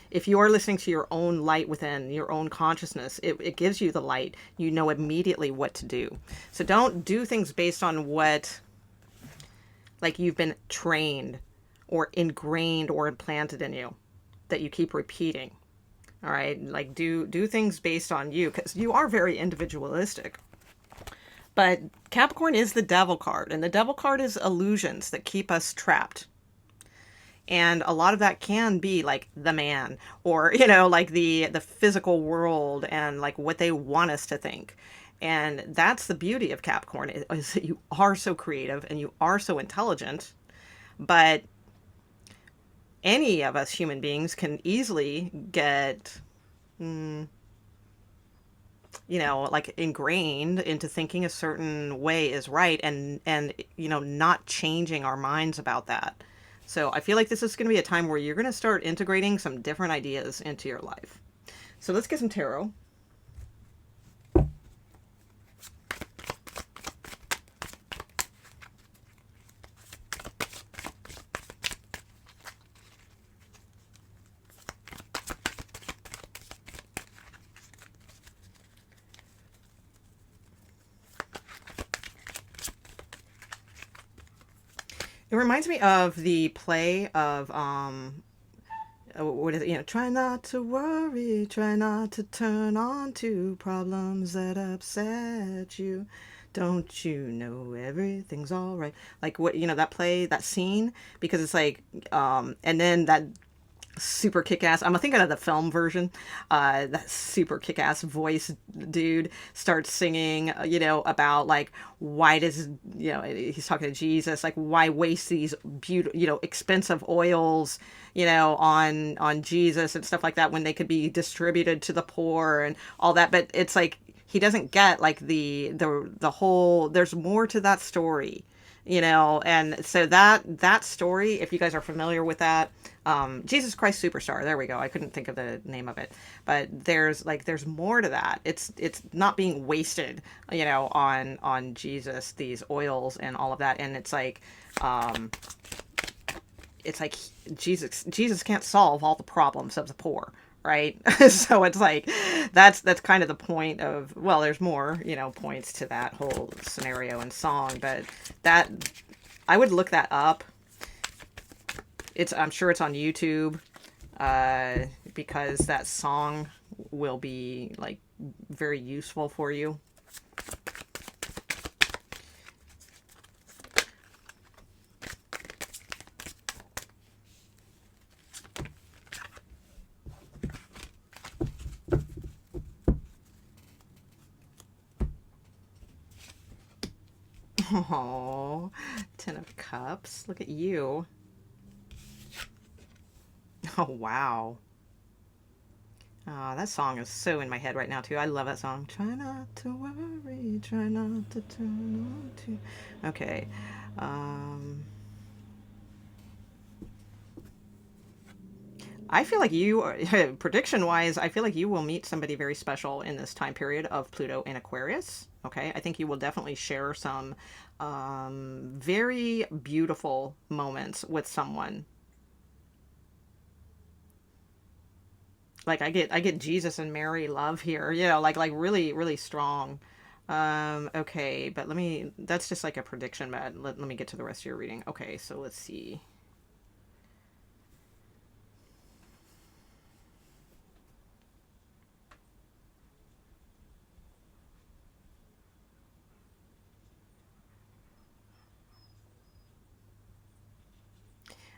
if you are listening to your own light within, your own consciousness, it gives you the light. You know immediately what to do. So don't do things based on what, like, you've been trained or ingrained or implanted in you, that you keep repeating. All right. Like do things based on you, because you are very individualistic. But Capricorn is the devil card, and the devil card is illusions that keep us trapped. And a lot of that can be like the man, or, you know, like the physical world and like what they want us to think. And that's the beauty of Capricorn, is that you are so creative and you are so intelligent, but any of us human beings can easily get, you know, like ingrained into thinking a certain way is right, and, you know, not changing our minds about that. So I feel like this is going to be a time where you're going to start integrating some different ideas into your life. So let's get some tarot. It reminds me of the play of what is it? You know, try not to worry, try not to turn on to problems that upset you. Don't you know everything's all right? Like what, you know, that play, that scene, because it's like, and then that super kick-ass, I'm thinking of the film version, that super kick-ass voice dude starts singing, you know, about like, why does, you know, he's talking to Jesus, like, why waste these beautiful, you know, expensive oils, you know, on Jesus and stuff like that, when they could be distributed to the poor and all that. But it's like he doesn't get like the whole, there's more to that story, you know. And so that story, if you guys are familiar with that, Jesus Christ Superstar, there we go, I couldn't think of the name of it, but there's more to that. It's not being wasted, you know, on Jesus, these oils and all of that. And it's like Jesus can't solve all the problems of the poor, right? So it's like that's kind of the point of, well, there's more, you know, points to that whole scenario and song, but that, I would look that up. I'm sure it's on YouTube, because that song will be like very useful for you. Oh, Ten of Cups. Look at you. Oh, wow. That song is so in my head right now, too. I love that song. Try not to worry, try not to turn on to... Okay. I feel like you, prediction-wise, I feel like you will meet somebody very special in this time period of Pluto in Aquarius. Okay, I think you will definitely share some very beautiful moments with someone. Like I get Jesus and Mary love here, you know, like really really strong. Okay, but that's just like a prediction, but let me get to the rest of your reading. Okay, so let's see.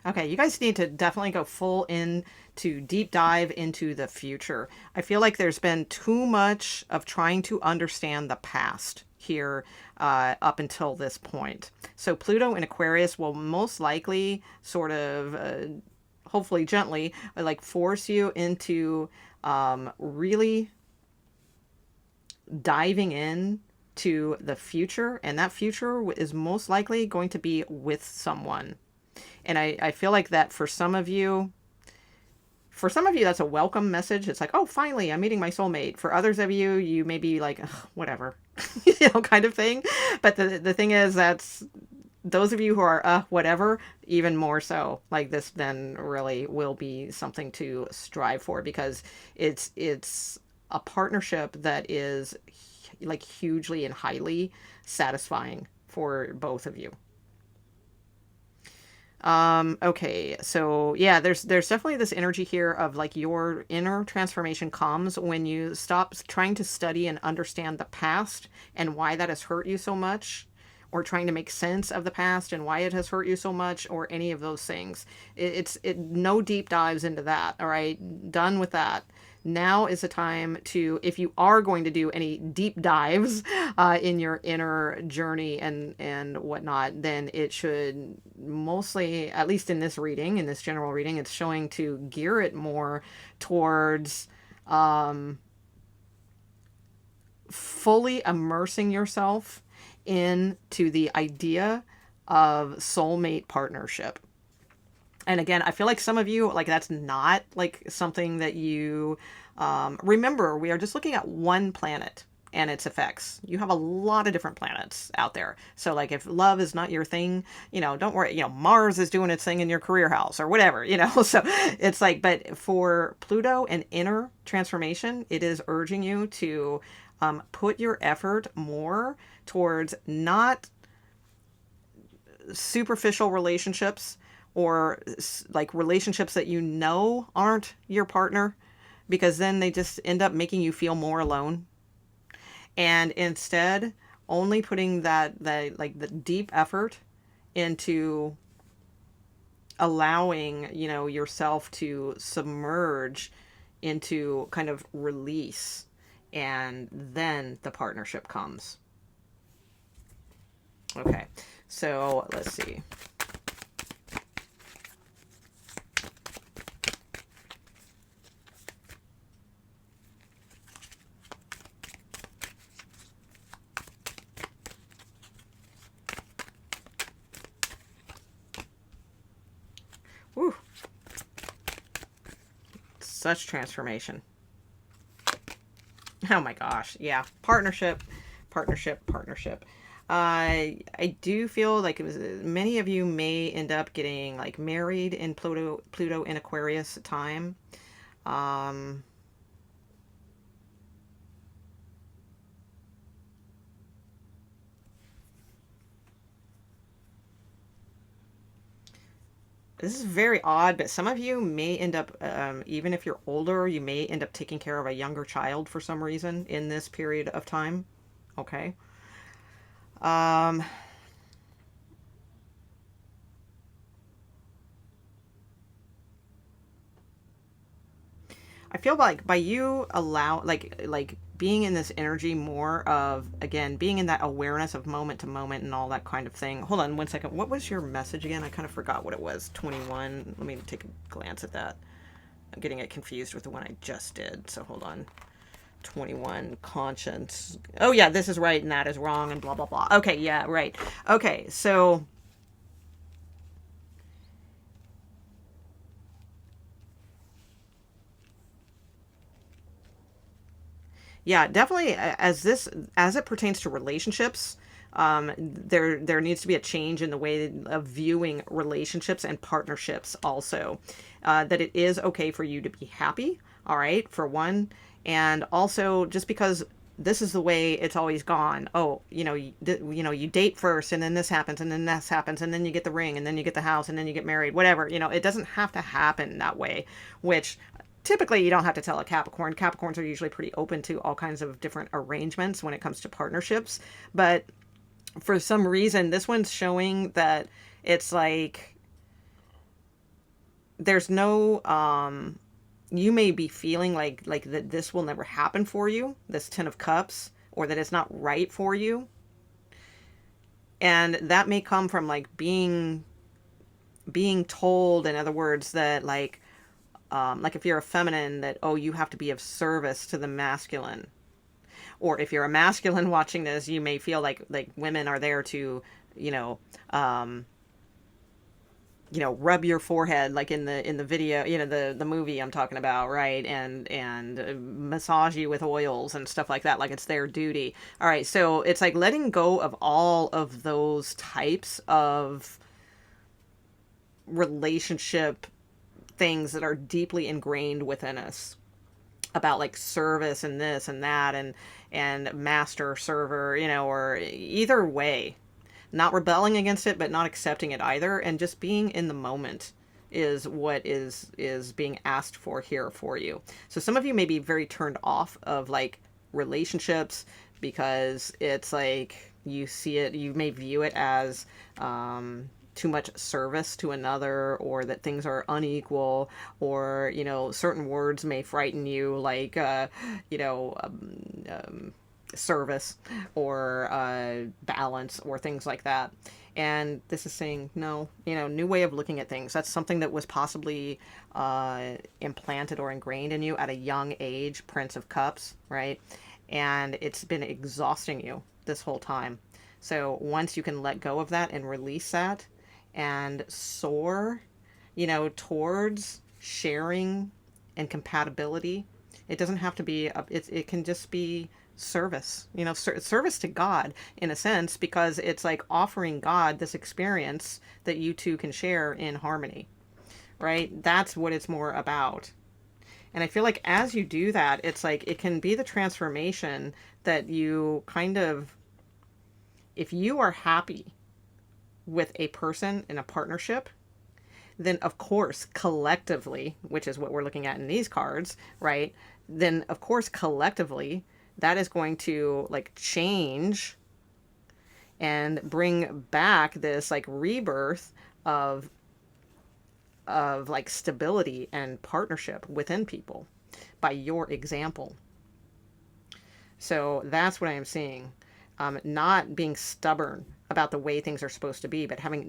Okay, you guys need to definitely go full in to deep dive into the future. I feel like there's been too much of trying to understand the past here, up until this point. So Pluto in Aquarius will most likely sort of, hopefully gently, like force you into really diving in to the future. And that future is most likely going to be with someone. And I feel like that for some of you, that's a welcome message. It's like, oh, finally, I'm meeting my soulmate. For others of you, you may be like, whatever, you know, kind of thing. But the thing is, that's those of you who are, whatever, even more so, like this then really will be something to strive for, because it's a partnership that is like hugely and highly satisfying for both of you. Okay, so yeah, there's definitely this energy here of like your inner transformation comes when you stop trying to study and understand the past and why that has hurt you so much, or trying to make sense of the past and why it has hurt you so much, or any of those things. No deep dives into that. All right, done with that. Now is the time to, if you are going to do any deep dives in your inner journey and whatnot, then it should mostly, at least in this reading, in this general reading, it's showing to gear it more towards fully immersing yourself into the idea of soulmate partnership. And again, I feel like some of you, like, that's not like something that you remember. We are just looking at one planet and its effects. You have a lot of different planets out there. So like if love is not your thing, you know, don't worry, you know, Mars is doing its thing in your career house or whatever, you know. So it's like, but for Pluto and inner transformation, it is urging you to put your effort more towards not superficial relationships, or like relationships that you know aren't your partner, because then they just end up making you feel more alone. And instead, only putting that like the deep effort into allowing, you know, yourself to submerge into kind of release, and then the partnership comes. Okay, so let's see. Woo. Such transformation. Oh my gosh. Yeah. Partnership, partnership, partnership. I do feel like many of you may end up getting like married in Pluto in Aquarius time. Um, this is very odd, but some of you may end up, even if you're older, you may end up taking care of a younger child for some reason in this period of time. Okay. Um, I feel like by you allow like being in this energy more of, again, being in that awareness of moment to moment and all that kind of thing. Hold on one second. What was your message again? I kind of forgot what it was. 21. Let me take a glance at that. I'm getting it confused with the one I just did. So hold on. 21 conscience. Oh yeah, this is right and that is wrong and blah blah blah. Okay, yeah, right. Okay, so yeah, definitely. As it pertains to relationships, there needs to be a change in the way of viewing relationships and partnerships. Also, that it is okay for you to be happy. All right, for one, and also just because this is the way it's always gone. Oh, you date first, and then this happens, and then this happens, and then you get the ring, and then you get the house, and then you get married. Whatever, it doesn't have to happen that way. Which typically you don't have to tell a Capricorn. Capricorns are usually pretty open to all kinds of different arrangements when it comes to partnerships. But for some reason, this one's showing that it's like there's no you may be feeling like that this will never happen for you, this 10 of cups, or that it's not right for you. And that may come from like being told, in other words, that like if you're a feminine, that, oh, you have to be of service to the masculine. Or if you're a masculine watching this, you may feel like women are there to, rub your forehead, like in the video, the movie I'm talking about, right? And massage you with oils and stuff like that, like it's their duty. All right, so it's like letting go of all of those types of relationship things that are deeply ingrained within us about like service and this and that and master server, or either way, not rebelling against it but not accepting it either, and just being in the moment is what is being asked for here for you. So some of you may be very turned off of like relationships because it's like you may view it as too much service to another, or that things are unequal, or certain words may frighten you, like service or balance or things like that. And this is saying no, new way of looking at things. That's something that was possibly implanted or ingrained in you at a young age, Prince of Cups, right? And it's been exhausting you this whole time. So once you can let go of that and release that and soar, towards sharing and compatibility, it doesn't have to be, it can just be service, service to God in a sense, because it's like offering God this experience that you two can share in harmony, right? That's what it's more about. And I feel like as you do that, it's like it can be the transformation that you kind of, if you are happy with a person in a partnership, then of course collectively, which is what we're looking at in these cards, right? Then of course collectively that is going to like change and bring back this like rebirth of like stability and partnership within people by your example. So that's what I am seeing. Not being stubborn about the way things are supposed to be, but having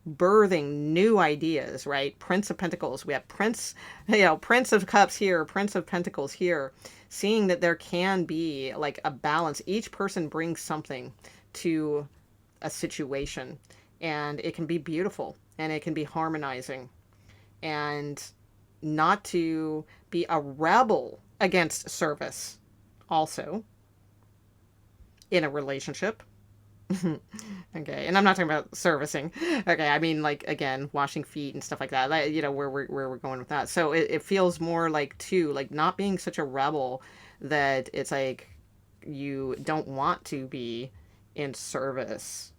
birthing new ideas, right? Prince of Pentacles. We have Prince of Cups here, Prince of Pentacles here. Seeing that there can be like a balance. Each person brings something to a situation, and it can be beautiful and it can be harmonizing, and not to be a rebel against service also in a relationship. Okay, and I'm not talking about servicing. Okay, I mean like again washing feet and stuff like that. Where we're going with that. So it feels more like too like not being such a rebel that it's like you don't want to be in service,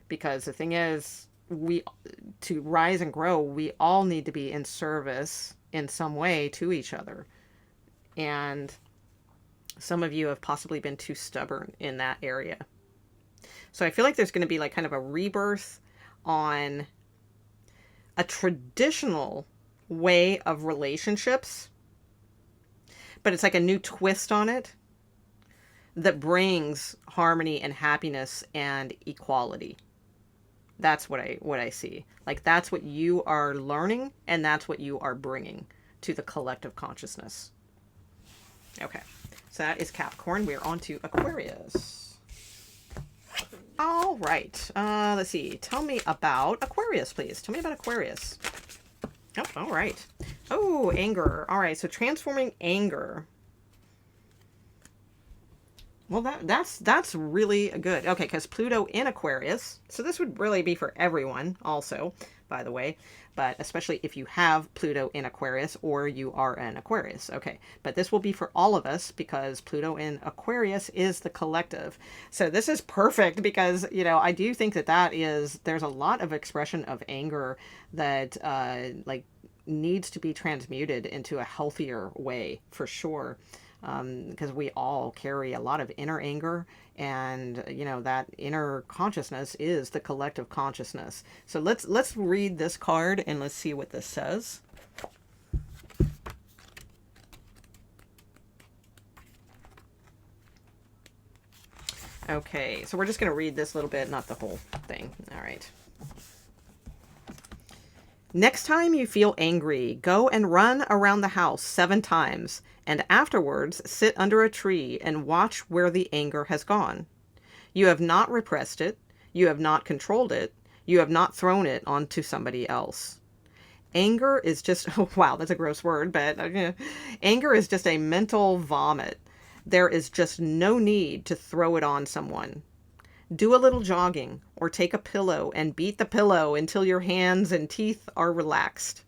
because the thing is to rise and grow, we all need to be in service in some way to each other. And some of you have possibly been too stubborn in that area. So I feel like there's going to be like kind of a rebirth on a traditional way of relationships, but it's like a new twist on it that brings harmony and happiness and equality. That's what I see. Like that's what you are learning, and that's what you are bringing to the collective consciousness. Okay, so that is Capricorn. We're on to Aquarius. All right. Let's see. Tell me about Aquarius, please. Tell me about Aquarius. Oh, all right. Oh, anger. All right. So transforming anger. Well, that's really good. Okay, because Pluto in Aquarius. So this would really be for everyone also, by the way. But especially if you have Pluto in Aquarius or you are an Aquarius. Okay, but this will be for all of us because Pluto in Aquarius is the collective. So this is perfect because, I do think there's a lot of expression of anger that like needs to be transmuted into a healthier way for sure. Because we all carry a lot of inner anger, and that inner consciousness is the collective consciousness. So let's read this card and let's see what this says. Okay, so we're just going to read this little bit, not the whole thing. All right. Next time you feel angry, go and run around the house 7 times, and afterwards sit under a tree and watch where the anger has gone. You have not repressed it, you have not controlled it, you have not thrown it onto somebody else. Anger is just, oh, wow, that's a gross word, but anger is just a mental vomit. There is just no need to throw it on someone. Do a little jogging or take a pillow and beat the pillow until your hands and teeth are relaxed.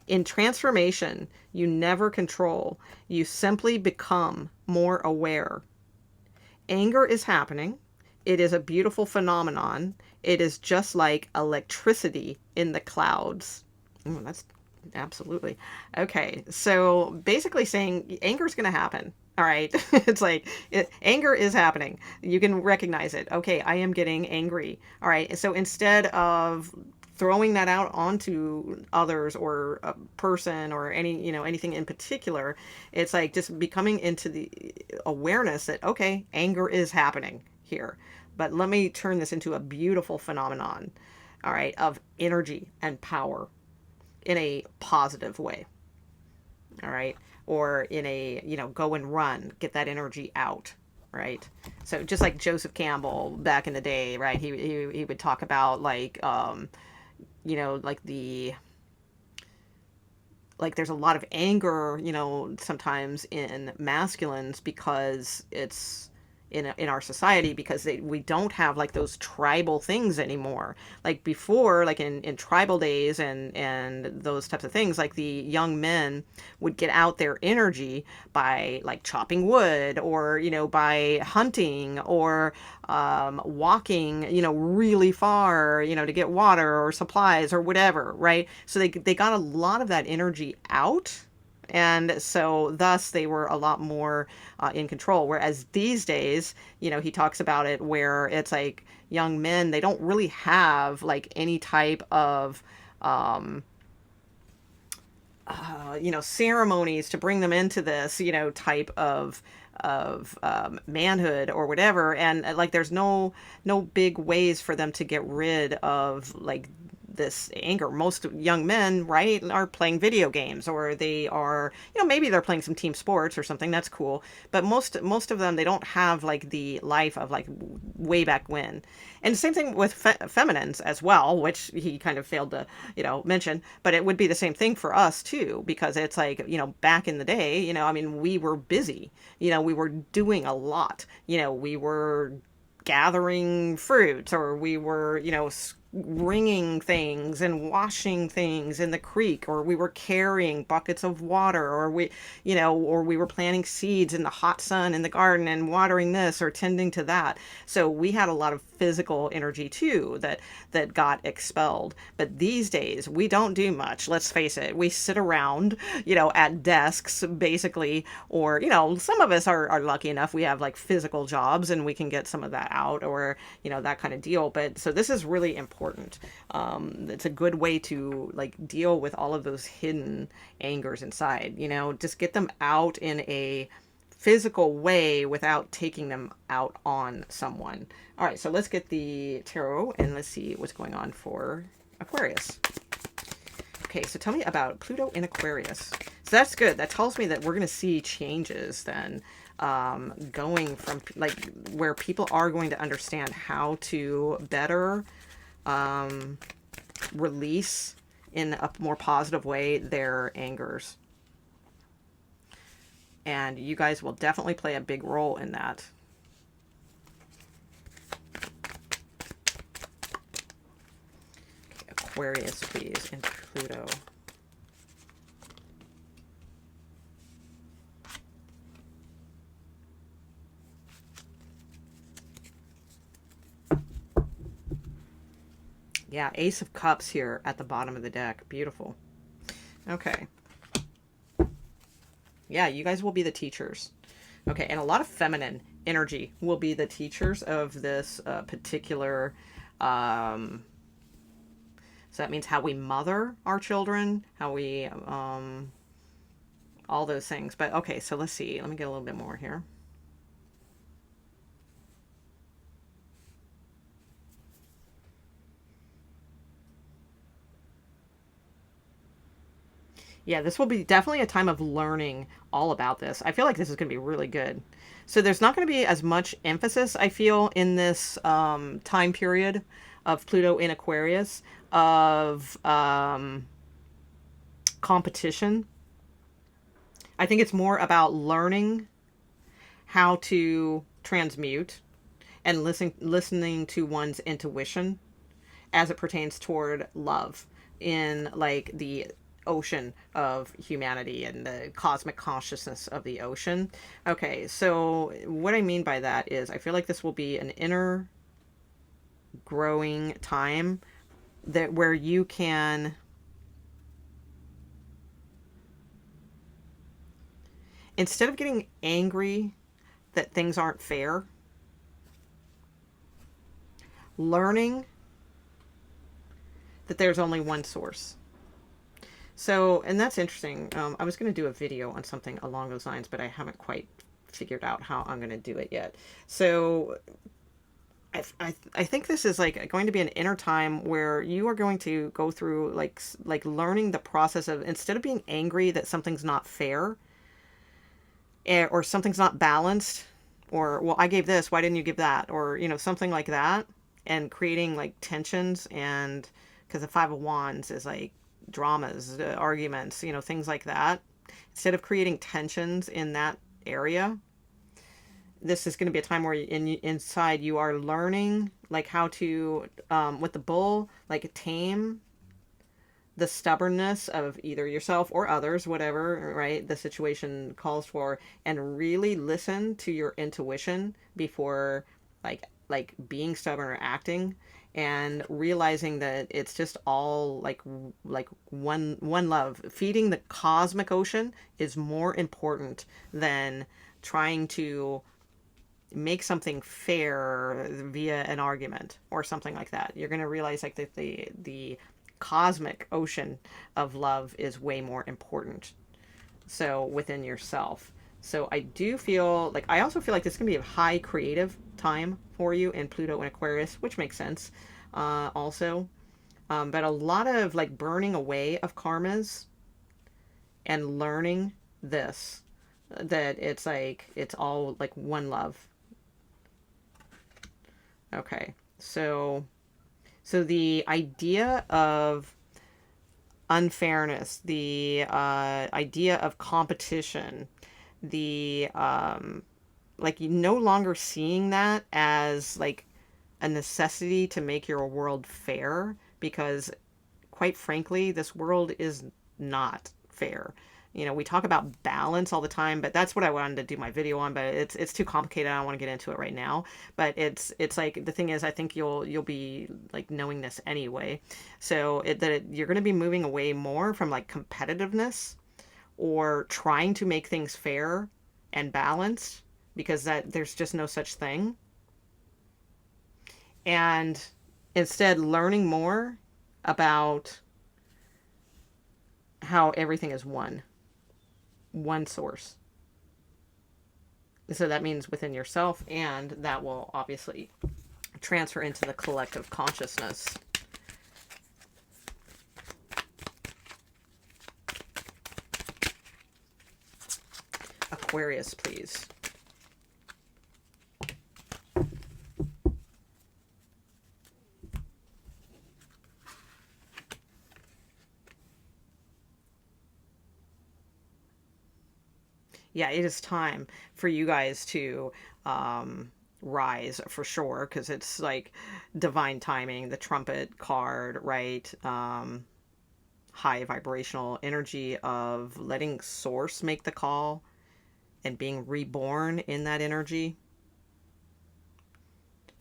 In transformation, you never control. You simply become more aware. Anger is happening. It is a beautiful phenomenon. It is just like electricity in the clouds. That's absolutely. Okay, so basically saying anger is going to happen. All right. It's like anger is happening. You can recognize it. Okay, I am getting angry. All right. So instead of throwing that out onto others or a person or anything in particular, it's like just becoming into the awareness that, okay, anger is happening here. But let me turn this into a beautiful phenomenon, all right, of energy and power in a positive way. All right. Or in a, go and run, get that energy out, right? So just like Joseph Campbell back in the day, right? He would talk about like, like there's a lot of anger, sometimes in masculines because it's in our society, because we don't have like those tribal things anymore. Like before, like in tribal days and those types of things, like the young men would get out their energy by like chopping wood, or by hunting, or walking really far to get water or supplies or whatever, right? So they got a lot of that energy out, and so thus they were a lot more in control. Whereas these days, he talks about it where it's like young men, they don't really have like any type of ceremonies to bring them into this type of manhood or whatever. And like there's no big ways for them to get rid of like this anger. Most young men, right, are playing video games, or they are, maybe they're playing some team sports or something. That's cool. But most of them, they don't have like the life of like way back when. And the same thing with feminines as well, which he kind of failed to, mention. But it would be the same thing for us too, because it's like, back in the day, I mean, we were busy, we were doing a lot, we were gathering fruits, or we were, wringing things and washing things in the creek, or we were carrying buckets of water, or we were planting seeds in the hot sun in the garden and watering this or tending to that. So we had a lot of physical energy too that got expelled. But these days we don't do much. Let's face it. We sit around, at desks basically, or some of us are lucky enough we have like physical jobs and we can get some of that out, or that kind of deal. But so this is really important. It's a good way to like deal with all of those hidden angers inside, just get them out in a physical way without taking them out on someone. All right, so let's get the tarot and let's see what's going on for Aquarius. Okay, so tell me about Pluto in Aquarius. So that's good. That tells me that we're going to see changes then, going from like where people are going to understand how to better release in a more positive way their angers. And you guys will definitely play a big role in that. Okay, Aquarius, please, and Pluto. Yeah, Ace of Cups here at the bottom of the deck. Beautiful. Okay. Yeah, you guys will be the teachers. Okay, and a lot of feminine energy will be the teachers of this particular... so that means how we mother our children, how we... all those things. But okay, so let's see. Let me get a little bit more here. Yeah, this will be definitely a time of learning all about this. I feel like this is going to be really good. So there's not going to be as much emphasis, I feel, in this time period of Pluto in Aquarius of competition. I think it's more about learning how to transmute and listening to one's intuition as it pertains toward love in like the ocean of humanity and the cosmic consciousness of the ocean. Okay, so what I mean by that is I feel like this will be an inner growing time that where you can instead of getting angry that things aren't fair, learning that there's only one source. So, and that's interesting. I was going to do a video on something along those lines, but I haven't quite figured out how I'm going to do it yet. So I think this is like going to be an inner time where you are going to go through like learning the process of, instead of being angry that something's not fair or something's not balanced, or, well, I gave this, why didn't you give that? Or, something like that, and creating like tensions. And because the Five of Wands is like dramas, arguments, things like that. Instead of creating tensions in that area, this is going to be a time where inside you are learning like how to, with the bull, like tame the stubbornness of either yourself or others, whatever, right, the situation calls for, and really listen to your intuition before like being stubborn or acting, and realizing that it's just all like one love. Feeding the cosmic ocean is more important than trying to make something fair via an argument or something like that. You're going to realize like that the cosmic ocean of love is way more important. So within yourself. So I do feel like, I also feel like this is going to be a high creative time for you in Pluto and Aquarius, which makes sense also. But a lot of like burning away of karmas and learning this, that it's like, it's all like one love. Okay. So the idea of unfairness, the idea of competition, the like you no longer seeing that as like a necessity to make your world fair, because quite frankly this world is not fair. You know, we talk about balance all the time, but that's what I wanted to do my video on, but it's too complicated. I don't want to get into it right now. But it's like, the thing is, I think you'll be like knowing this anyway. So you're going to be moving away more from like competitiveness or trying to make things fair and balanced, because that there's just no such thing. And instead learning more about how everything is one source. So that means within yourself, and that will obviously transfer into the collective consciousness. Aquarius, please. Yeah, it is time for you guys to rise for sure, because it's like divine timing, the trumpet card, right? High vibrational energy of letting source make the call and being reborn in that energy.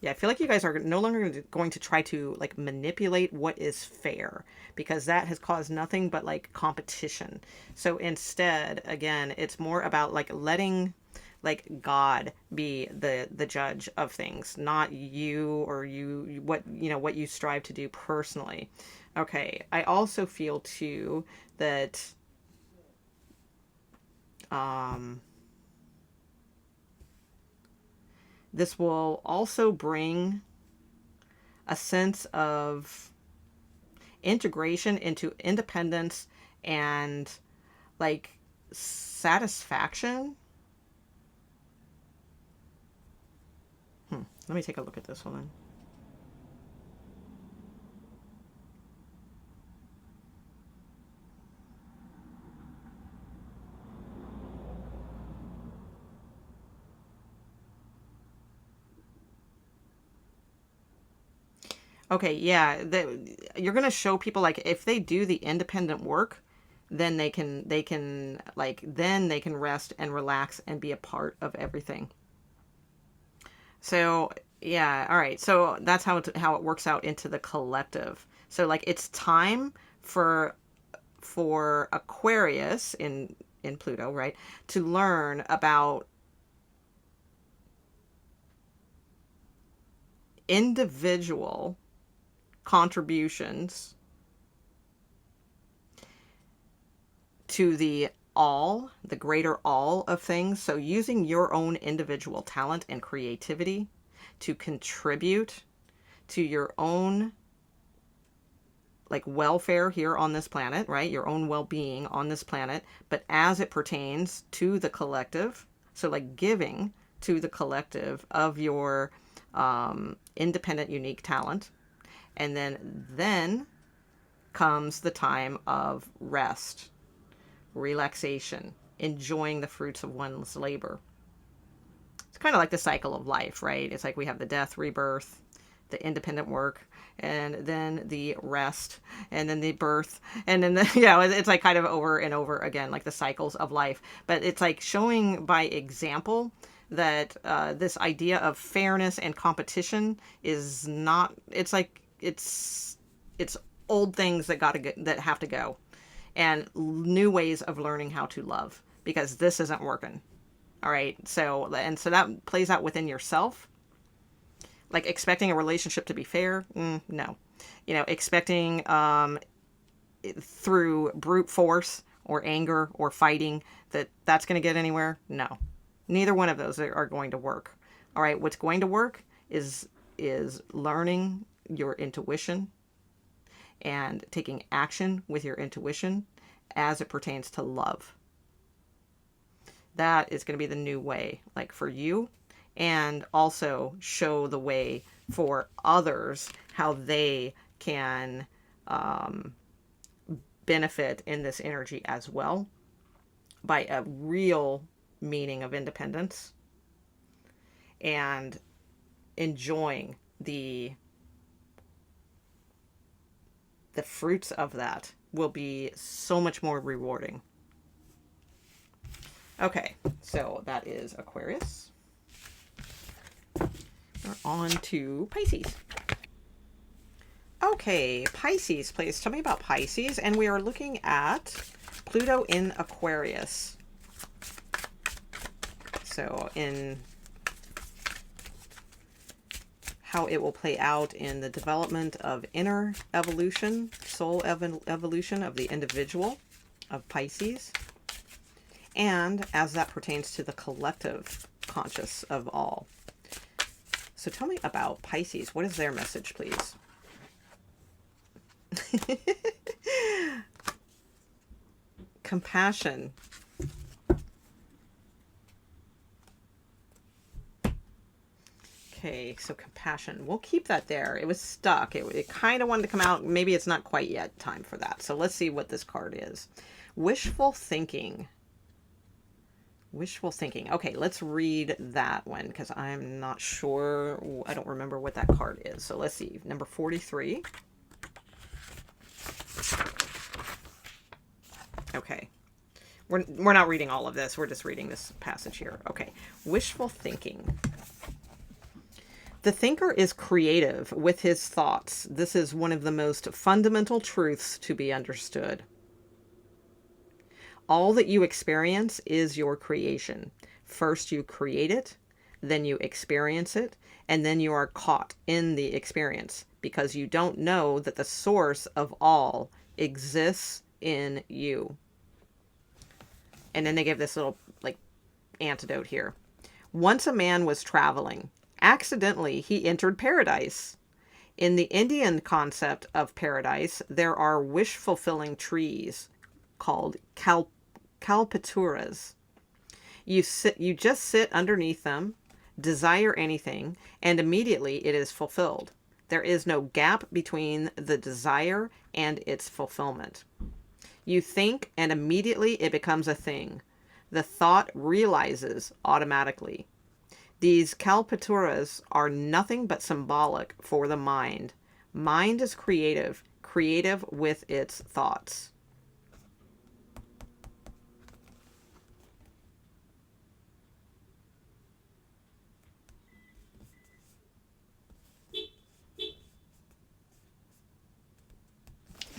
Yeah, I feel like you guys are no longer going to try to like manipulate what is fair, because that has caused nothing but like competition. So instead, again, it's more about like letting like God be the judge of things, not you, or what what you strive to do personally. Okay, I also feel too that this will also bring a sense of integration into independence and like satisfaction. Let me take a look at this one. Okay, yeah, you're gonna show people like if they do the independent work, then they can like then they can rest and relax and be a part of everything. So yeah, all right. So that's how it works out into the collective. So like it's time for Aquarius in Pluto, right, to learn about individual contributions to the greater all of things. So using your own individual talent and creativity to contribute to your own like welfare here on this planet, right? Your own well-being on this planet, but as it pertains to the collective. So like giving to the collective of your independent, unique talent. And then comes the time of rest, relaxation, enjoying the fruits of one's labor. kind of like the cycle of life, right? It's like we have the death, rebirth, the independent work, and then the rest, and then the birth, and then the, it's like kind of over and over again, like the cycles of life. But it's like showing by example that this idea of fairness and competition is not, it's like, it's old things that that have to go, and new ways of learning how to love, because this isn't working. All right. So that plays out within yourself. Like expecting a relationship to be fair. No. Expecting through brute force or anger or fighting that's going to get anywhere. No, neither one of those are going to work. All right. What's going to work is learning your intuition and taking action with your intuition as it pertains to love. That is going to be the new way, like for you, and also show the way for others how they can benefit in this energy as well, by a real meaning of independence and enjoying the fruits of that will be so much more rewarding. Okay, so that is Aquarius. We're on to Pisces. Okay, Pisces, please tell me about Pisces. And we are looking at Pluto in Aquarius. So in how it will play out in the development of inner evolution, soul evolution of the individual of Pisces, and as that pertains to the collective conscious of all. So tell me about Pisces. What is their message, please? Compassion. Okay, so compassion. We'll keep that there. It was stuck. It kind of wanted to come out. Maybe it's not quite yet time for that. So let's see what this card is. Wishful thinking. Wishful thinking. Okay, let's read that one because I'm not sure. I don't remember what that card is. So let's see. Number 43. Okay. We're not reading all of this. We're just reading this passage here. Okay. Wishful thinking. The thinker is creative with his thoughts. This is one of the most fundamental truths to be understood. All that you experience is your creation. First you create it, then you experience it, and then you are caught in the experience because you don't know that the source of all exists in you. And then they give this little antidote here. Once a man was traveling. Accidentally, he entered paradise. In the Indian concept of paradise, there are wish-fulfilling trees called kalpaturas. You just sit underneath them, desire anything, and immediately it is fulfilled. There is no gap between the desire and its fulfillment. You think, and immediately it becomes a thing. The thought realizes automatically. These kalpaturas are nothing but symbolic for the mind. Mind is creative, creative with its thoughts.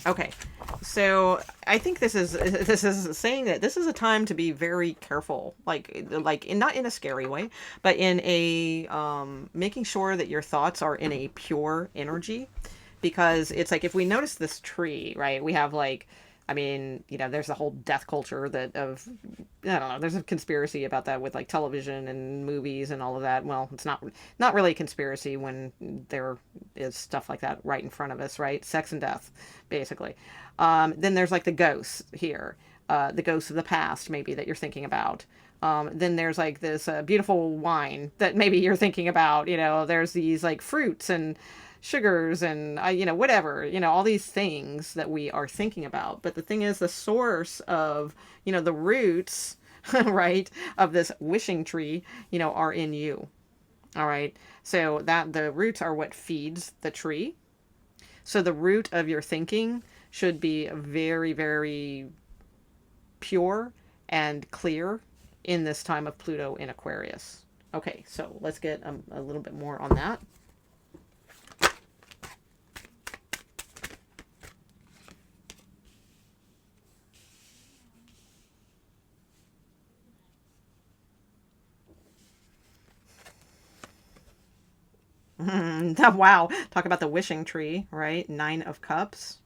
Okay, so I think this is saying that this is a time to be very careful, not in a scary way, but in a making sure that your thoughts are in a pure energy, because it's like if we notice this tree, right? We have there's the whole death culture I don't know, there's a conspiracy about that with television and movies and all of that. Well, it's not really a conspiracy when there is stuff like that right in front of us, right? Sex and death, basically. Then there's the ghosts here, the ghosts of the past, maybe, that you're thinking about. Then there's this beautiful wine that maybe you're thinking about, there's these fruits and sugars and whatever, all these things that we are thinking about. But the thing is, the source of the roots right, of this wishing tree, are in you. All right. So that the roots are what feeds the tree. So the root of your thinking should be very, very pure and clear in this time of Pluto in Aquarius. Okay, so let's get a little bit more on that. Wow. Talk about the wishing tree, right? 9 of Cups.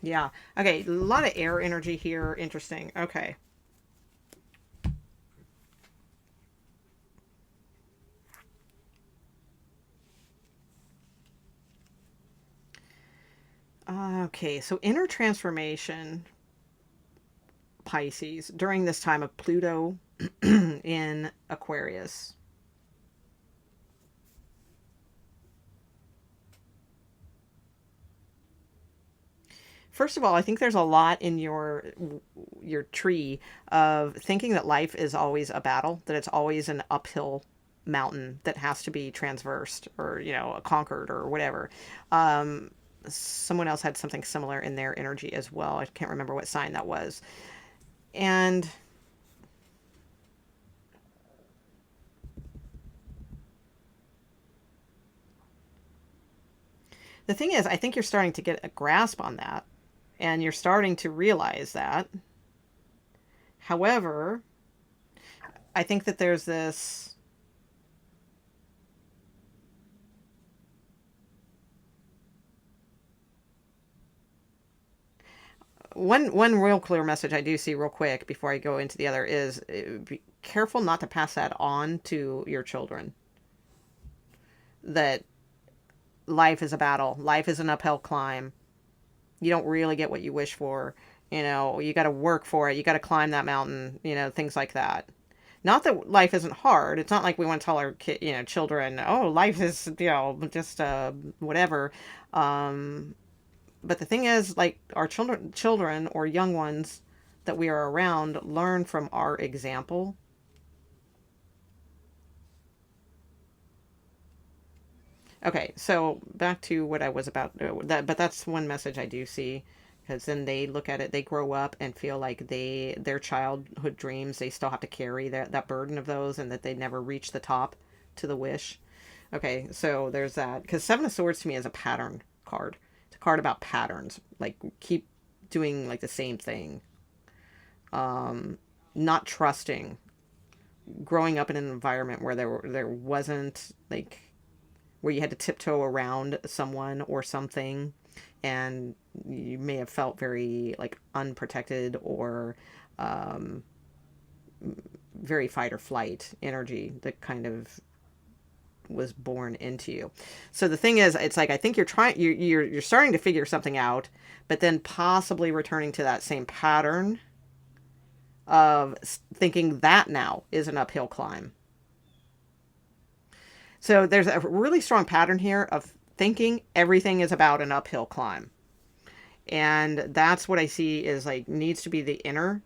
Yeah. Okay. A lot of air energy here. Interesting. Okay. Okay. So inner transformation, Pisces, during this time of Pluto in Aquarius. First of all, I think there's a lot in your tree of thinking that life is always a battle, that it's always an uphill mountain that has to be transversed or conquered or whatever. Someone else had something similar in their energy as well. I can't remember what sign that was. And the thing is, I think you're starting to get a grasp on that, and you're starting to realize that. However, I think that there's this one real clear message I do see real quick before I go into the other is be careful not to pass that on to your children. That life is a battle. Life is an uphill climb. You don't really get what you wish for. You got to work for it. You got to climb that mountain, things like that. Not that life isn't hard. It's not like we want to tell our children, oh, life is, just whatever. But the thing is, like, our children or young ones that we are around learn from our example. Okay, so back to what I was about. But that's one message I do see, because then they look at it, they grow up and feel like their childhood dreams, they still have to carry that burden of those, and that they never reach the top to the wish. Okay, so there's that. Because Seven of Swords to me is a pattern card. It's a card about patterns, like keep doing like the same thing. Not trusting. Growing up in an environment where there wasn't like where you had to tiptoe around someone or something, and you may have felt very like unprotected or very fight or flight energy that kind of was born into you. So the thing is, it's like I think you're starting to figure something out, but then possibly returning to that same pattern of thinking that now is an uphill climb. So there's a really strong pattern here of thinking everything is about an uphill climb. And that's what I see is like needs to be the inner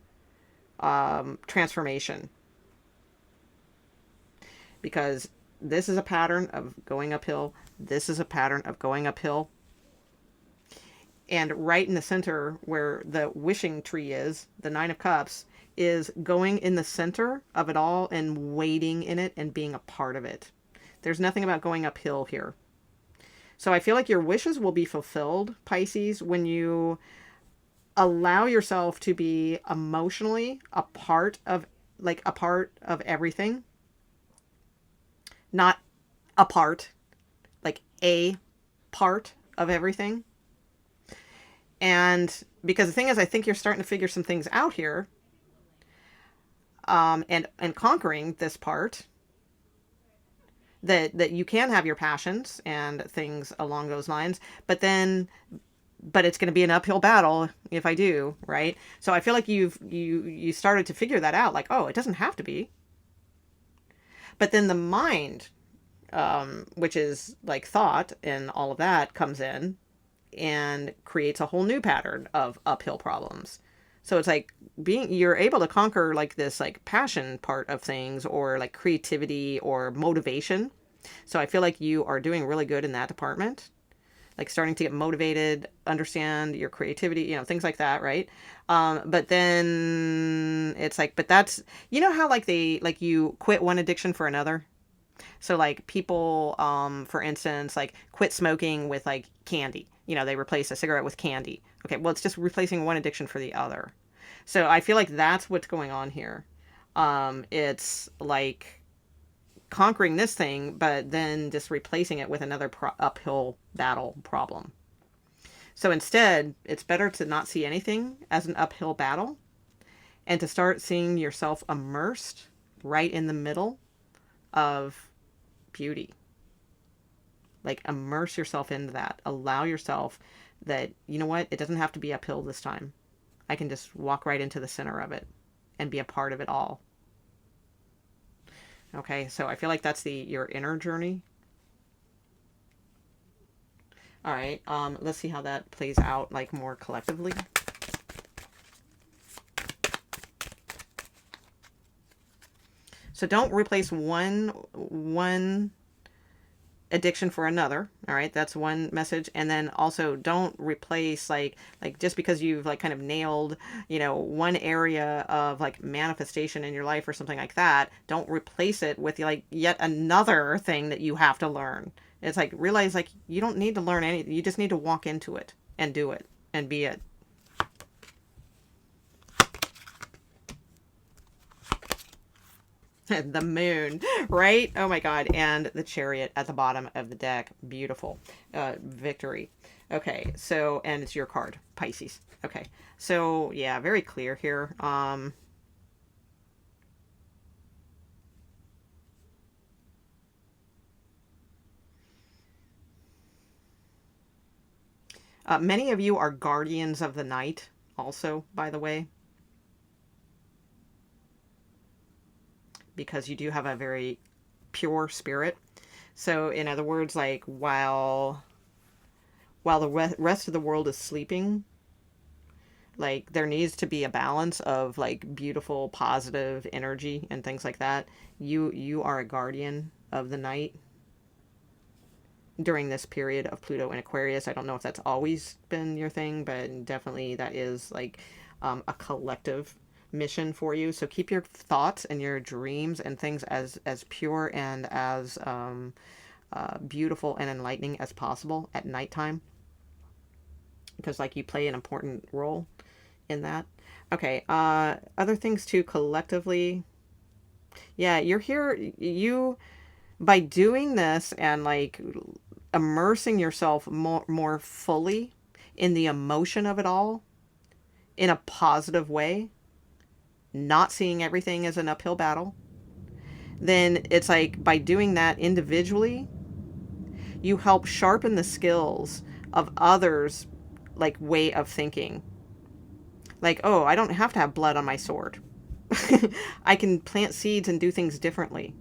transformation. Because this is a pattern of going uphill. This is a pattern of going uphill. And right in the center where the wishing tree is, the 9 of Cups, is going in the center of it all and waiting in it and being a part of it. There's nothing about going uphill here. So I feel like your wishes will be fulfilled, Pisces, when you allow yourself to be emotionally a part of everything. Not a part, like a part of everything. And because the thing is, I think you're starting to figure some things out here. And conquering this part, that you can have your passions and things along those lines, but it's going to be an uphill battle if I do, right? So I feel like you started to figure that out, like, oh, it doesn't have to be. But then the mind, which is like thought and all of that comes in and creates a whole new pattern of uphill problems. So it's like you're able to conquer like this like passion part of things, or like creativity or motivation. So I feel like you are doing really good in that department, like starting to get motivated, understand your creativity, things like that, right? But then it's like, but that's, how like you quit one addiction for another. So like people, for instance, like quit smoking with like candy. They replace a cigarette with candy. Okay, well, it's just replacing one addiction for the other. So I feel like that's what's going on here. It's like conquering this thing, but then just replacing it with another uphill battle problem. So instead, it's better to not see anything as an uphill battle and to start seeing yourself immersed right in the middle of beauty. Like immerse yourself into that. Allow yourself that, you know what, it doesn't have to be uphill this time. I can just walk right into the center of it and be a part of it all. Okay, so I feel like that's your inner journey. All right, let's see how that plays out like more collectively. So don't replace one addiction for another. All right, that's one message. And then also don't replace like just because you've like kind of nailed one area of like manifestation in your life or something like that, don't replace it with like yet another thing that you have to learn. It's like realize like you don't need to learn anything, you just need to walk into it and do it and be it. The moon, right? Oh my God. And the Chariot at the bottom of the deck. Beautiful. Victory. Okay. So, and it's your card, Pisces. Okay. So yeah, very clear here. Many of you are guardians of the night also, by the way, because you do have a very pure spirit. So in other words, like while the rest of the world is sleeping, like there needs to be a balance of like beautiful, positive energy and things like that. You are a guardian of the night during this period of Pluto in Aquarius. I don't know if that's always been your thing, but definitely that is like a collective mission for you. So keep your thoughts and your dreams and things as pure and as beautiful and enlightening as possible at nighttime, because like you play an important role in that. Okay, other things too collectively. Yeah, you're here, by doing this and like immersing yourself more fully in the emotion of it all in a positive way, not seeing everything as an uphill battle, then it's like by doing that individually, you help sharpen the skills of others' like way of thinking. Like, oh, I don't have to have blood on my sword. I can plant seeds and do things differently.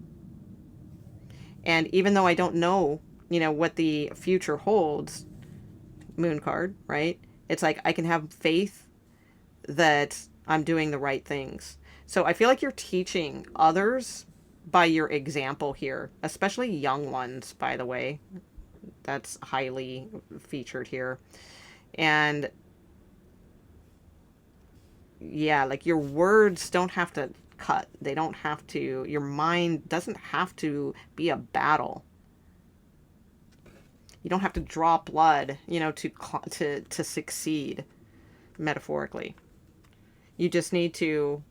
And even though I don't know, what the future holds, moon card, right? It's like I can have faith that I'm doing the right things. So I feel like you're teaching others by your example here, especially young ones, by the way. That's highly featured here. And yeah, like your words don't have to cut. They don't have to, your mind doesn't have to be a battle. You don't have to draw blood, to succeed, metaphorically. You just need to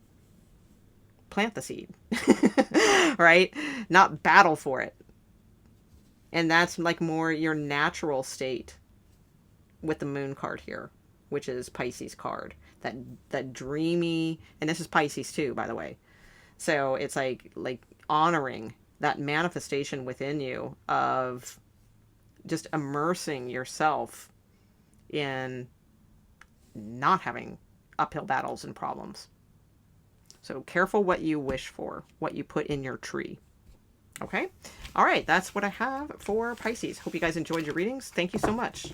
plant the seed, right? Not battle for it. And that's like more your natural state with the moon card here, which is Pisces card. That dreamy, and this is Pisces too, by the way. So it's like honoring that manifestation within you of just immersing yourself in not having uphill battles and problems. So careful what you wish for, what you put in your tree. Okay? All right, that's what I have for Pisces. Hope you guys enjoyed your readings. Thank you so much.